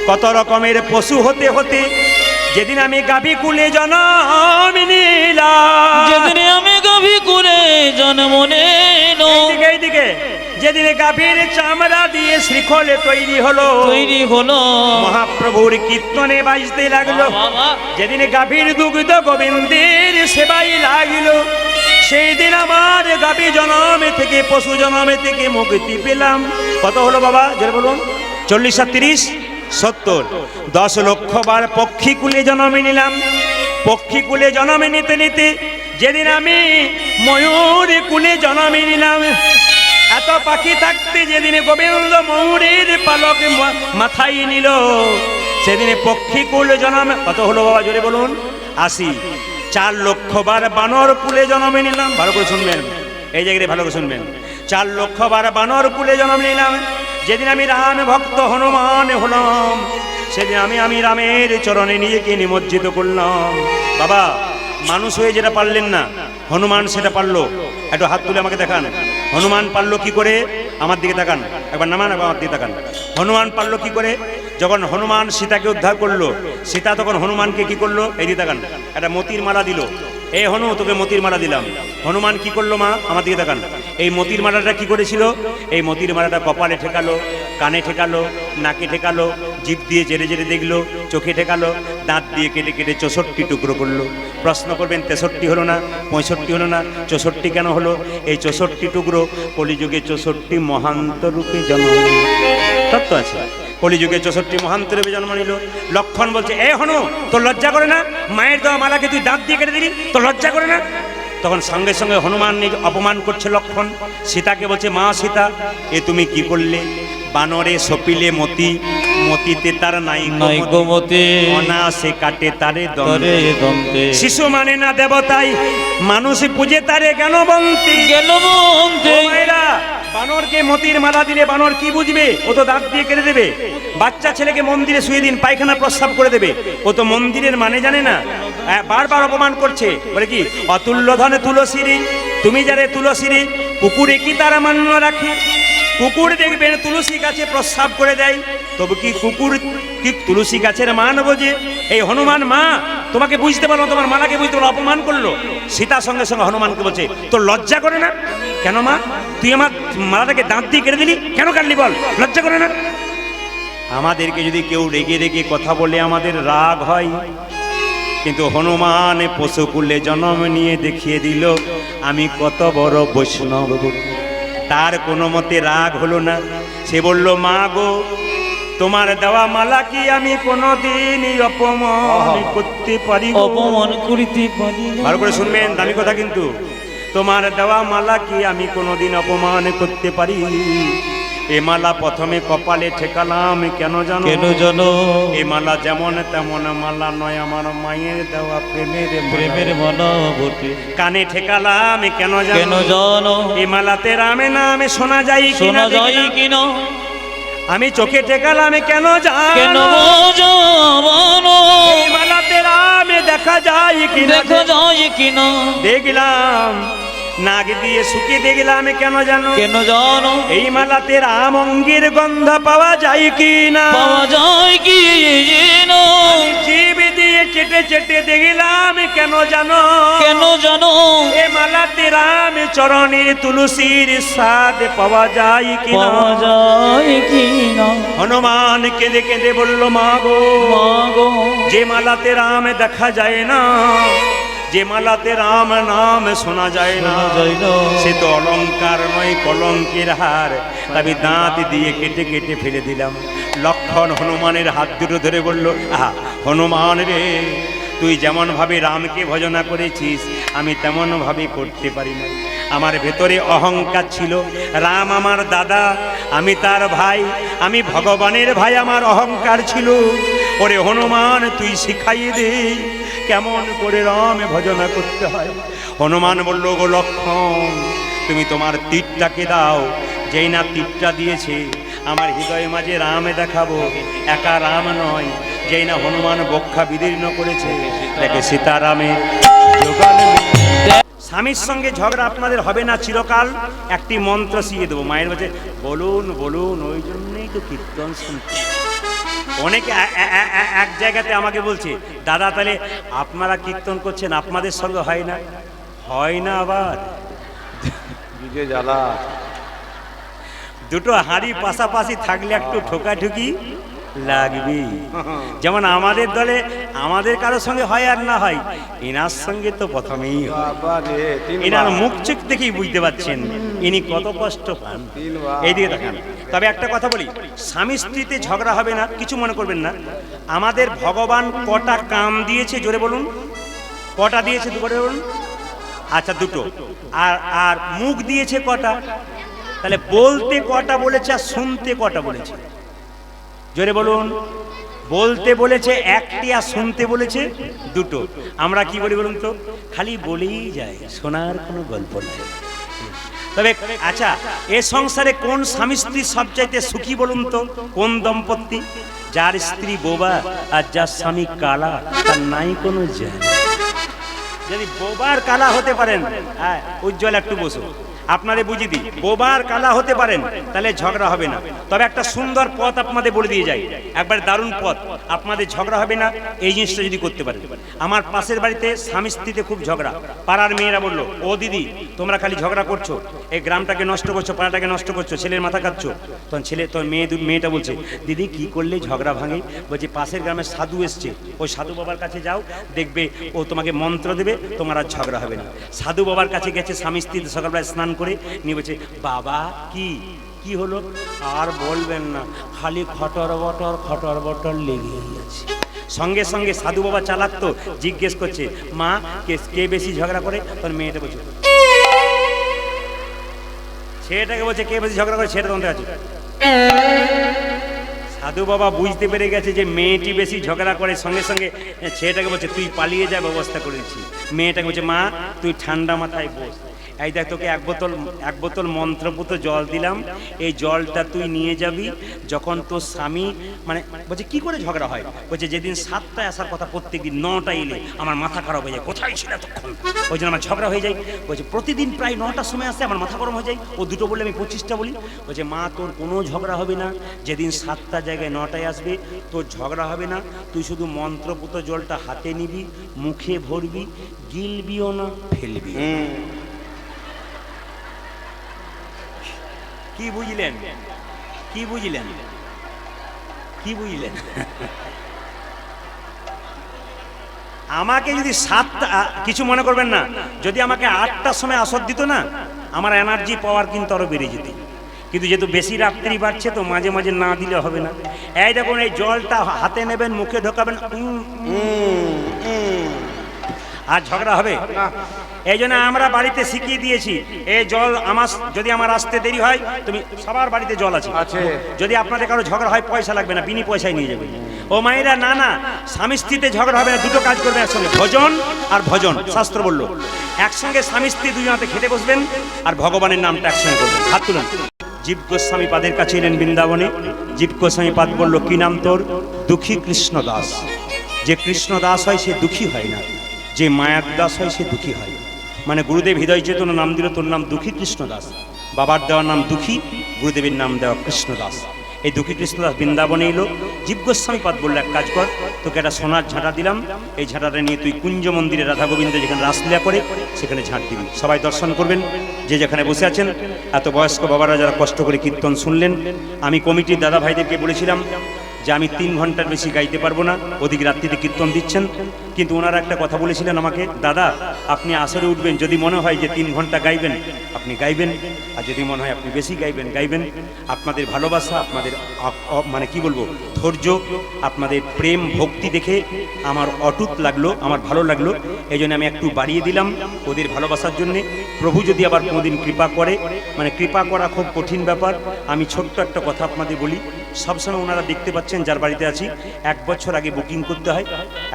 কত রকমের পশু হতে হতে যেদিন আমি গাভী কুলে জন্ম নিলাম, যেদিন আমি গাভী কুলে জন্ম নিলাম, এইদিকে যেদিন গাভীর চামড়া দিয়ে শ্রীখলে তৈরি হলো তৈরি হলো মহাপ্রভুর কীর্তনে বাজতে লাগলো। বাবা যেদিন গাভীর দুগ্ধ গোবিন্দের সেবাই লাগলো, সেই দিন আমার গাভী জনমে থেকে পশু জনমে থেকে মুক্তি পেলাম। কত হলো বাবা জোরে বলুন? 40 আর 30 70। 10 লক্ষ বার পক্ষীকুলে জন্মে নিলাম। পক্ষীকুলে জন্মে নিতে নিতে যেদিন আমি ময়ূর কুলে জন্মে নিলাম, এত পাখি থাকতে যেদিন গোবিন্দ ময়ূরের পালক মাথায় নিল, সেদিনে পক্ষীকুল জন্ম কত হলো বাবা জোরে বলুন? 80। 4 লক্ষ বার বানর কুলে জন্মে নিলাম। ভালো করে শুনবেন, এই জায়গায় ভালো করে শুনবেন। 4 লক্ষ বার বানর কুলে জন্ম নিলাম। যেদিন আমি রাম ভক্ত হনুমান হলাম, সেদিন আমি রামের চরণে নিজেকে নিমজ্জিত করলাম। বাবা মানুষ হয়ে যেটা পারলেন না, হনুমান সেটা পারলো। একটু হাত তুলে আমাকে দেখান, হনুমান পারলো কি করে? আমার দিকে তাকান, একবার নামান, একবার আমার দিকে তাকান। হনুমান পারলো কি করে? যখন হনুমান সীতাকে উদ্ধার করলো, সীতা তখন হনুমানকে কি করলো? এই দিকে তাকান, একটা মতির মালা দিল। এই হনু তোকে মতির মালা দিলাম। হনুমান কি করলো মা? আমার দিকে তাকান। এই মতির মালাটা কি করেছিল? এই মতির মালাটা কপালে ঠেকালো, কানে ঠেকালো, নাকে ঠেকালো, জিভ দিয়ে জেরে জেরে দেখলো, চোখে ঠেকালো, দাঁত দিয়ে কেটে কেটে 64 টুকরো করলো। প্রশ্ন করবেন 63 হলো না, 65 হলো না, 64 কেন হলো? এই 64 টুকরো কলিযুগে 64 মহান্ত রূপে জন্ম নিল। তত্ত্ব আছে, কলিযুগে 64 মহান্ত রূপে জন্ম নিল। লক্ষণ বলছে, এ হনু তোর লজ্জা করে না? মায়ের দেওয়া মালাকে তুই দাঁত দিয়ে কেটে দিলি, তোর লজ্জা করে না? তখন সঙ্গে সঙ্গে হনুমান অপমান করছে লক্ষণ। সীতাকে বলছে, মা সীতা এ তুমি কি করলে? বানরে সপিলে মতি, মতিতে তার নাই গোমতে অনাসে কাটে তারে তরে দন্তে শিশু মানে না দেবতাই, মানুষ পূজে তারে কেন বন্তি। গেল মন্তে বানরকে মতির মালা দিলে বানর কি বুঝবে? ও তো দাঁত দিয়ে কেটে দেবে। বাচ্চা ছেলেকে মন্দিরে শুয়ে দিন, পায়খানা প্রস্রাব করে দেবে। ও তো মন্দিরের মানে জানে না। বারবার অপমান করছে, বলে কি অতুল্য ধনে তুলসীরি, তুমি যারে তুলসীরি, কুকুরে কি তারা মান্য রাখে? কুকুর দেখবেন তুলসী গাছে প্রস্রাব করে দেয়, তবু কি কুকুর কি তুলসী গাছের মান বোঝে? এই হনুমান মা তোমাকে বুঝতে পারলো, তোমার মালাকে বুঝতে পারলো, অপমান করলো। সীতা সঙ্গে সঙ্গে হনুমানকে বলছে, তোর লজ্জা করে না? কেন মা তুই আমার মালাটাকে দাঁত দিয়ে কেটে দিলি, কেন কাটলি বল, লজ্জা করে না? আমাদেরকে যদি কেউ রেগে রেগে কথা বলে আমাদের রাগ হয়, কিন্তু হনুমান পশুকুলে জন্ম নিয়ে দেখিয়ে দিল আমি কত বড় বৈষ্ণব। তার কোনো মতে রাগ হলো না। সে বলল, মা গো তোমার দেওয়া মালা কি আমি কোনোদিন অপমান করতে পারি? অপমান করিতে পারি না। ভালো করে শুনবেন, দামি কথা কিন্তু। তোমার দেওয়া মালা কি আমি কোনোদিন অপমান করতে পারি? এ মালা প্রথমে কপালে ঠেকালাম কেন জানো? কেন জানো? এ মালা যেমন তেমন মালা নয়, আমার মায়ের দেওয়া প্রেমের মালা বটে। কানে ঠেকালাম কেন জানো? কেন জানো? এ মালাতে রামে নামে শোনা যায় শোনা যায় কিনা? আমি চোখে ঠেকালাম কেন কেন জানো? জানো? এই মালাতে রামে দেখা যায় কিনা? দেখা যায় কিনা? দেখলাম নাক দিয়ে শুকিয়ে দেখলাম কেন জানো? কেন জানো? এই মালাতে রাম অঙ্গের গন্ধ পাওয়া যায় কি না? পাওয়া যায় কি জানো? জীব দিয়ে চেটে চেটে দেখলাম কেন জানো? কেন জানো? এ মালাতে রাম চরণের তুলসীর স্বাদ পাওয়া যায় কি না? পাওয়া যায় কি না? হনুমান কেঁদে কেঁদে বলল, মা গো মাগো যে মালাতে রাম দেখা যায় না, যে মালাতে রাম নাম শোনা যায় না, যায় না। সে তো অলংকার নয় কলঙ্কের হার। আমি দাঁত দিয়ে কেটে কেটে ফেলে দিলাম। লক্ষণ হনুমানের হাত দুটো ধরে বলল, আহা হনুমান রে, তুই যেমন ভাবে রামকে ভজনা করেছিস আমি তেমন ভাবে করতে পারি না। আমার ভেতরে অহংকার ছিল, রাম আমার দাদা, আমি তার ভাই, আমি ভগবানের ভাই, আমার অহংকার ছিল। ওরে হনুমান তুই শিখাইয়ে দে কেমন করে রাম ভজনা করতে হয়। হনুমান বলল, গো লক্ষণ তুমি তোমার তীরটাকে দাও। যেই না তীরটা দিয়েছে আমার হৃদয়ে মাঝে রাম দেখাবো। একা রাম নয়, যেই না হনুমান বক্ষা বিদীর্ণ করেছে, দেখে সীতারামের যোগান। স্বামীর সঙ্গে ঝগড়া আপনাদের হবে না চিরকাল। একটি মন্ত্র শিখিয়ে দেবো। মায়ের কাছে বলুন বলুন, ওই জন্যই তো কীর্তন শুনতে। অনেকে এক জায়গাতে আমাকে বলছে, দাদা তাহলে আপনারা কীর্তন করছেন আপনাদের সঙ্গে হয় না? হয় না আবার ডিজে জ্বালা। দুটো হাঁড়ি পাশাপাশি থাকলে একটু ঠোকাঠুকি লাগবে। যেমন আমাদের দলে আমাদের কারোর সঙ্গে হয় আর না হয়, এনার সঙ্গে তো প্রথমেই হয়। বাবা রে, এনার মুখ চোখ দেখেই বুঝতে পারছেন ইনি কত কষ্ট পান। এইদিকে দেখেন। তবে একটা কথা বলি, স্বামী স্ত্রীতে ঝগড়া হবে না, কিছু মনে করবেন না। আমাদের ভগবান কটা কান দিয়েছে জোরে বলুন, কটা দিয়েছে দুপুরে বলুন? আচ্ছা দুটো। আর আর মুখ দিয়েছে কটা? তাহলে বলতে কটা বলেছে আর শুনতে কটা বলেছে জোরে বলুন? বলতে বলেছে একটি আর শুনতে বলেছে দুটো। আমরা কি বলি বলুন তো? খালি বলেই যায়, শোনার কোনো গল্প নাই। তবে আচ্ছা, এ সংসারে কোন স্বামী স্ত্রী সবচাইতে সুখী বলুন তো? কোন দম্পতি? যার স্ত্রী বোবা আর যার স্বামী কালা, তার নাই কোনো জ্ঞান। যদি বোবার কালা হতে পারেন, হ্যাঁ উজ্জ্বল একটু বসুন, আপনাদের বুঝিয়ে দিই, বোবার কালা হতে পারেন তাহলে ঝগড়া হবে না। তবে একটা সুন্দর পথ আপনাদের বলে দিয়ে যাই, একবার দারুণ পথ, আপনাদের ঝগড়া হবে না এই জিনিসটা যদি করতে পারেন। আমার পাশের বাড়িতে স্বামী স্ত্রীতে খুব ঝগড়া। পাড়ার মেয়েরা বললো, ও দিদি তোমরা খালি ঝগড়া করছো, এই গ্রামটাকে নষ্ট করছো, পাড়াটাকে নষ্ট করছো, ছেলের মাথা কাটছো। তখন মেয়েটা বলছে, দিদি কি করলে ঝগড়া ভাঙে? বলছে পাশের গ্রামের সাধু এসছে, ওই সাধু বাবার কাছে যাও, দেখবে ও তোমাকে মন্ত্র দেবে, তোমার আর ঝগড়া হবে না। সাধু বাবার কাছে গেছে স্বামী স্ত্রী, সকালবেলা স্নান করে নিয়ে বলছে, বাবা কি হলো? আর বলবেন না, খালি খটর বটর লেগেই আছে। সঙ্গে সঙ্গে সাধু বাবা চালাক তো, জিজ্ঞেস করছে, মা কে বেশি ঝগড়া করে? তখন মেয়েটা বলছে, ছেলেটাকে বলছে কে বেশি ঝগড়া করে, সেটা তোমাদের আছে। সাধু বাবা বুঝতে পেরে গেছে যে মেয়েটি বেশি ঝগড়া করে, সঙ্গে সঙ্গে ছেলেটাকে বলছে, তুই পালিয়ে যা, ব্যবস্থা করেছি। মেয়েটাকে বলছে, মা তুই ঠান্ডা মাথায় বস, এই দেখ তোকে এক বোতল মন্ত্রপুত জল দিলাম, এই জলটা তুই নিয়ে যাবি, যখন তোর স্বামী মানে বলছে কি করে ঝগড়া হয়? বলছে যেদিন 7টায় আসার কথা প্রত্যেকদিন 9টায় এলে আমার মাথা খারাপ হয়ে যায়, কোথায় ছিল এতক্ষণ, ওই জন্য আমার ঝগড়া হয়ে যায়। বলছে প্রতিদিন প্রায় 9টার সময় আসে, আমার মাথা গরম হয়ে যায়, ও দুটো বললে আমি 25টা বলি। বলছে মা তোর কোনো ঝগড়া হবে না, যেদিন 7টার জায়গায় 9টায় আসবে তোর ঝগড়া হবে না, তুই শুধু মন্ত্রপুত জলটা হাতে নিবি, মুখে ভরবি, গিলবিও না ফেলবি। কি বুঝলেন? কি বুঝলেন? কি বুঝলেন? আমাকে যদি 7টা, কিছু মনে করবেন না, যদি আমাকে 8টার সময় আসর দিত না, আমার এনার্জি পাওয়ার কিন্তু আরো বেড়ে যেত। কিন্তু যেহেতু বেশি রাত্রি বাড়ছে তো মাঝে মাঝে না দিলে হবে না। এই দেখুন, এই জলটা হাতে নেবেন, মুখে ঢোকাবেন, আর ঝগড়া হবে। এই জন্য আমরা বাড়িতে শিখিয়ে দিয়েছি, এই জল যদি আমার আসতে দেরি হয়, তুমি সবার বাড়িতে জল আছে, যদি আপনাদের কারো ঝগড়া হয় পয়সা লাগবে না, বিনি পয়সায় নিয়ে যাবে। ও মায়েরা, না স্বামী স্ত্রীতে ঝগড়া হবে না, দুটো কাজ করবে একসঙ্গে, ভজন আর ভজন। শাস্ত্র বললো একসঙ্গে স্বামী স্ত্রী দুজনাতে খেতে বসবেন আর ভগবানের নামটা একসঙ্গে করবেন। হাত তুলেন। জীব গোস্বামী পাদের কাছে এলেন বৃন্দাবনে। জীব গোস্বামী পাদ বলল, কি নাম তোর? দুঃখী কৃষ্ণ দাস। যে কৃষ্ণ দাস হয় সে দুঃখী হয় না, যে মায়ার দাস হয় সে দুঃখী হয়। মানে গুরুদেব হৃদয় চেতনা নাম দিল, তোর নাম দুঃখী কৃষ্ণ দাস। বাবার দেওয়ার নাম দুঃখী, গুরুদেবের নাম দেওয়া কৃষ্ণ দাস। এই দুঃখী কৃষ্ণ দাস বৃন্দাবনে এলো। জীব গোস্বামী পাদ বললো, এক কাজ কর, তোকে একটা সোনার ঝাঁটা দিলাম, এই ঝাঁটাটা নিয়ে তুই কুঞ্জ মন্দিরে রাধা গোবিন্দ যেখানে রাসলীলা করে সেখানে ঝাঁট দিবি। সবাই দর্শন করবেন, যে যেখানে বসে আছেন। এত বয়স্ক বাবারা যারা কষ্ট করে কীর্তন শুনলেন, আমি কমিটির দাদা ভাইদেরকে বলেছিলাম যে আমি 3 ঘন্টার বেশি গাইতে পারবো না, ওদিক রাত্রিতে কীর্তন দিচ্ছেন। কিন্তু ওনারা একটা কথা বলেছিলেন আমাকে, দাদা আপনি আসরে উঠবেন, যদি মনে হয় যে 3 ঘন্টা গাইবেন আপনি গাইবেন, আর যদি মনে হয় আপনি বেশি গাইবেন। আপনাদের ভালোবাসা, আপনাদের মানে কি বলবো, ধৈর্য, আপনাদের প্রেম ভক্তি দেখে আমার অটুট লাগলো, আমার ভালো লাগলো। এই জন্য আমি একটু বাড়িয়ে দিলাম ওদের ভালোবাসার জন্যে। প্রভু যদি আবার কোনোদিন কৃপা করে, মানে কৃপা করা খুব কঠিন ব্যাপার। আমি ছোট্ট একটা কথা আপনাদের বলি, সবসময় ওনারা দেখতে পাচ্ছেন যার বাড়িতে আছি, 1 বছর আগে বুকিং করতে হয়,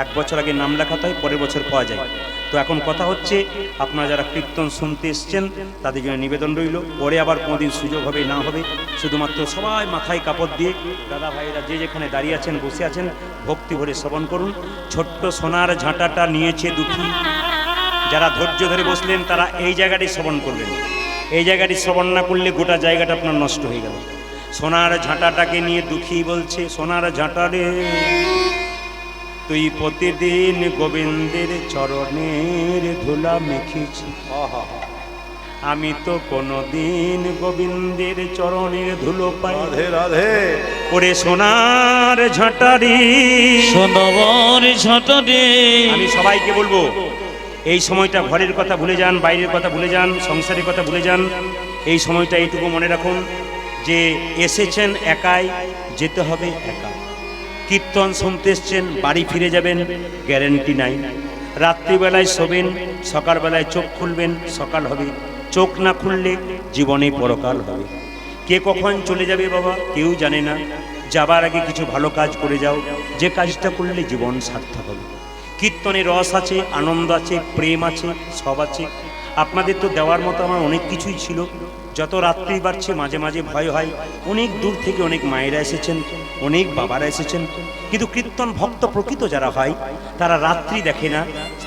1 বছর আগে নাম লেখাতে হয়, পরের বছর পাওয়া যায়। তো এখন কথা হচ্ছে, আপনারা যারা কীর্তন শুনতে এসছেন তাদের জন্য নিবেদন রইল, পরে আবার কোনোদিন সুযোগ হবে না হবে, শুধুমাত্র সবাই মাথায় কাপড় দিয়ে দাদা ভাইয়েরা যে যেখানে দাঁড়িয়ে আছেন বসে আছেন, ভক্তি ভরে শ্রবণ করুন। ছোট্ট সোনার ঝাঁটাটা নিয়েছে দুঃখী, যারা ধৈর্য ধরে বসলেন তারা এই জায়গাটি শ্রবণ করবেন। এই জায়গাটি শ্রবণ না করলে গোটা জায়গাটা আপনার নষ্ট হয়ে গেল। সোনার ঝাঁটাটাকে নিয়ে দুঃখী বলছে, সোনার ঝাঁটা রে, তুই প্রতিদিন গোবিন্দের চরণের ধুলা মেখেছি, আমি তো কোনদিন গোবিন্দের চরণের ধুলো পাই। রাধে রাধে। ওরে সোনার ঝাঁটারি, সোনার ঝাঁটারি। আমি সবাইকে বলবো এই সময়টা ঘরের কথা ভুলে যান, বাইরের কথা ভুলে যান, সংসারের কথা ভুলে যান। এই সময়টা এইটুকু মনে রাখুন যে এসেছেন একাই, যেতে হবে একা। কীর্তন শুনতে এসছেন, বাড়ি ফিরে যাবেন গ্যারেন্টি নাই। রাত্রিবেলায় শোবেন, সকালবেলায় চোখ খুলবেন, সকাল হবে। চোখ না খুললে জীবনে পরকাল হবে। কে কখন চলে যাবে বাবা কেউ জানে না। যাবার আগে কিছু ভালো কাজ করে যাও, যে কাজটা করলে জীবন সার্থক হবে। কীর্তনে রস আছে, আনন্দ আছে, প্রেম আছে, সব আছে। আপনাদের তো দেওয়ার মতো আমার অনেক কিছুই ছিল। যত রাত্রি বাড়ছে মাঝে মাঝে ভয় হয়। অনেক দূর থেকে অনেক মায়েরা এসেছেন, অনেক বাবারা এসেছেন, কিন্তু কীর্তন ভক্ত প্রকৃত যারা হয় তারা রাত্রি দেখে না,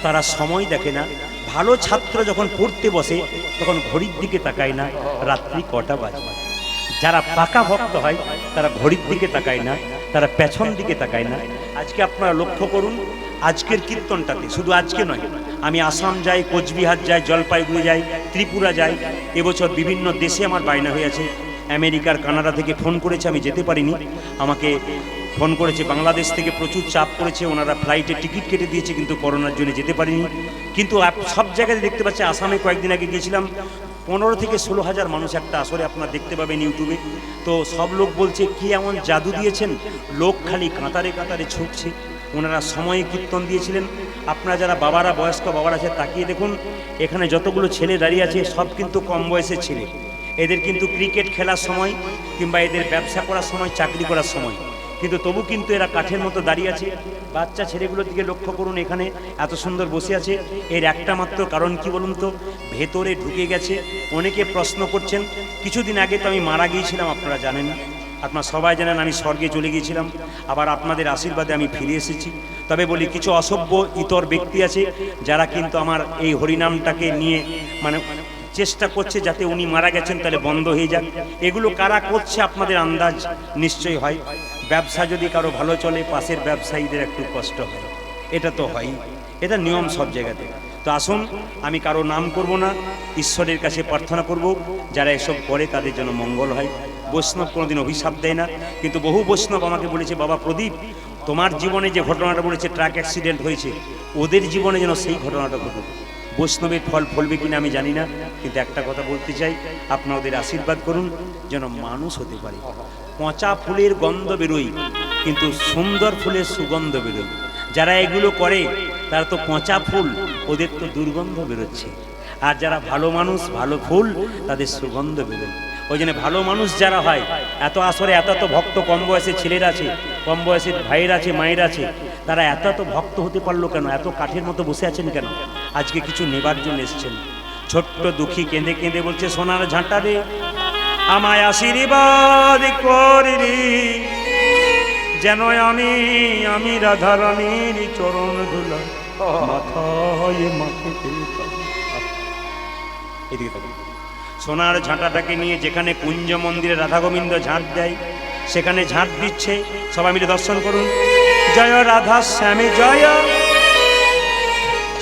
তারা সময় দেখে না। ভালো ছাত্র যখন পড়তে বসে তখন ঘড়ির দিকে তাকায় না রাত্রি কটা বাজে। যারা পাকা ভক্ত হয় তারা ঘড়ির দিকে তাকায় না, তারা পেছন দিকে তাকায় না। আজকে আপনারা লক্ষ্য করুন, আজকের কীর্তনটাতে শুধু আজকে নয়, আমি আসাম যাই, কোচবিহার যাই, জলপাইগুড়ি যাই, ত্রিপুরা যাই। এবছর বিভিন্ন দেশে আমার বায়না হয়ে আছে। আমেরিকার, কানাডা থেকে ফোন করেছে, আমি যেতে পারিনি। আমাকে ফোন করেছে বাংলাদেশ থেকে, প্রচুর চাপ করেছে, ওনারা ফ্লাইটে টিকিট কেটে দিয়েছে, কিন্তু করোনার জন্য যেতে পারিনি। কিন্তু সব জায়গায় দেখতে পাচ্ছি। আসামে কয়েকদিন আগে গিয়েছিলাম, 15 থেকে 16 হাজার মানুষ একটা আসরে আপনারা দেখতে পাবেন ইউটিউবে। তো সব লোক বলছে কি এমন জাদু দিয়েছেন, লোক খালি কাতারে কাতারে ছুটছে। ওনারা সময়ে কীর্তন দিয়েছিলেন। আপনারা যারা বাবারা, বয়স্ক বাবারা আছে, তাকিয়ে দেখুন এখানে যতগুলো ছেলে দাঁড়িয়ে আছে সব কিন্তু কম বয়সের ছেলে। এদের কিন্তু ক্রিকেট খেলার সময় কিংবা এদের ব্যবসা করার সময়, চাকরি করার সময়, কিন্তু তবু কিন্তু এরা কাঠের মতো দাঁড়িয়ে আছে। বাচ্চা ছেলেগুলোর দিকে লক্ষ্য করুন, এখানে এত সুন্দর বসে আছে। এর একটা মাত্র কারণ কি বলুন তো, ভেতরে ঢুকে গেছে। অনেকে প্রশ্ন করছেন, কিছুদিন আগে তো আমি মারা গিয়েছিলাম, আপনারা জানেন, আপনারা সবাই জানেন আমি স্বর্গে চলে গিয়েছিলাম। আবার আপনাদের আশীর্বাদে আমি ফিরে এসেছি। তবে বলি, কিছু অসভ্য ইতর ব্যক্তি আছে যারা কিন্তু আমার এই হরিনামটাকে নিয়ে মানে চেষ্টা করছে যাতে উনি মারা গেছেন তাহলে বন্ধ হয়ে যাক। এগুলো কারা করছে আপনাদের আন্দাজ নিশ্চয়ই হয়। ব্যবসা যদি কারো ভালো চলে, পাশের ব্যবসায়ীদের একটু কষ্ট হয়, এটা তো হয়, এটা নিয়ম সব জায়গাতে। তো আসুন, আমি কারো নাম করব না, ঈশ্বরের কাছে প্রার্থনা করব যারা এসব করে তাদের জন্য মঙ্গল হয়। বৈষ্ণব কোনোদিন অভিশাপ দেয় না, কিন্তু বহু বৈষ্ণব আমাকে বলেছে, বাবা প্রদীপ, তোমার জীবনে যে ঘটনাটা বলেছে ট্রাক অ্যাক্সিডেন্ট হয়েছে, ওদের জীবনে যেন সেই ঘটনাটা ঘটুক। বৈষ্ণবের ফল ফলবে কিনা আমি জানি না, কিন্তু একটা কথা বলতে চাই, আপনারা ওদের আশীর্বাদ করুন যেন মানুষ হতে পারে। পচা ফুলের গন্ধ বেরোয়, কিন্তু সুন্দর ফুলের সুগন্ধ বেরোয়। যারা এগুলো করে তারা তো পচা ফুল, ওদের তো দুর্গন্ধ বেরোচ্ছে। আর যারা ভালো মানুষ, ভালো ফুল, তাদের সুগন্ধ বেরোয়। ওই জন্য ভালো মানুষ যারা হয়, এত আসরে এত এত ভক্ত, কম বয়সের ছেলেরা আছে, কম বয়সের ভাইয়ের আছে, মায়ের আছে, তারা এত এত ভক্ত হতে পারলো কেন? এত কাঠের মতো বসে আছেন কেন? আজকে কিছু নেবার জন্য এসছেন। ছোট্ট দুঃখী কেঁদে কেঁদে বলছে, সোনার ঝাঁটারে আমায় আশীর্বাদ করি, যেন আমি রাধারানীর চরণ ধুলা মাথায় মাথাতে। এদিকে থাকুন। সোনার ঝাঁটাটাকে নিয়ে যেখানে কুঞ্জ মন্দিরে রাধা গোবিন্দ ঝাঁট দেয়, সেখানে ঝাঁট দিচ্ছে। সবাই মিলে দর্শন করুন। জয় রাধা শ্যামে জয়,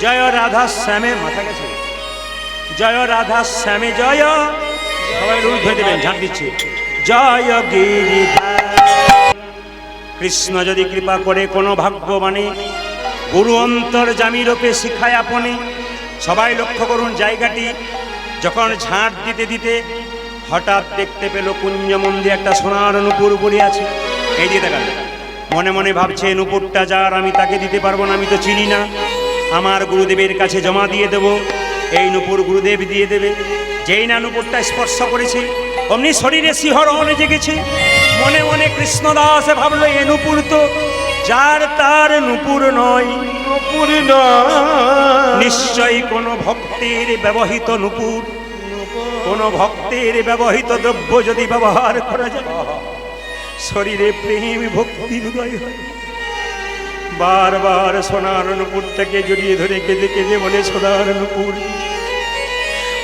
জয় রাধা শ্যামে, মাথা গেছে, জয় রাধা শ্যামে জয়। সবাই রুল ধরে দেবেন, ঝাঁট দিচ্ছে। জয় গিরিধার। কৃষ্ণ যদি কৃপা করে কোনো ভাগ্যবানে, গুরু অন্তর্যামী রূপে শিখায় আপনি। সবাই লক্ষ্য করুন জায়গাটি। যখন ঝাঁট দিতে দিতে হঠাৎ দেখতে পেল কুঞ্জ মন্দিরে একটা সোনার নূপুর পড়ে আছে। এই দিয়ে দেখাল, মনে মনে ভাবছে নূপুরটা যার, আমি তাকে দিতে পারবো না, আমি তো চিনি না, আমার গুরুদেবের কাছে জমা দিয়ে দেব। এই নূপুর গুরুদেব দিয়ে দেবে। যেই না নূপুরটা স্পর্শ করেছে, অমনি শরীরে শিহরণ জেগেছে। মনে মনে কৃষ্ণদাস ভাবলো, এ নূপুর তো যার তার নূপুর নয়, নূপুর নিশ্চয়ই কোনো ভক্তের ব্যবহৃত নূপুর। কোনো ভক্তের ব্যবহৃত দ্রব্য যদি ব্যবহার করা যায়, শরীরে প্রেম ভক্তির উদয় হয়। বারবার সোনার নূপুরটাকে জড়িয়ে ধরে কেঁদে কেঁদে বলে, সোনার নূপুর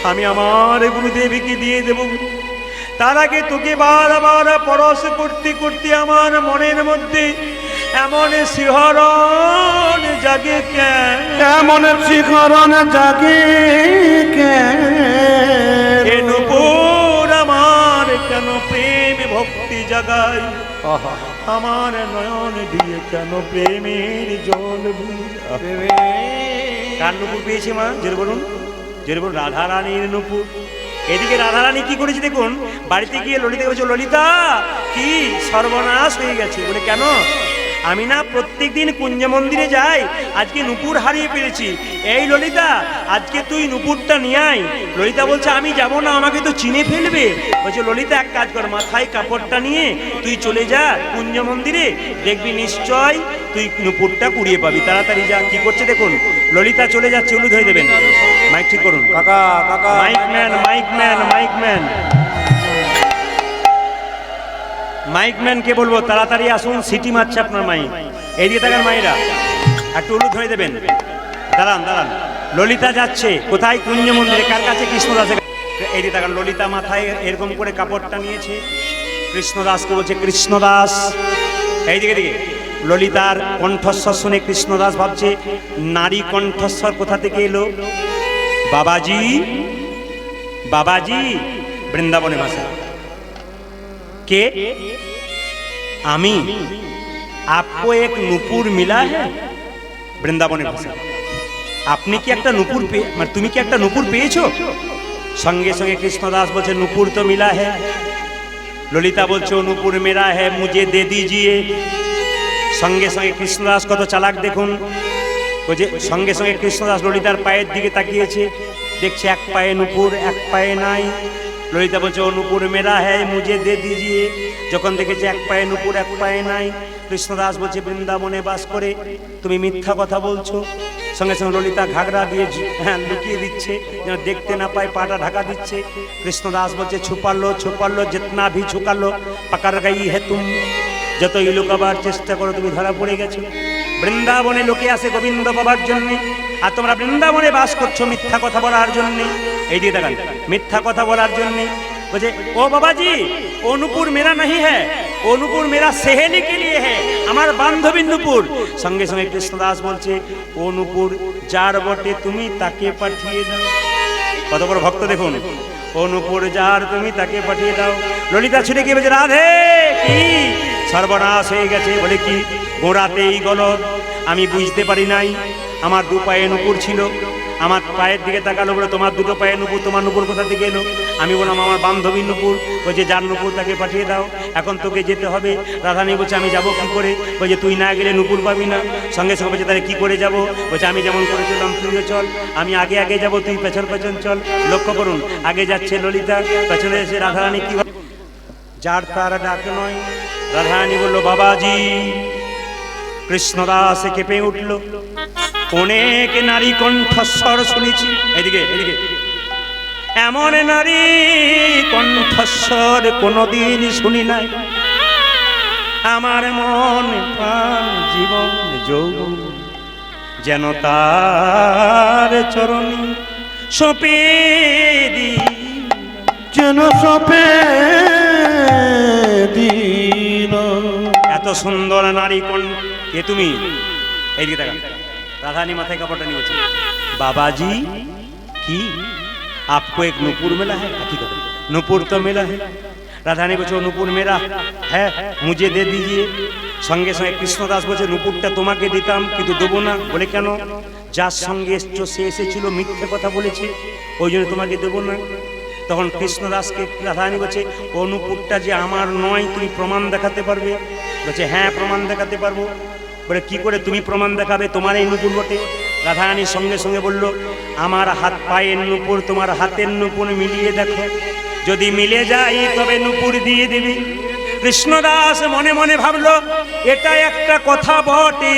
আমি আমার গুরুদেবীকে দিয়ে দেব। তার আগে তোকে বারবার পরশ করতে করতে আমার মনের মধ্যে এমন শিহরণ জাগে কেন, এমন শিখরণ জাগে কেন, এ নূপুর আমার কেন প্রেম ভক্তি জাগায়, আহা, আমার নয়ন দিয়ে কেন প্রেমের জল বুঝায়। প্রেমে কার নূপুর পেয়েছে মা? জোরে বলুন, জোরে বলুন। রাধা রানীর নূপুর। এদিকে রাধা রানী কি করেছে দেখুন, বাড়িতে গিয়ে ললিতাকে বলছে, ললিতা কি সর্বনাশ হয়ে গেছে। বলে কেন? আমি না প্রত্যেকদিন কুঞ্জ মন্দিরে যাই, আজকে নূপুর হারিয়ে ফেলেছি। এই ললিতা, আজকে তুই নূপুরটা নিয়ে আয়। ললিতা বলছে, আমি যাব না, আমাকে তো চিনে ফেলবে। বলছে, ললিতা এক কাজ কর, মাথায় কাপড়টা নিয়ে তুই চলে যা কুঞ্জ মন্দিরে, দেখবি নিশ্চয় তুই নূপুরটা কুড়িয়ে পাবি, তাড়াতাড়ি যা। কি করছে দেখুন, ললিতা চলে যাচ্ছে, উলু ধরে দেবেন। মাইক ঠিক করুন। কাকা কাকা মাইকম্যান, মাইকম্যান, মাইকম্যান, মাইকম্যানকে বলবো তাড়াতাড়ি আসুন, সিটি মারছে আপনার মাইক। এদিকে থাকার মায়েরা একটু উলু ধরে দেবেন। দাঁড়ান দাঁড়ান, ললিতা যাচ্ছে কোথায়? কুঞ্জ মন্দিরে। কার কাছে? কৃষ্ণদাসের। এদিকে থাকার ললিতা মাথায় এরকম করে কাপড়টা নিয়েছে, কৃষ্ণদাসকে বলছে, কৃষ্ণদাস এইদিকে দিকে। ললিতার কণ্ঠস্বর শুনে কৃষ্ণদাস ভাবছে, নারী কণ্ঠস্বর কোথা থেকে এলো? বাবাজি, বাবাজি, বৃন্দাবনে ভাষা। के आमी आपको एक नूपुर मिला है? বৃন্দাবনের ভাষা। আপনি কি একটা নূপুর মানে তুমি কি একটা নূপুর পেয়েছো? সঙ্গে সঙ্গে কৃষ্ণদাস বলছে, নূপুর তো মিলা है। ললিতা বলছে, ও নূপুর মেরা है, मुझे दे दीजिए। সঙ্গে সঙ্গে কৃষ্ণদাস কত চালাক দেখুন, বলছে সঙ্গে সঙ্গে কৃষ্ণদাস ললিতার পায়ের দিকে তাকিয়েছে, দেখছে এক পায়ে নূপুর, এক পায়ে নাই। ললিতা বলছে, ও নূপুর মেরা है, मुझे दे दीजिए। যখন দেখেছে এক পায়ে নূপুর, এক পায়ে নাই, কৃষ্ণদাস বলছে, বৃন্দাবনে বাস করে তুমি মিথ্যা কথা বলছো। সঙ্গে সঙ্গে ললিতা ঘাগরা দিয়ে লুকিয়ে দিচ্ছে, যেন দেখতে না পায়, পাটা ঢাকা দিচ্ছে। কৃষ্ণদাস বলছে, ছুপালো ছুপালো, জিতনা ভি ছুকালো পাকার গাই হে তুম। যতই লুকাবার চেষ্টা করো তুমি ধরা পড়ে গেছো। বৃন্দাবনে লোকে আসে গোবিন্দ বাবার জন্য, আর তোমরা বৃন্দাবনে বাস করছো মিথ্যা কথা বলার জন্য। এই দিয়ে দেখান, মিথ্যা কথা বলার জন্য। বলছে, ও বাবাজি, ও নূপুর মেরা नहीं है, ও নূপুর মেরা सहेली के लिए है, আমার বান্ধবী নূপুর। সঙ্গে সঙ্গে কৃষ্ণদাস বলছে, ও নূপুর যার বটে তুমি তাকে পাঠিয়ে দাও। কত বড় ভক্ত দেখুন, ও নূপুর যার তুমি তাকে পাঠিয়ে দাও। ললিতা ছুটে গিয়ে বলছে, রাধে কি সর্বনাশ হয়ে গেছে। বলে কি? গোড়াতেই গলদ, আমি বুঝতে পারি নাই। আমার দু পায়ে নূপুর ছিল, আমার পায়ের দিকে তাকালো, বলে তোমার দুটো পায়ে নূপুর, তোমার নূপুর কোথা থেকে এলো? আমি বললাম আমার বান্ধবী নূপুর। বলছে, যার নূপুর তাকে পাঠিয়ে দাও, এখন তোকে যেতে হবে। রাধানী বলছে, আমি যাবো কি করে? বলছে, তুই না গেলে নূপুর পাবি না। সঙ্গে সঙ্গে বলছে, তাহলে কি করে যাব? বলছে, আমি যেমন করে চললাম তুইও চল, আমি আগে আগে যাব, তুই পেছন পেছন চল। লক্ষ্য করুন, আগে যাচ্ছে ললিতা, পেছনে এসে রাধারানী কি যার তার ডাক নয়। রাধারানী বলল, বাবাজি। কৃষ্ণদাস কেঁপে উঠল, অনেক নারী কণ্ঠস্বর শুনেছি। এদিকে এদিকে, এমন নারী কণ্ঠস্বর কোনদিন শুনি নাই। আমার মন প্রাণ জীবন যৌবন যেন তার চরণে সঁপে দি, যেন সপে দিন। এত সুন্দর নারী কোন কে তুমি? এইদিকে দেখা, রাধানী মাথায় কাপড়টা নিয়েছে। बाबाजी की आपको एक नूपुर मिला है? हकीकत नूपुर तो मिला है। राधा ने बोलो नूपुर मेरा है, मुझे दे दीजिए। संगे संगे कृष्णदास बोले नूपुरটা তোমাকে দিতাম কিন্তু দেবো না। বলে কেন? যার সঙ্গে এসছো সে এসেছিল মিথ্যে কথা বলেছে, ওই জন্য তোমাকে দেবো না। তখন কৃষ্ণদাসকে রাধারানী বলছে, ও নূপুরটা যে আমার নয়, তুমি প্রমাণ দেখাতে পারবে? বলছে, হ্যাঁ প্রমাণ দেখাতে পারবো। বলে কি করে তুমি প্রমাণ দেখাবে? তোমার এই নূপুর বটে। রাধারানীর সঙ্গে সঙ্গে বলল, আমার হাত পায়ের নূপুর তোমার হাতের নূপুর মিলিয়ে দেখো, যদি মিলে যায় তবে নূপুর দিয়ে দেবে। কৃষ্ণদাস মনে মনে ভাবলো, এটা একটা কথা বটে,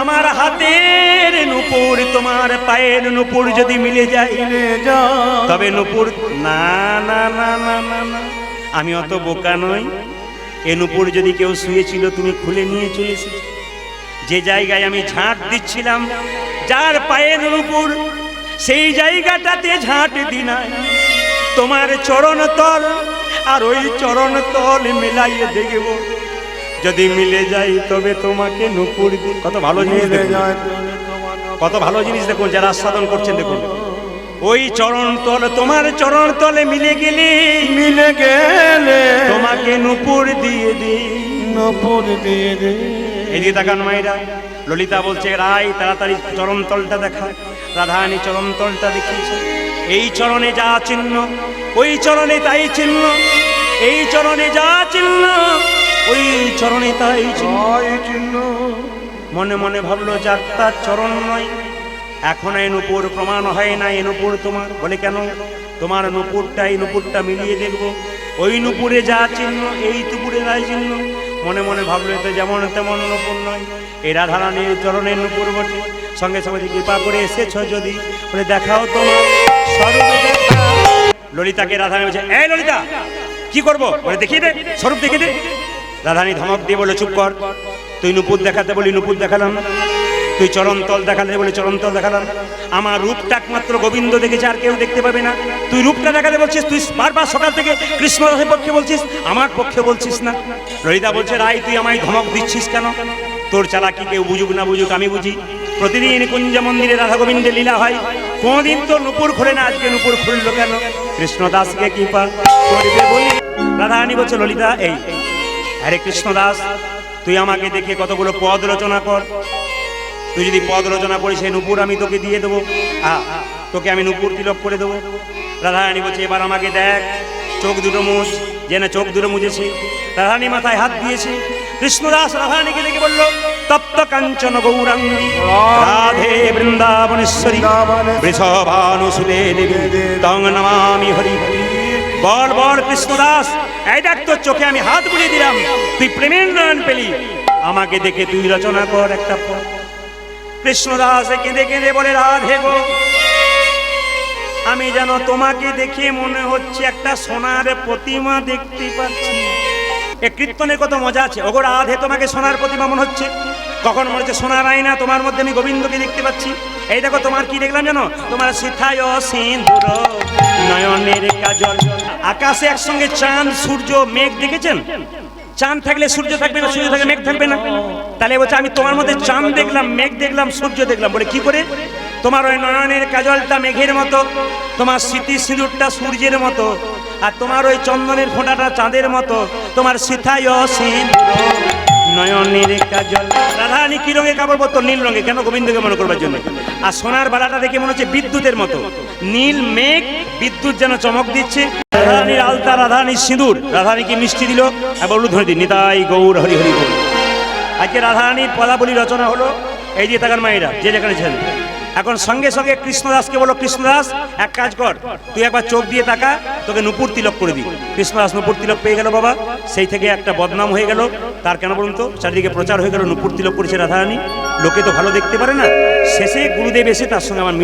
আমার হাতের নূপুর তোমার পায়ের নূপুর যদি মিলে যায় তবে নূপুর। না না না না না না, আমি অত বোকা নই। এ নূপুর যদি কেউ শুয়েছিল তুমি খুলে নিয়ে চলে এসেছো। যে জায়গায় আমি ঝাঁট দিচ্ছিলাম, যার পায়ের নূপুর, সেই জায়গাটাতে ঝাঁট দি নাই। তোমার চরণ তল আর ওই চরণ তল মিলাইয়ে দেখব, যদি মিলে যায় তবে তোমাকে নূপুর দি। কত ভালো জিনিস দেখুন, কত ভালো জিনিস দেখুন, যারা আস্বাদন করছেন দেখুন। ওই চরণ তল তোমার চরণ তলে মিলে গেলে মিলে গেলে তোমাকে নূপুর দিয়ে দিই। নপুর দিয়ে দে। এদিকে তাকান মায়েরা, ললিতা বলছে রায় তাড়াতাড়ি চরণ তলটা দেখা। রাধারানী চরণ তলটা দেখিয়েছে, এই চরণে যা চিহ্ন ওই চরণে তাই চিহ্ন, এই চরণে যা চিহ্ন ওই চরণে তাই চিহ্ন। জয় চিহ্ন মনে মনে ভাবলো যার তার চরণ নয়, এখন এই নূপুর প্রমাণ হয় না এই নূপুর তোমার। বলে কেন? তোমার নূপুরটা এই নূপুরটা মিলিয়ে দেখবো, ওই নূপুরে যা চিহ্ন এই নূপুরে তাই চিহ্ন। মনে মনে ভাবলো এতে যেমন তেমন নূপুর নয়, এই রাধারানীর চরণের নূপুর বটে। সঙ্গে সঙ্গে কৃপা করে এসেছ যদি, বলে দেখাও তোমার স্বরূপ দেখা। ললিতাকে রাধারানী বলছে, এই ললিতা কি করবো? বলে দেখিয়ে দে, স্বরূপ দেখিয়ে দে। রাধারানী ধমক দিয়ে বলে চুপ কর, তুই নূপুর দেখাতে বলি নূপুর দেখালাম, তুই চরণতল দেখালে বলে চরণতল দেখালাম। আমার রূপটা একমাত্র গোবিন্দ দেখেছে, আর কেউ দেখতে পাবে না। তুই রূপটা দেখাতে বলছিস, তুই বারবার সকাল থেকে কৃষ্ণদাসের পক্ষে বলছিস, আমার পক্ষে বলছিস না। ললিতা বলছে রাই তুই আমায় ধমক দিচ্ছিস কেন? তোর চালাকি কেউ বুঝুক না বুঝুক আমি বুঝি। প্রতিদিন কুঞ্জ মন্দিরে রাধা গোবিন্দের লীলা হয়, কোনদিন তো নূপুর খুলে না, আজকে নূপুর খুললো কেন? কৃষ্ণদাসকে কৃপা করবে বলি। রাধারানী বলছে ললিতা এই আরে কৃষ্ণদাস তুই আমাকে দেখে কতগুলো পদ রচনা কর। তুই যদি পদ রচনা করিস সেই নূপুর আমি তোকে দিয়ে দেবো, তোকে আমি নূপুর তিলক করে দেবো। রাধারানী বলছে এবার আমাকে দেখ, চোখ দুটো মুছ। যেন চোখ দুটো মুছেছে, রাধারানী মাথায় হাত দিয়েছে। কৃষ্ণদাস রাধারানীকে দেখে বলল তপ্ত কাঞ্চন গৌরাঙ্গী রাধে বৃন্দাবনেশ্বরী বৃষভানুসুতে দেবী তং নমামি হরি হরি। বল বল কৃষ্ণদাস, এই দেখ তোর চোখে আমি হাত বুলিয়ে দিলাম, তুই প্রেমের নয়ন পেলি, আমাকে দেখে তুই রচনা কর একটা পদ। কৃষ্ণদাস কেঁদে কেঁদে বলে রাধে গো, আমি যেন তোমাকে দেখে মনে হচ্ছে একটা সোনার প্রতিমা দেখতে পাচ্ছি। এ কীর্তনের কত মজা আছে। ওগো রাধে তোমাকে সোনার প্রতিমা মনে হচ্ছে, কখন মনে হচ্ছে সোনার আয়না, তোমার মধ্যে আমি গোবিন্দকে দেখতে পাচ্ছি। এই দেখো তোমার কি দেখলাম জানো? তোমার সিথায় সিঁদুর নয়নের কাজল। আকাশে একসঙ্গে চাঁদ সূর্য মেঘ দেখেছেন? চাঁদ থাকলে সূর্য থাকবে না, সূর্য থাকলে মেঘ থাকবে না। তাহলে বলছে আমি তোমার মধ্যে চাঁদ দেখলাম, মেঘ দেখলাম, সূর্য দেখলাম। বলে কি করে? তোমার ওই নয়নের কাজলটা মেঘের মতো, তোমার স্মৃতি সিঁদুরটা সূর্যের মতো, আর তোমার ওই চন্দনের ফোঁটাটা চাঁদের মতো। তোমার সিথায় সিঁদুর নয়নের কাজল। রাধারানী কি রঙের কাপড় পরতো? নীল রঙে। কেন? গোবিন্দকে মনে করবার জন্য। আর সোনার বালাটা দেখে মনে হচ্ছে বিদ্যুতের মতো, নীল মেঘ বিদ্যুৎ যেন চমক দিচ্ছে। রাধারানীর আলতা, রাধারানীর সিঁদুর, রাধারানীকে মিষ্টি দিল, আর বলল ধরে দিন নিতাই গৌর হরি হরি গৌর। আজকে রাধারানীর পদাবলী রচনা হলো। এই দিয়ে তাকান মায়েরা যে যেখানে ছেন। এখন সঙ্গে সঙ্গে কৃষ্ণদাসকে বলো কৃষ্ণদাস এক কাজ কর, তুই একবার চোখ দিয়ে তাকা, তোকে নূপুর তিলক করে দিই। কৃষ্ণদাস নূপুর তিলক পেয়ে গেল বাবা। সেই থেকে একটা বদনাম হয়ে গেল তার। কেন বলুন তো? চারিদিকে প্রচার হয়ে গেল নূপুর তিলক করেছে রাধারানী, লোকে তো ভালো দেখতে পারে না। শেষে গুরুদেব এসে তার সঙ্গে আমার